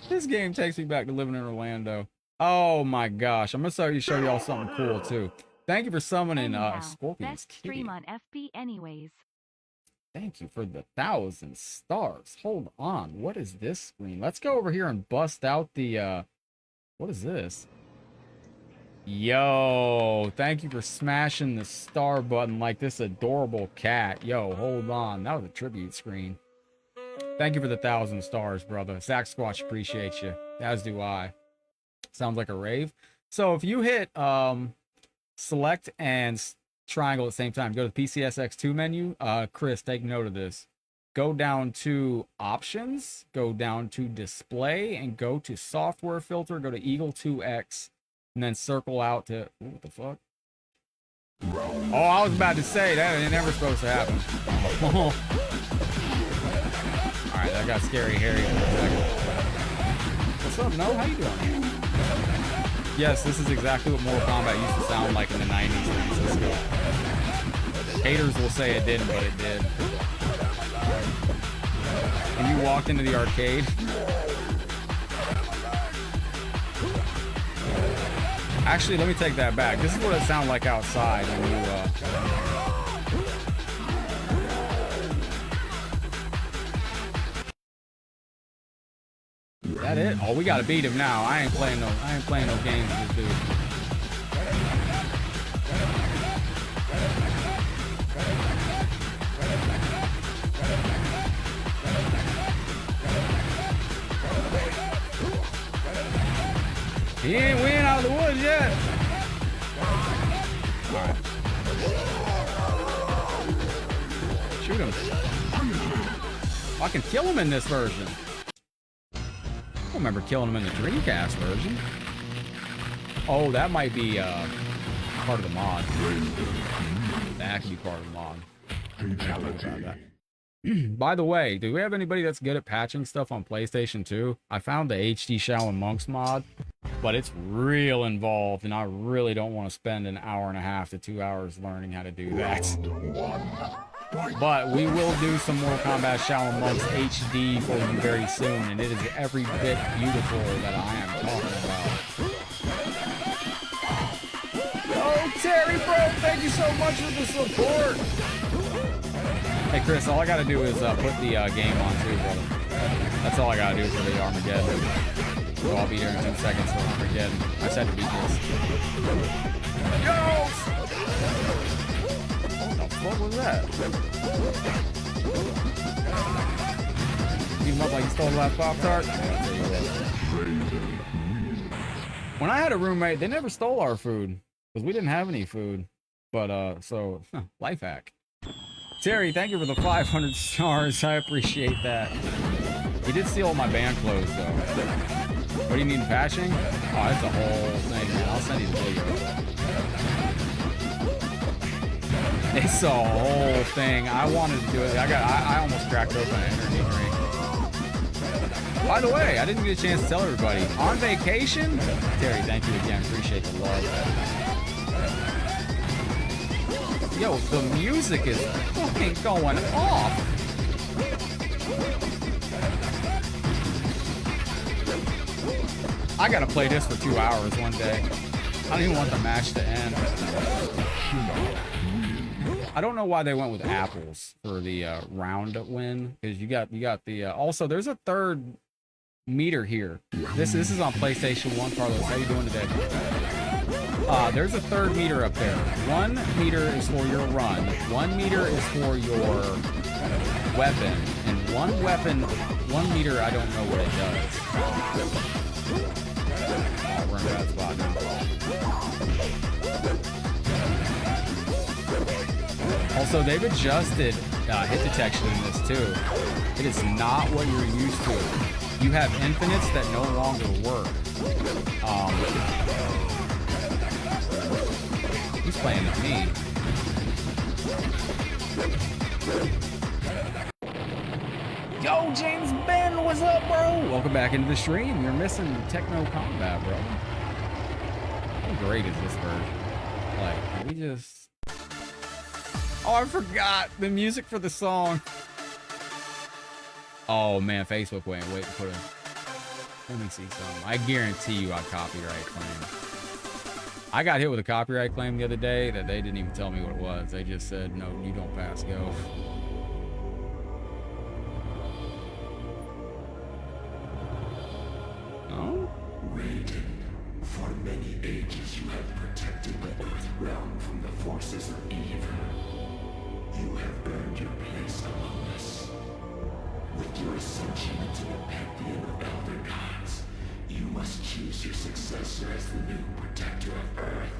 This game takes me back to living in Orlando. Oh my gosh, I'm gonna show y'all something cool too. Thank you for summoning Scorpion's Best stream on FB anyways. Thank you for the 1,000 stars. Hold on, what is this screen? Let's go over here and bust out the what is this? Yo, thank you for smashing the star button like this adorable cat. Yo, hold on, that was a tribute screen. Thank you for the 1,000 stars, brother. Zach Squatch, appreciate you. As do I. Sounds like a rave. So if you hit select and triangle at the same time, go to the PCSX2 menu. Chris, take note of this. Go down to options, go down to display, and go to software filter. Go to Eagle 2X, and then circle out to. Ooh, what the fuck? Oh, I was about to say that ain't never supposed to happen. Alright, that got scary Harry for a second. What's up, No? How you doing? Yes, this is exactly what Mortal Kombat used to sound like in the 90s in Cisco. Haters will say it didn't, but it did. When you walked into the arcade. Actually, let me take that back. This is what it sounded like outside when you, That it? Oh, we gotta beat him now. I ain't playing no games with this dude. He ain't win out of the woods yet. Alright. Shoot him. Oh, I can kill him in this version. I don't remember killing him in the Dreamcast version. Oh, that might be part of the mod. That could be part of the mod. By the way, do we have anybody that's good at patching stuff on PlayStation 2? I found the HD Shaolin Monks mod, but it's real involved, and I really don't want to spend an hour and a half to 2 hours learning how to do that. But we will do some Mortal Kombat Shaolin Monks HD for you very soon, and it is every bit beautiful that I am talking about. Oh, Terry, bro, thank you so much for the support. Hey, Chris, all I gotta do is put the game on too, brother. That's all I gotta do for the Armageddon. So I'll be there in 2 seconds for Armageddon. I said to beat this. Yo! What was that? Beat him up like he stole the last Pop-Tart? When I had a roommate, they never stole our food. Because we didn't have any food. But, life hack. Terry, thank you for the 500 stars. I appreciate that. He did steal all my band clothes, though. What do you mean, patching? Oh, that's a whole thing, man. I'll send you the video. It's a whole thing. I wanted to do it. I almost cracked open an energy drink. By the way, I didn't get a chance to tell everybody. On vacation? Terry, thank you again. Appreciate the love. Yo, the music is fucking going off. I gotta play this for 2 hours one day. I don't even want the match to end. I don't know why they went with apples for the round win, because you got the also there's a third meter here. This is on PlayStation 1. Carlos, how you doing today? There's a third meter up there. 1 meter is for your run, 1 meter is for your weapon, and 1 meter I don't know what it does. Oh, we're in a bad spot now. Also, they've adjusted hit detection in this too. It is not what you're used to. You have infinites that no longer work. He's playing with me. Yo, James Ben, what's up, bro? Welcome back into the stream. You're missing Techno Combat, bro. How great is this version? Like, we just... Oh, I forgot the music for the song. Oh, man, Facebook wait to put a... Let me see something. I guarantee you I copyright claim. I got hit with a copyright claim the other day that they didn't even tell me what it was. They just said, no, you don't pass go. Oh? Raiden, for many ages you have protected the Earth realm from the forces of evil. You have earned your place among us. With your ascension into the pantheon of elder gods, you must choose your successor as the new protector of Earth.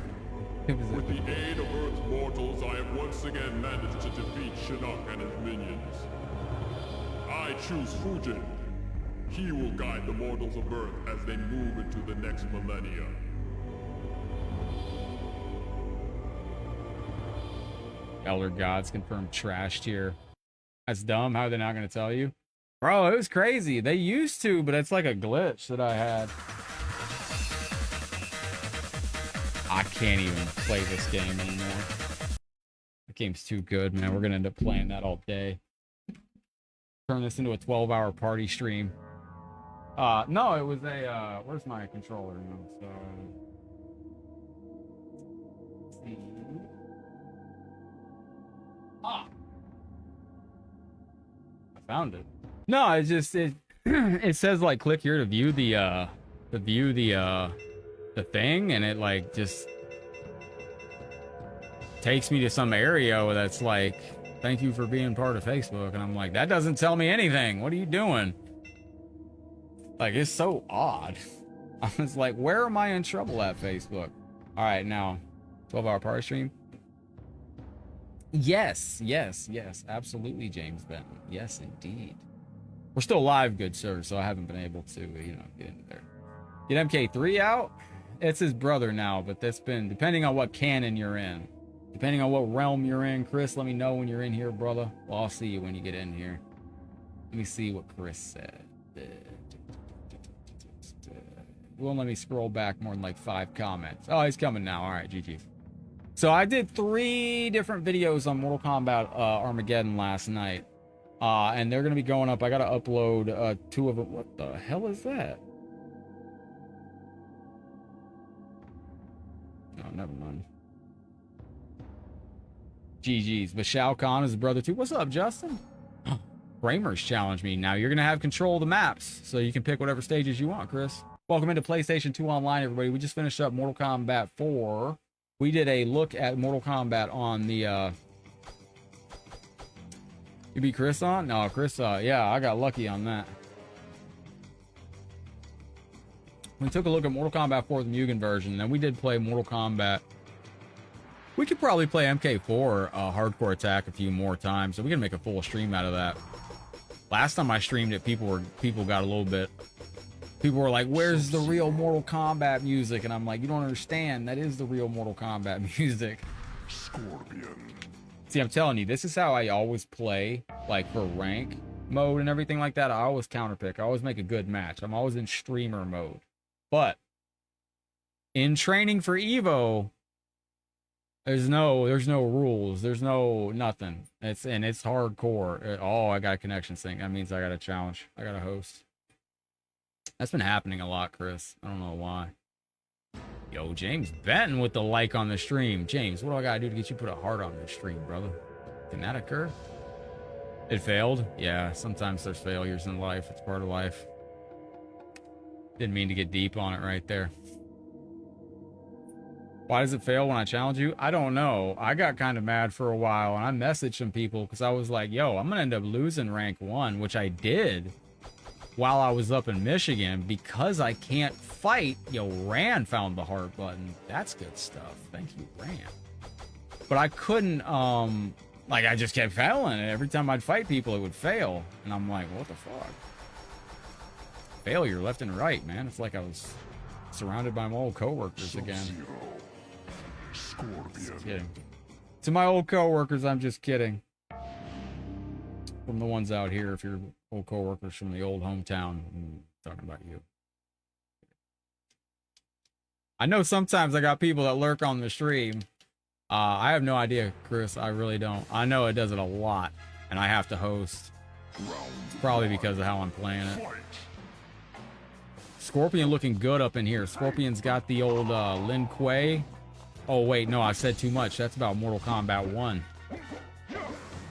With the aid of Earth's mortals, I have once again managed to defeat Shinnok and his minions. I choose Fujin. He will guide the mortals of Earth as they move into the next millennia. Elder gods confirmed trash tier. That's dumb. How are they not going to tell you? Bro, it was crazy. They used to, but it's like a glitch that I had. I can't even play this game anymore. The game's too good, man. We're going to end up playing that all day. Turn this into a 12-hour party stream. No, it was a, where's my controller? So, let's see. I found it. No, it's just, it says like click here to view the thing, and it like just takes me to some area that's like, thank you for being part of Facebook. And I'm like, that doesn't tell me anything. What are you doing? Like, it's so odd. I was like, where am I in trouble at, Facebook? All right, now, 12-hour party stream. Yes, absolutely, James Benton. Yes, indeed. We're still live, good sir, so I haven't been able to, you know, get into there. Get MK3 out? It's his brother now, but that's been, depending on what canon you're in. Depending on what realm you're in, Chris, let me know when you're in here, brother. Well, I'll see you when you get in here. Let me see what Chris said. It won't let me scroll back more than like 5 comments. Oh, he's coming now. All right, GG. So I did 3 different videos on Mortal Kombat Armageddon last night. And they're going to be going up. I got to upload 2 of them. What the hell is that? Oh, never mind. GG's. But Shao Kahn is his brother too. What's up, Justin? Kramer's challenged me. Now you're going to have control of the maps, so you can pick whatever stages you want, Chris. Welcome into PlayStation 2 Online, everybody. We just finished up Mortal Kombat 4. We did a look at Mortal Kombat on the, You beat Chris on? No, Chris, yeah, I got lucky on that. We took a look at Mortal Kombat 4, the Mugen version, and then we did play Mortal Kombat. We could probably play MK4 Hardcore Attack a few more times, so we can make a full stream out of that. Last time I streamed it, people got a little bit... People were like, where's the real Mortal Kombat music? And I'm like, you don't understand. That is the real Mortal Kombat music. Scorpion. See, I'm telling you, this is how I always play, like, for rank mode and everything like that. I always counterpick. I always make a good match. I'm always in streamer mode. But in training for Evo, there's no rules. There's no nothing. It's hardcore. Oh, I got a connection sync. That means I got a challenge. I got a host. That's been happening a lot, Chris. I don't know why. Yo, James Benton with the like on the stream. James, what do I gotta do to get you to put a heart on the stream, brother? Can that occur? It failed? Yeah, sometimes there's failures in life. It's part of life. Didn't mean to get deep on it right there. Why does it fail when I challenge you? I don't know. I got kind of mad for a while, and I messaged some people because I was like, yo, I'm gonna end up losing rank 1, which I did while I was up in Michigan because I can't fight. Yo, Rand found the heart button. That's good stuff. Thank you, Rand. But I couldn't Like, I just kept failing, and every time I'd fight people, it would fail. And I'm like, what the fuck? Failure left and right, man. It's like I was surrounded by my old coworkers again. Just kidding. To my old coworkers, I'm just kidding. From the ones out here, if you're old coworkers from the old hometown, I'm talking about you. I know sometimes I got people that lurk on the stream. I have no idea, Chris. I really don't. I know it does it a lot, and I have to host. Probably because of how I'm playing it. Scorpion looking good up in here. Scorpion's got the old Lin Kuei. Oh, wait, no, I said too much. That's about Mortal Kombat 1.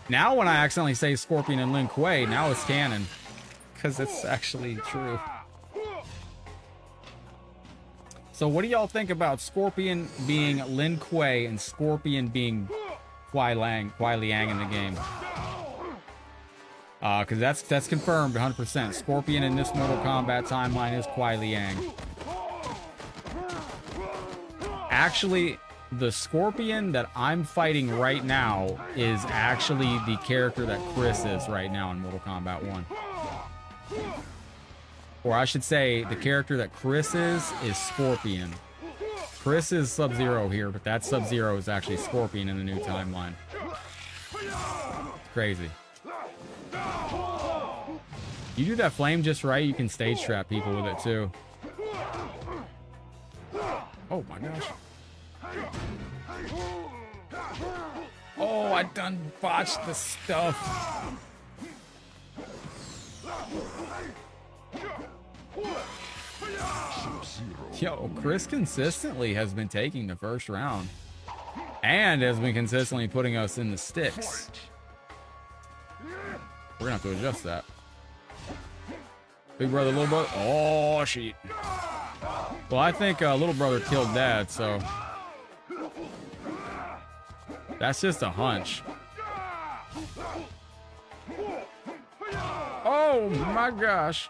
Now when I accidentally say Scorpion and Lin Kuei, now it's canon. Because it's actually true. So what do y'all think about Scorpion being Lin Kuei and Scorpion being Kuai Liang in the game? Because that's confirmed 100%. Scorpion in this Mortal Kombat timeline is Kuai Liang. Actually, the Scorpion that I'm fighting right now is actually the character that Chris is right now in Mortal Kombat 1. Or I should say, the character that Chris is Scorpion. Chris is Sub-Zero here, but that Sub-Zero is actually Scorpion in the new timeline. Crazy. You do that flame just right, you can stage trap people with it too. Oh my gosh. Oh, I done botched the stuff. Yo, Chris consistently has been taking the first round. And has been consistently putting us in the sticks. We're gonna have to adjust that. Big brother, little brother. Oh, shit. Well, I think little brother killed dad, so that's just a hunch. Oh my gosh.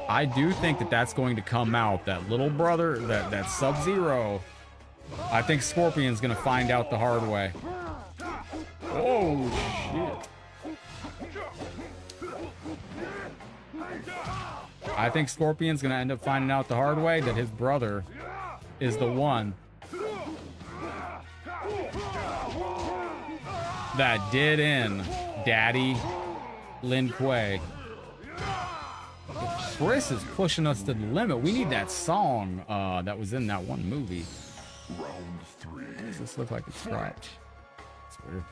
I do think that that's going to come out. That little brother, that Sub-Zero. I think Scorpion's gonna find out the hard way. Oh shit. I think Scorpion's gonna end up finding out the hard way that his brother is the one that did in Daddy Lin Kuei. Chris is pushing us to the limit. We need that song that was in that one movie. Round 3. Does this look like it's scratched? It's weird.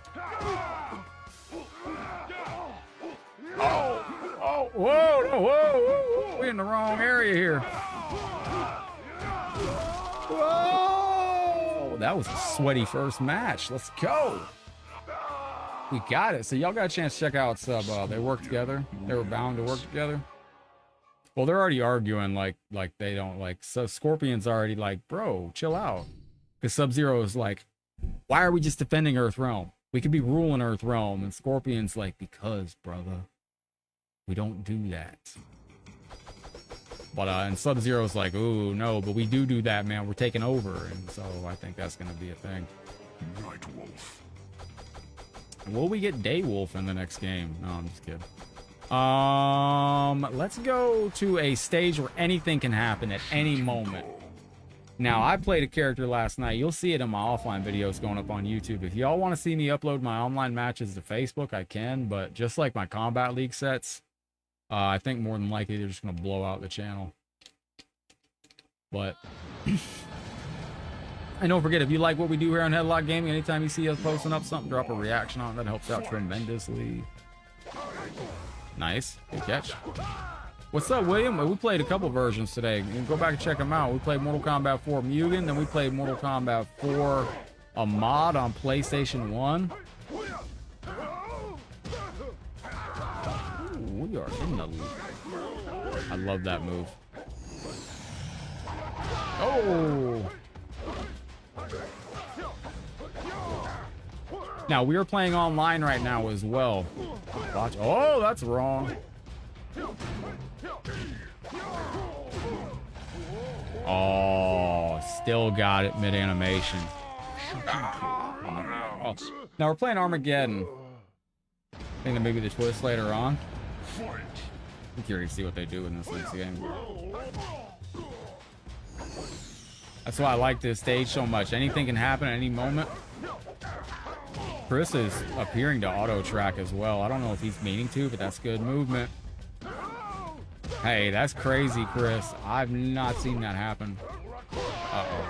Oh, oh, whoa, no, whoa, we're in the wrong area here. Whoa, that was a sweaty first match. Let's go. We got it. So y'all got a chance to check out Sub. They work together. They were bound to work together. Well, they're already arguing like they don't like. So Scorpion's already like, bro, chill out. Because Sub-Zero is like, why are we just defending Earthrealm? We could be ruling Earthrealm. And Scorpion's like, because, brother, we don't do that. But and Sub-Zero's like, ooh, no, but we do that, man. We're taking over. And so I think that's going to be a thing. Night Wolf. Will we get Daywolf in the next game? No, I'm just kidding. Let's go to a stage where anything can happen at any moment. Now, I played a character last night. You'll see it in my offline videos going up on YouTube. If y'all want to see me upload my online matches to Facebook, I can. But just like my Combat League sets, I think more than likely they're just going to blow out the channel. But and don't forget, if you like what we do here on Headlock Gaming, anytime you see us posting up something, drop a reaction on it. That helps out tremendously. Nice. Good catch. What's up, William? We played a couple versions today. You can go back and check them out. We played Mortal Kombat 4 Mugen, then we played Mortal Kombat 4 a mod on PlayStation 1. Ooh, we are in the lead. I love that move. Oh! Now, we are playing online right now as well. Watch. Oh, that's wrong. Oh, still got it mid-animation. Oh. Now we're playing Armageddon. I think that maybe the twist later on. I'm curious to see what they do in this next game. That's why I like this stage so much. Anything can happen at any moment. Chris is appearing to auto track as well. I don't know if he's meaning to, but that's good movement. Hey, that's crazy, Chris. I've not seen that happen. Uh-oh.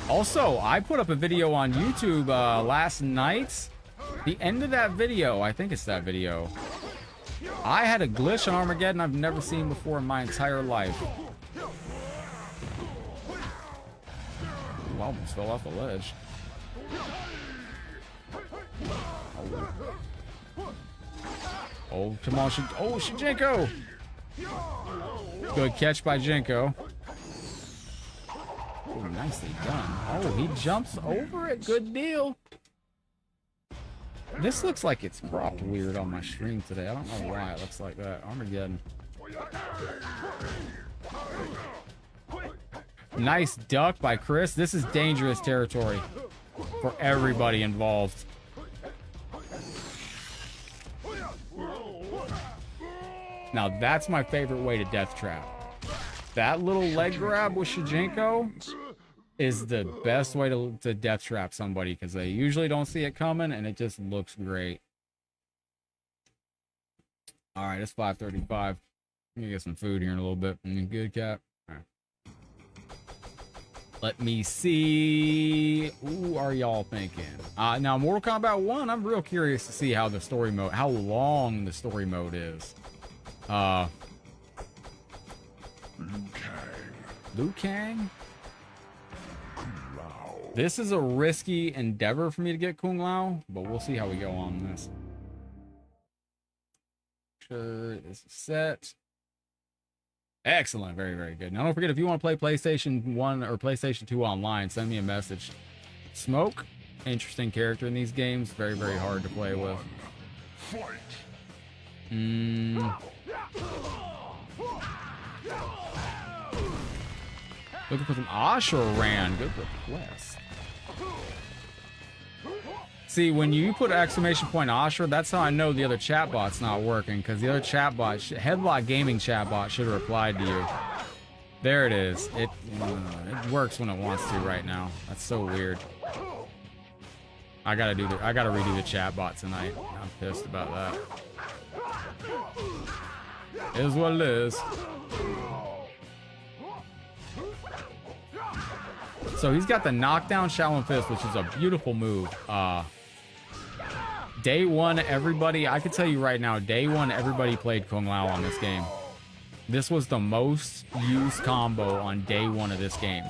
Also, I put up a video on YouTube last night. The end of that video, I think it's that video, I had a glitch on Armageddon I've never seen before in my entire life. Ooh, I almost fell off the ledge. Oh, come on. Oh, Jinko! Good catch by Jinko. Oh, nicely done. Oh, he jumps over it. Good deal. This looks like it's cropped weird on my stream today. I don't know why it looks like that. Armageddon. Nice duck by Chris. This is dangerous territory for everybody involved. Now that's my favorite way to death trap. That little leg grab with Shijinko is the best way to death trap somebody because they usually don't see it coming and it just looks great. All right, it's 5:35. I'm gonna get some food here in a little bit. Good, Cap. All right. Let me see. Who are y'all thinking? Now, Mortal Kombat 1, I'm real curious to see how the story mode, how long the story mode is. Liu Kang? This is a risky endeavor for me to get Kung Lao, but we'll see how we go on this. Sure, this is set. Excellent, very, very good. Now don't forget, if you want to play PlayStation 1 or PlayStation 2 online, send me a message. Smoke, interesting character in these games, very, very hard to play with. Looking for some Ashura Ran. Good request. See, when you put exclamation point Ashura, that's how I know the other chatbot's not working, because the other chatbot, Headlockedgaming chatbot, should have replied to you. There it is. It works when it wants to right now. That's so weird. I gotta redo the chatbot tonight. I'm pissed about that. It is what it is. So he's got the knockdown Shaolin Fist, which is a beautiful move. Day one, everybody, I can tell you right now, day one, everybody played Kung Lao on this game. This was the most used combo on day one of this game.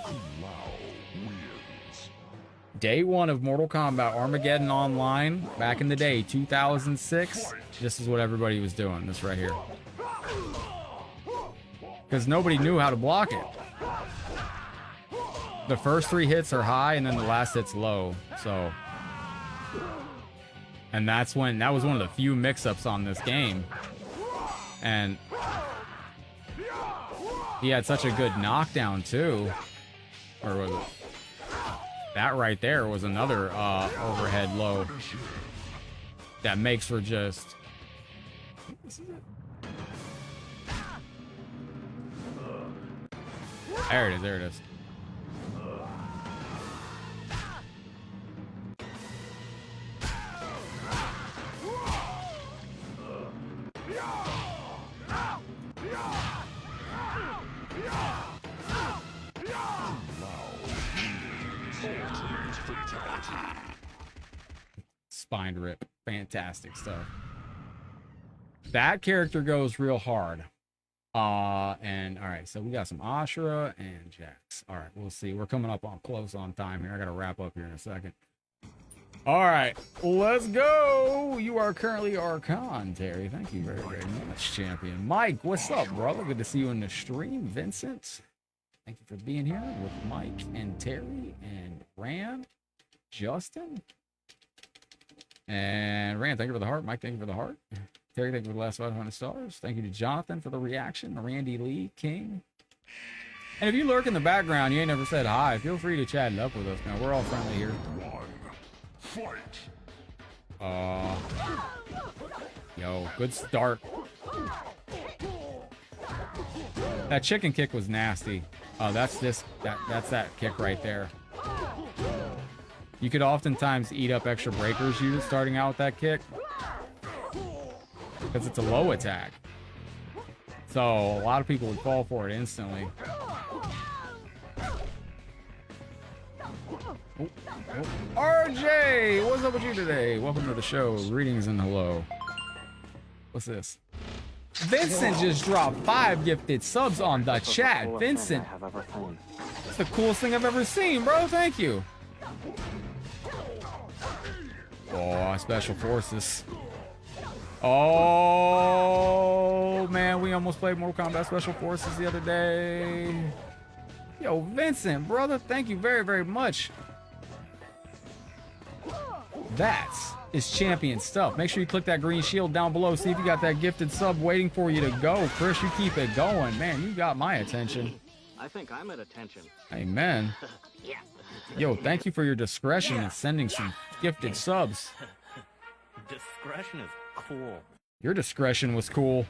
Day one of Mortal Kombat Armageddon Online, back in the day, 2006, this is what everybody was doing, this right here. Because nobody knew how to block it. The first 3 hits are high, and then the last hit's low, so... And that was one of the few mix-ups on this game. And... he had such a good knockdown, too. Or was it... That right there was another overhead low. That makes for just... There it is, there it is. Spine rip. Fantastic stuff. That character goes real hard. And all right, so we got some Ashura and Jax. All right, we'll see. We're coming up on close on time here. I gotta wrap up here in a second. All right, let's go. You are currently Archon, Terry. Thank you very, very much, champion. Mike, what's up, brother? Good to see you in the stream. Vincent, thank you for being here with Mike and Terry and Ran, Justin, and Ran. Thank you for the heart. Mike, thank you for the heart. Terry, thank you for the last 500 stars. Thank you to Jonathan for the reaction. Randy Lee, King. And if you lurk in the background, you ain't never said hi, feel free to chat it up with us, man. We're all friendly here. Fight. Yo, good start. That chicken kick was nasty. Oh, that's that kick right there. You could oftentimes eat up extra breakers you starting out with that kick. Because it's a low attack. So a lot of people would fall for it instantly. Oh. RJ, what's up with you today? Welcome to the show. Greetings and hello. What's this? Vincent just dropped 5 gifted subs on the chat. Vincent, it's the coolest thing I've ever seen, bro. Thank you. Oh, Special Forces. Oh, man, we almost played Mortal Kombat Special Forces the other day. Yo, Vincent, brother, thank you very, very much. That is champion stuff. Make sure you click that green shield down below. See if you got that gifted sub waiting for you to go. Chris, you keep it going. Man, you got my attention. I think I'm at attention. Amen. Yeah. Yo, thank you for your discretion in sending some gifted subs. Discretion is cool. Your discretion was cool.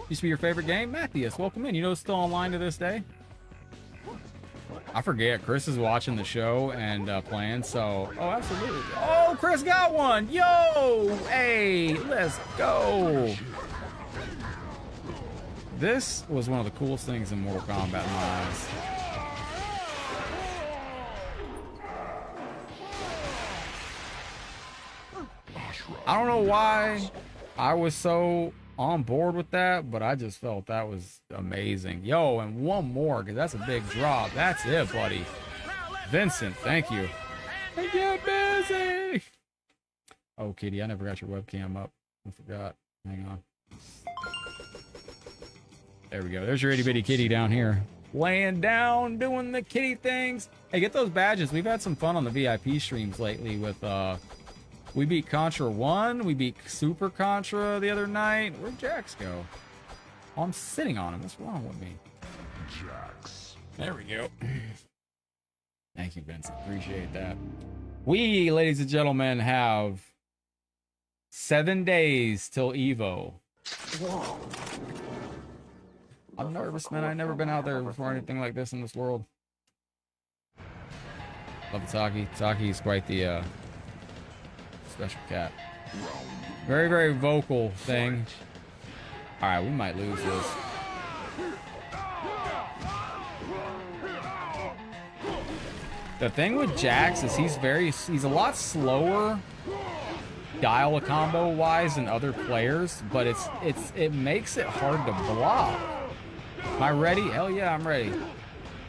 Used to be your favorite game? Matthias, welcome in. You know it's still online to this day? I forget. Chris is watching the show and playing, so... Oh, absolutely. Oh, Chris got one! Yo! Hey, let's go! This was one of the coolest things in Mortal Kombat in my eyes. I don't know why I was so on board with that, but I just felt that was amazing. Yo, and one more, because that's a big drop. That's it, buddy. Vincent, thank you. And get busy! Oh, Kitty, I never got your webcam up. I forgot. Hang on. There we go. There's your itty-bitty kitty down here. Laying down, doing the kitty things. Hey, get those badges. We've had some fun on the VIP streams lately with, we beat Contra 1. We beat Super Contra the other night. Where'd Jax go? Oh, I'm sitting on him. What's wrong with me? Jax. There we go. Thank you, Vincent. Appreciate that. We, ladies and gentlemen, have 7 days till Evo. Whoa. I'm nervous, man. I've never been out there before anything like this in this world. Love Taki. Taki's quite the special cat. Very, very vocal thing. Alright, we might lose this. The thing with Jax is he's a lot slower dial a combo wise than other players, but it makes it hard to block. Am I ready? Hell yeah, I'm ready.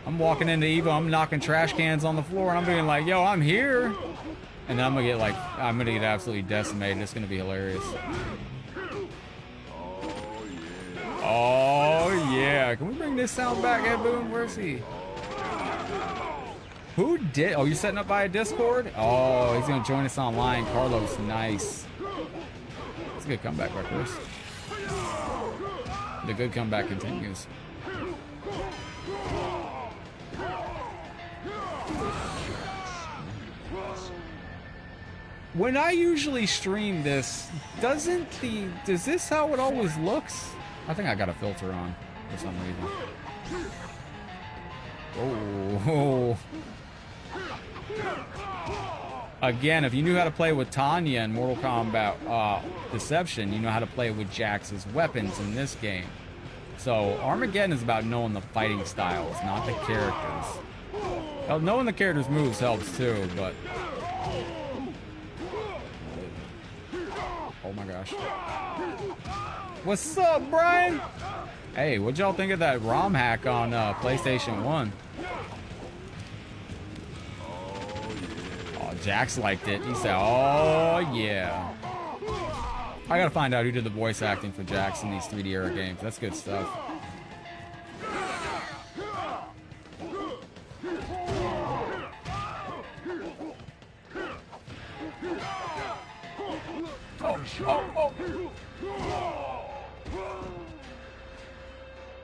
I'm walking into Evo, I'm knocking trash cans on the floor, and I'm being like, yo, I'm here. And then I'm gonna get absolutely decimated. It's gonna be hilarious. Oh yeah. Can we bring this sound back, Ed Boon? Where's he? Who did? Oh, you setting up via Discord? Oh, he's gonna join us online. Carlos, nice. That's a good comeback by Chris. The good comeback continues. When I usually stream this, does this how it always looks? I think I got a filter on for some reason. Oh. Again, if you knew how to play with Tanya in Mortal Kombat Deception, you know how to play with Jax's weapons in this game. So Armageddon is about knowing the fighting styles, not the characters. Well, knowing the characters' moves helps too, but... Oh my gosh. What's up, Brian? Hey, what'd y'all think of that ROM hack on PlayStation 1? Oh, Jax liked it. He said, oh yeah. I gotta find out who did the voice acting for Jax in these 3D era games. That's good stuff.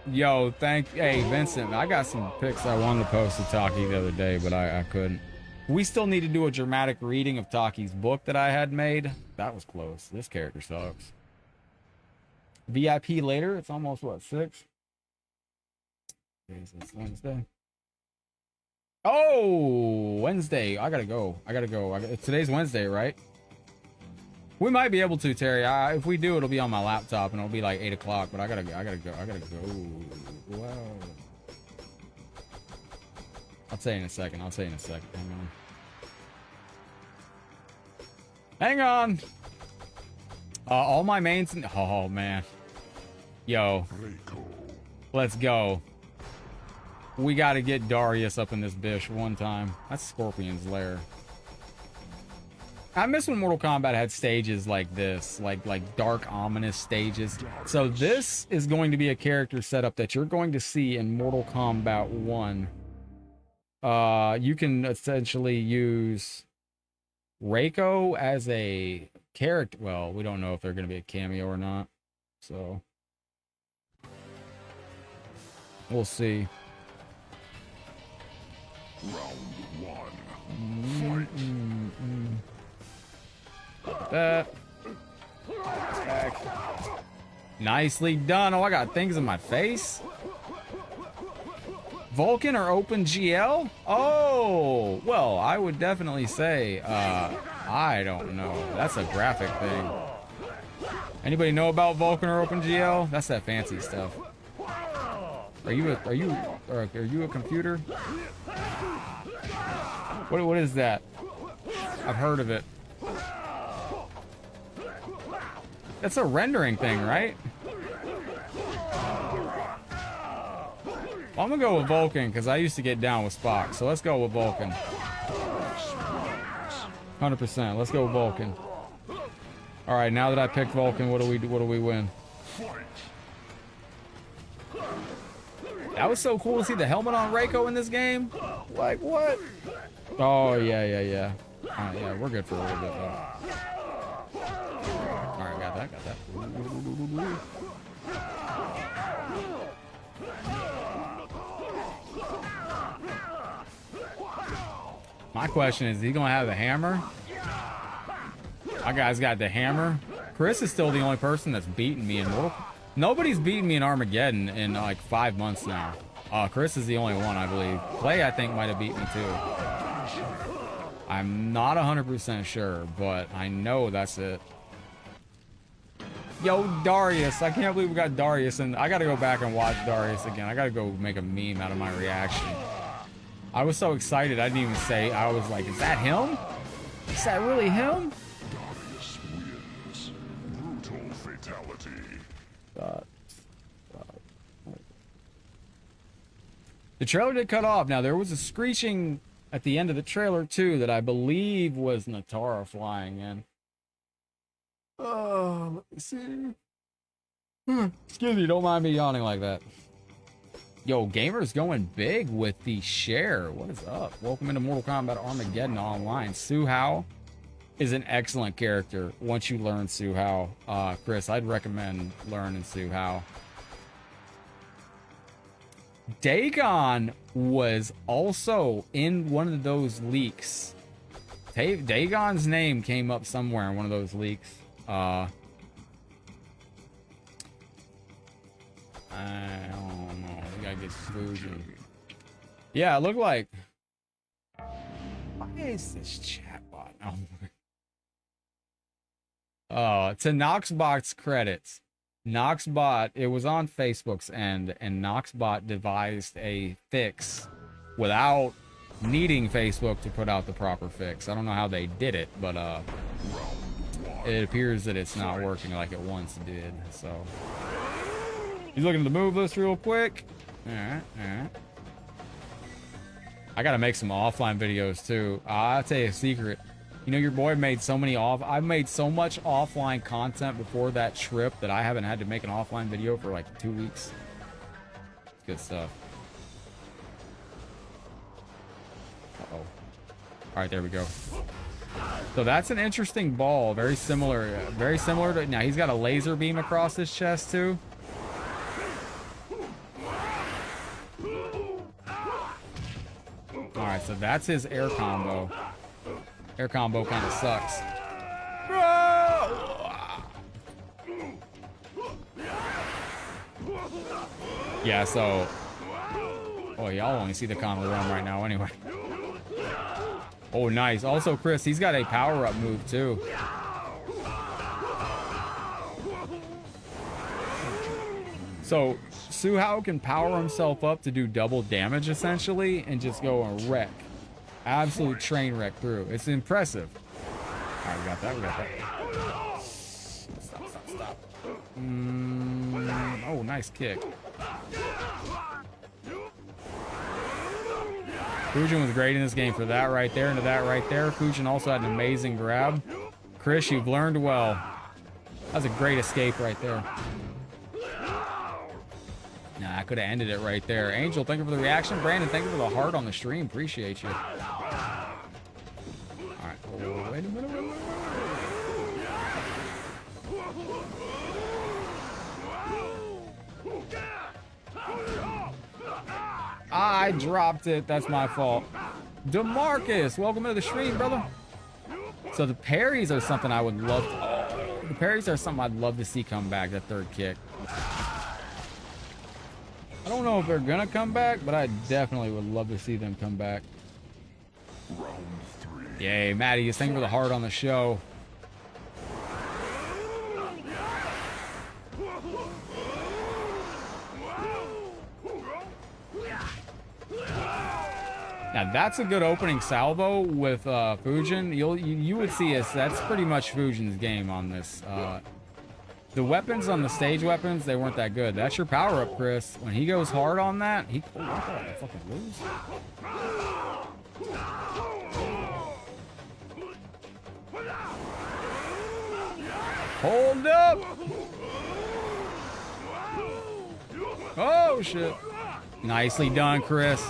Yo, hey, Vincent, I got some pics I wanted to post to Taki the other day, but I couldn't. We still need to do a dramatic reading of Taki's book that I had made. That was close. This character sucks. VIP later. It's almost, what, 6? It's Wednesday. Oh, Wednesday. I gotta go. Today's Wednesday, right? We might be able to, Terry. If we do, it'll be on my laptop and it'll be like 8 o'clock. But I gotta go. Wow. I'll say in a second. Hang on. All my mains. Oh man. Yo. Let's go. We got to get Darius up in this bish one time. That's Scorpion's lair. I miss when Mortal Kombat had stages like this, like dark, ominous stages. So this is going to be a character setup that you're going to see in Mortal Kombat 1. You can essentially use Reiko as a character. Well, we don't know if they're going to be a cameo or not. So we'll see. Round 1. Fight. That. Back. Nicely done. Oh, I got things in my face. Vulcan or Open GL? Oh, well, I would definitely say, I don't know. That's a graphic thing. Anybody know about Vulcan or Open GL? That's that fancy stuff. Are you a computer? What is that? I've heard of it. That's a rendering thing, right? Well, I'm gonna go with Vulcan because I used to get down with Spock. So let's go with Vulcan. 100%. Let's go with Vulcan. All right, now that I picked Vulcan, what do we win? That was so cool to see the helmet on Reiko in this game. Like what? Oh yeah. Yeah, we're good for a little bit though. All right, got that. My question is he gonna have the hammer? My guy's got the hammer. Chris is still the only person that's beaten me in Mortal. Nobody's beaten me in Armageddon in like 5 months now. Chris is the only one, I believe. Clay, I think, might have beat me too. I'm not 100% sure, but I know that's it. Yo, Darius. I can't believe we got Darius, and I gotta go back and watch Darius again. I gotta go make a meme out of my reaction. I was so excited, I didn't even say. I was like, is that him? Is that really him? Darius wins. Brutal fatality. The trailer did cut off. Now, there was a screeching at the end of the trailer, too, that I believe was Natara flying in. Oh, let me see. Excuse me, don't mind me yawning like that. Yo, gamers going big with the share. What is up? Welcome into Mortal Kombat Armageddon Online. Su Hao is an excellent character once you learn Su Hao. Chris, I'd recommend learning Su Hao. Dagon was also in one of those leaks. Dagon's name came up somewhere in one of those leaks. I don't know. We gotta get Fusion. Yeah, it looked like. Why is this chatbot? Oh, to Knoxbot's credits. Knoxbot, it was on Facebook's end, and Knoxbot devised a fix without needing Facebook to put out the proper fix. I don't know how they did it, but it appears that it's not working like it once did. So he's looking at the move list real quick. All right. I gotta make some offline videos too. I'll tell you a secret. You know, your boy made so many I've made so much offline content before that trip that I haven't had to make an offline video for like 2 weeks. Good stuff. Uh-oh. All right, there we go. So that's an interesting ball. Very similar to, now he's got a laser beam across his chest too. Alright, so that's his air combo. Air combo kind of sucks. Yeah, so... Oh, y'all only see the Conley realm right now anyway. Oh, nice. Also, Chris, he's got a power-up move, too. So, Suhao can power himself up to do double damage, essentially, and just go and wreck. Absolute train wreck through. It's impressive. Alright, we got that, we got that. Stop, stop, stop. Oh, nice kick. Fujin was great in this game for that right there, into that right there. Fujin also had an amazing grab. Chris, you've learned well. That was a great escape right there. Nah, I could have ended it right there. Angel, thank you for the reaction. Brandon, thank you for the heart on the stream. Appreciate you. All right. Oh, wait a minute. I dropped it. That's my fault. DeMarcus, welcome to the stream, brother. So the parries are something I would love to... The parries are something I'd love to see come back, that third kick. I don't know if they're gonna come back, but I definitely would love to see them come back. Yay, Maddie, thank you for the heart on the show. Now that's a good opening salvo with Fujin. You would see us. That's pretty much Fujin's game on this. The weapons on the stage weapons, they weren't that good. That's your power up, Chris. When he goes hard on that, he fucking lose. Hold up! Oh shit! Nicely done, Chris.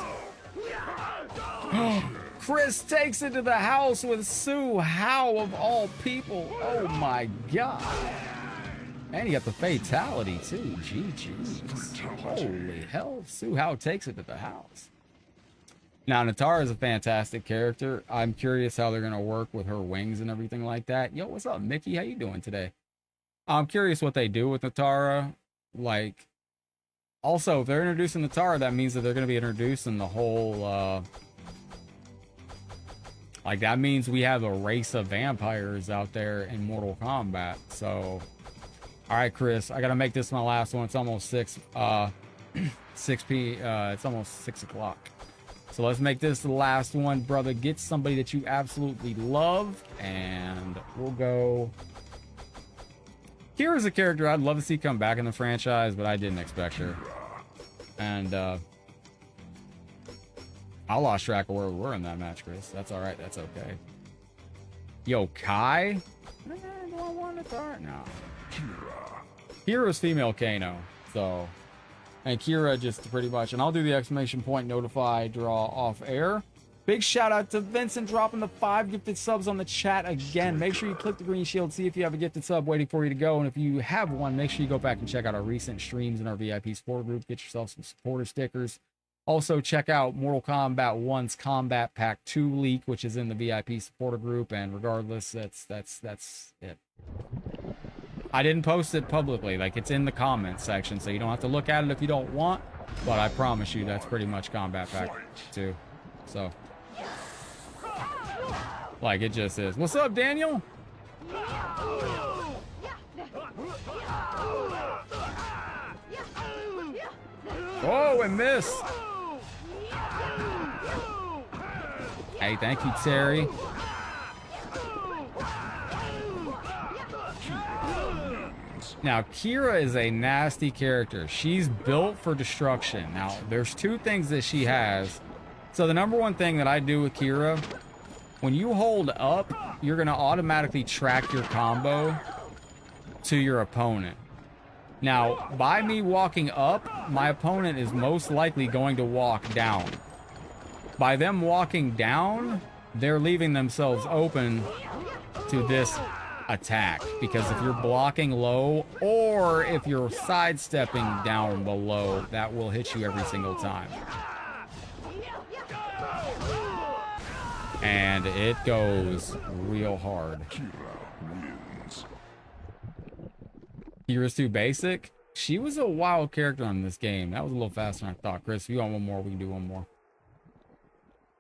Chris takes it to the house with Suhao of all people. Oh my god. And he got the fatality too. GG's. Holy hell. Suhao takes it to the house. Now, Natara is a fantastic character. I'm curious how they're going to work with her wings and everything like that. Yo, what's up, Mickey? How you doing today? I'm curious what they do with Natara. Like, also, if they're introducing Natara, that means that they're going to be introducing the whole... like, that means we have a race of vampires out there in Mortal Kombat. So, all right, Chris, I got to make this my last one. It's almost 6 it's almost 6 o'clock. So let's make this the last one, brother. Get somebody that you absolutely love, and we'll go... Kira's a character I'd love to see come back in the franchise, but I didn't expect her. And, I lost track of where we were in that match, Chris. That's all right. That's okay. Yo, Kai? Do I want to start? No. Kira's female Kano. So, and Kira just pretty much, and I'll do the exclamation point notify draw off air. Big shout out to Vincent dropping the 5 gifted subs on the chat again. Make sure you click the green shield, see if you have a gifted sub waiting for you to go. And if you have one, make sure you go back and check out our recent streams in our VIP support group. Get yourself some supporter stickers. Also, check out Mortal Kombat 1's Combat Pack 2 leak, which is in the VIP supporter group. And regardless, that's it. I didn't post it publicly. Like, it's in the comments section, so you don't have to look at it if you don't want. But I promise you, that's pretty much Combat Pack 2. So, like, it just is. What's up, Daniel? Oh, and missed. Hey, thank you, Terry. Now, Kira is a nasty character. She's built for destruction. Now, there's 2 things that she has. So the number one thing that I do with Kira, when you hold up, you're going to automatically track your combo to your opponent. Now, by me walking up, my opponent is most likely going to walk down. By them walking down, they're leaving themselves open to this attack. Because if you're blocking low, or if you're sidestepping down below, that will hit you every single time. And it goes real hard. Kira's too basic. She was a wild character on this game. That was a little faster than I thought. Chris, if you want one more, we can do one more.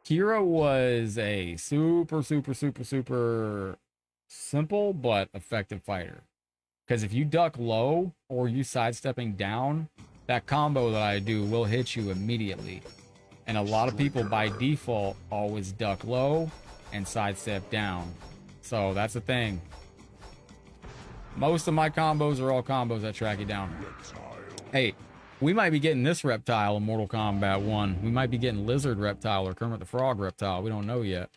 Kira was a super simple but effective fighter. Because if you duck low or you sidestepping down, that combo that I do will hit you immediately. And a lot of people by default always duck low and sidestep down. So that's the thing. Most of my combos are all combos that track you down. Hey, we might be getting this Reptile in Mortal Kombat 1. We might be getting Lizard Reptile or Kermit the Frog Reptile. We don't know yet.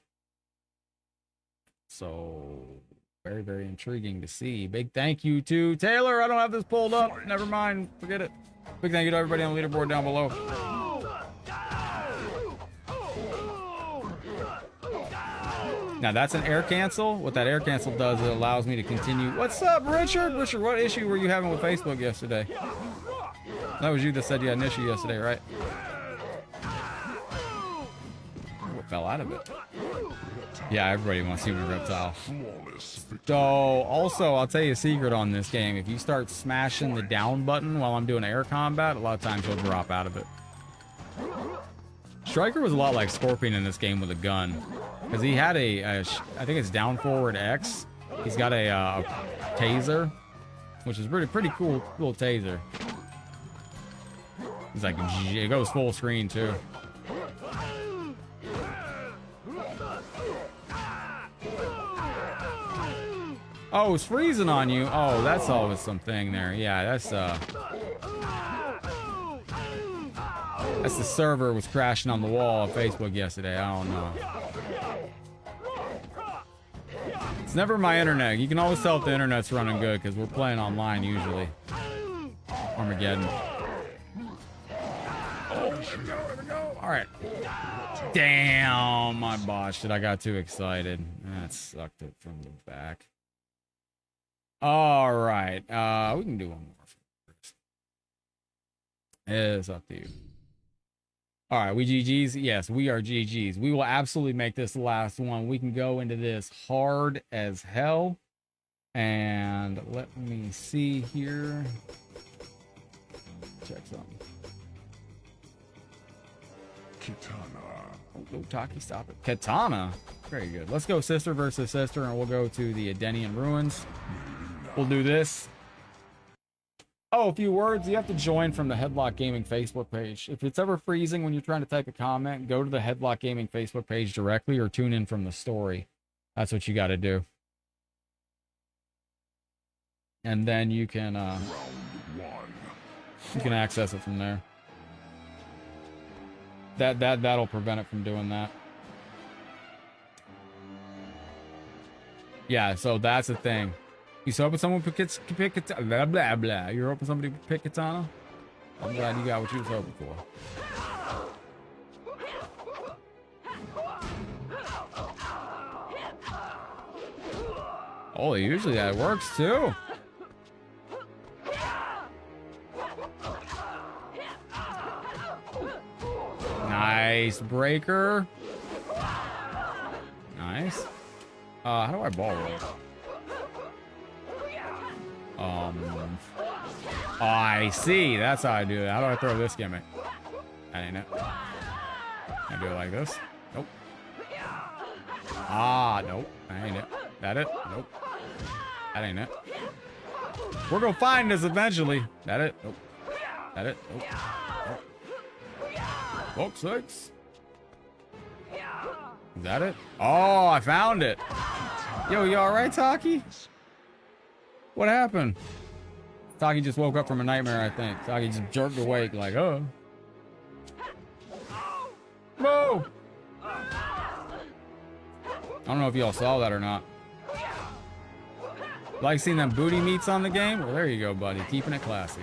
So, very intriguing to see. Big thank you to Taylor. I don't have this pulled up. Never mind. Forget it. Big thank you to everybody on the leaderboard down below. Now that's an air cancel. What that air cancel does, it allows me to continue. What's up, Richard? Richard, what issue were you having with Facebook yesterday? That was you that said you had an issue yesterday, right? What fell out of it? Yeah, everybody wants to see me Reptile. So, also, I'll tell you a secret on this game. If you start smashing the down button while I'm doing air combat, a lot of times you'll drop out of it. Striker was a lot like Scorpion in this game with a gun. Because he had I think it's down forward X. He's got a taser, which is pretty cool taser. He's like, it goes full screen too. Oh, it's freezing on you. Oh, that's always something there. Yeah, that's the server was crashing on the wall on Facebook yesterday. I don't know. It's never my internet. You can always tell if the internet's running good because we're playing online usually. Armageddon. Oh, there we go. All right. Damn, I botched it. I got too excited. That sucked it from the back. All right. We can do one more. It's up to you. All right, we GGs? Yes, we are GGs. We will absolutely make this the last one. We can go into this hard as hell. And let me see here. Check something. Oh, Taki, stop it. Katana. Very good. Let's go sister versus sister, and we'll go to the Edenian Ruins. We'll do this. Oh, a few words. You have to join from the Headlockedgaming Facebook page. If it's ever freezing when you're trying to type a comment, go to the Headlockedgaming Facebook page directly or tune in from the story. That's what you got to do. And then you can access it from there. That'll prevent it from doing that. Yeah, so that's the thing. You hoping someone pick katana? Blah, blah, blah. You're hoping somebody pick katana? I'm glad you got what you was hoping for. Oh, usually that works too. Nice breaker. Nice. How do I ball roll? Oh, I see. That's how I do it. How do I throw this gimmick? That ain't it. I do it like this. Nope. Ah, nope. That ain't it. That it? Nope. That ain't it. We're gonna find this eventually. That it? Nope. That it? Nope. Nope. Book 6. Is that it? Oh, I found it. Yo, you alright, Taki? What happened? Taki just woke up from a nightmare, I think. Taki just jerked awake like, oh. Whoa! I don't know if y'all saw that or not. Like seeing them booty meats on the game? Well, there you go, buddy. Keeping it classy.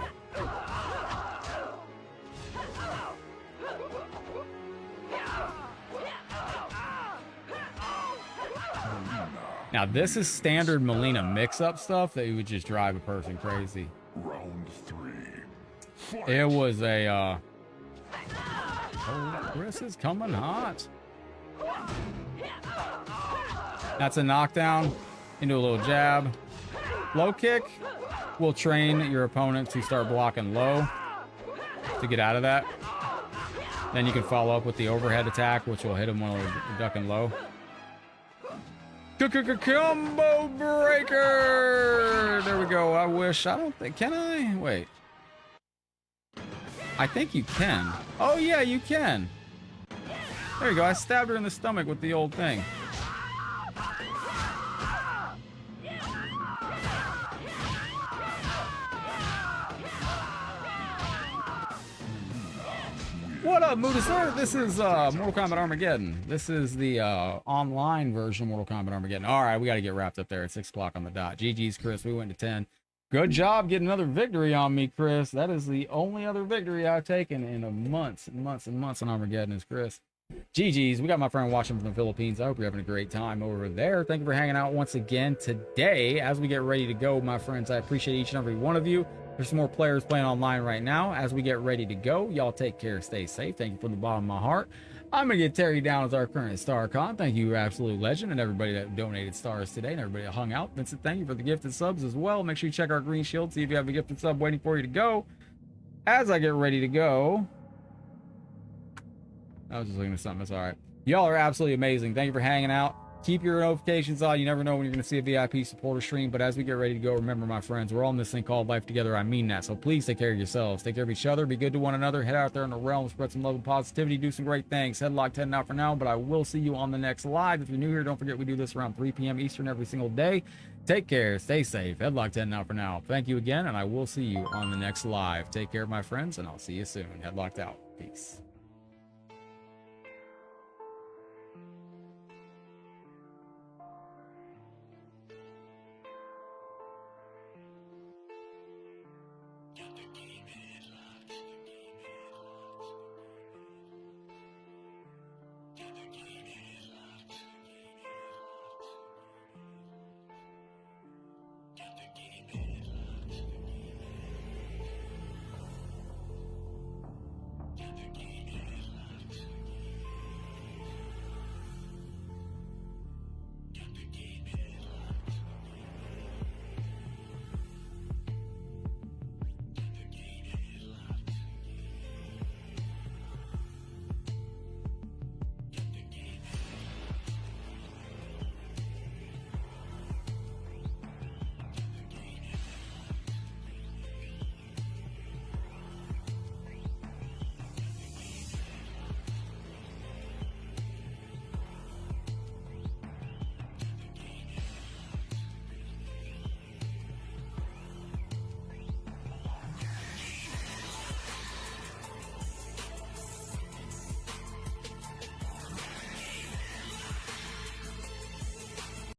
Now, this is standard Melina mix-up stuff that would just drive a person crazy. Round 3. Fight. It was a, oh, Chris is coming hot. That's a knockdown into a little jab. Low kick will train your opponent to start blocking low to get out of that. Then you can follow up with the overhead attack, which will hit him while they're ducking low. Combo breaker! There we go. I wish. I don't think. Can I? Wait. I think you can. Oh, yeah, you can. There you go. I stabbed her in the stomach with the old thing. What up, Mudasir? This is Mortal Kombat Armageddon. This is the online version of Mortal Kombat Armageddon. All right, we got to get wrapped up there at 6 o'clock on the dot. GG's, Chris. We went to 10. Good job getting another victory on me, Chris. That is the only other victory I've taken in months and months and months on Armageddon is Chris. GG's. We got my friend watching from the Philippines. I hope you're having a great time over there. Thank you for hanging out once again today. As we get ready to go, my friends, I appreciate each and every one of you. There's some more players playing online right now. As we get ready to go, y'all take care, stay safe. Thank you from the bottom of my heart. I'm going to get Terry down as our current star con. Thank you, absolute legend, and everybody that donated stars today, and everybody that hung out. Vincent, thank you for the gifted subs as well. Make sure you check our green shield, see if you have a gifted sub waiting for you to go. As I get ready to go, I was just looking at something. That's all right. Y'all are absolutely amazing. Thank you for hanging out. Keep your notifications on. You never know when you're going to see a VIP supporter stream. But as we get ready to go, remember, my friends, we're all in this thing called life together. I mean that. So please take care of yourselves. Take care of each other. Be good to one another. Head out there in the realm. Spread some love and positivity. Do some great things. Headlock 10 out for now. But I will see you on the next live. If you're new here, don't forget we do this around 3 p.m. Eastern every single day. Take care. Stay safe. Headlock 10 out for now. Thank you again. And I will see you on the next live. Take care, my friends. And I'll see you soon. Headlocked out. Peace.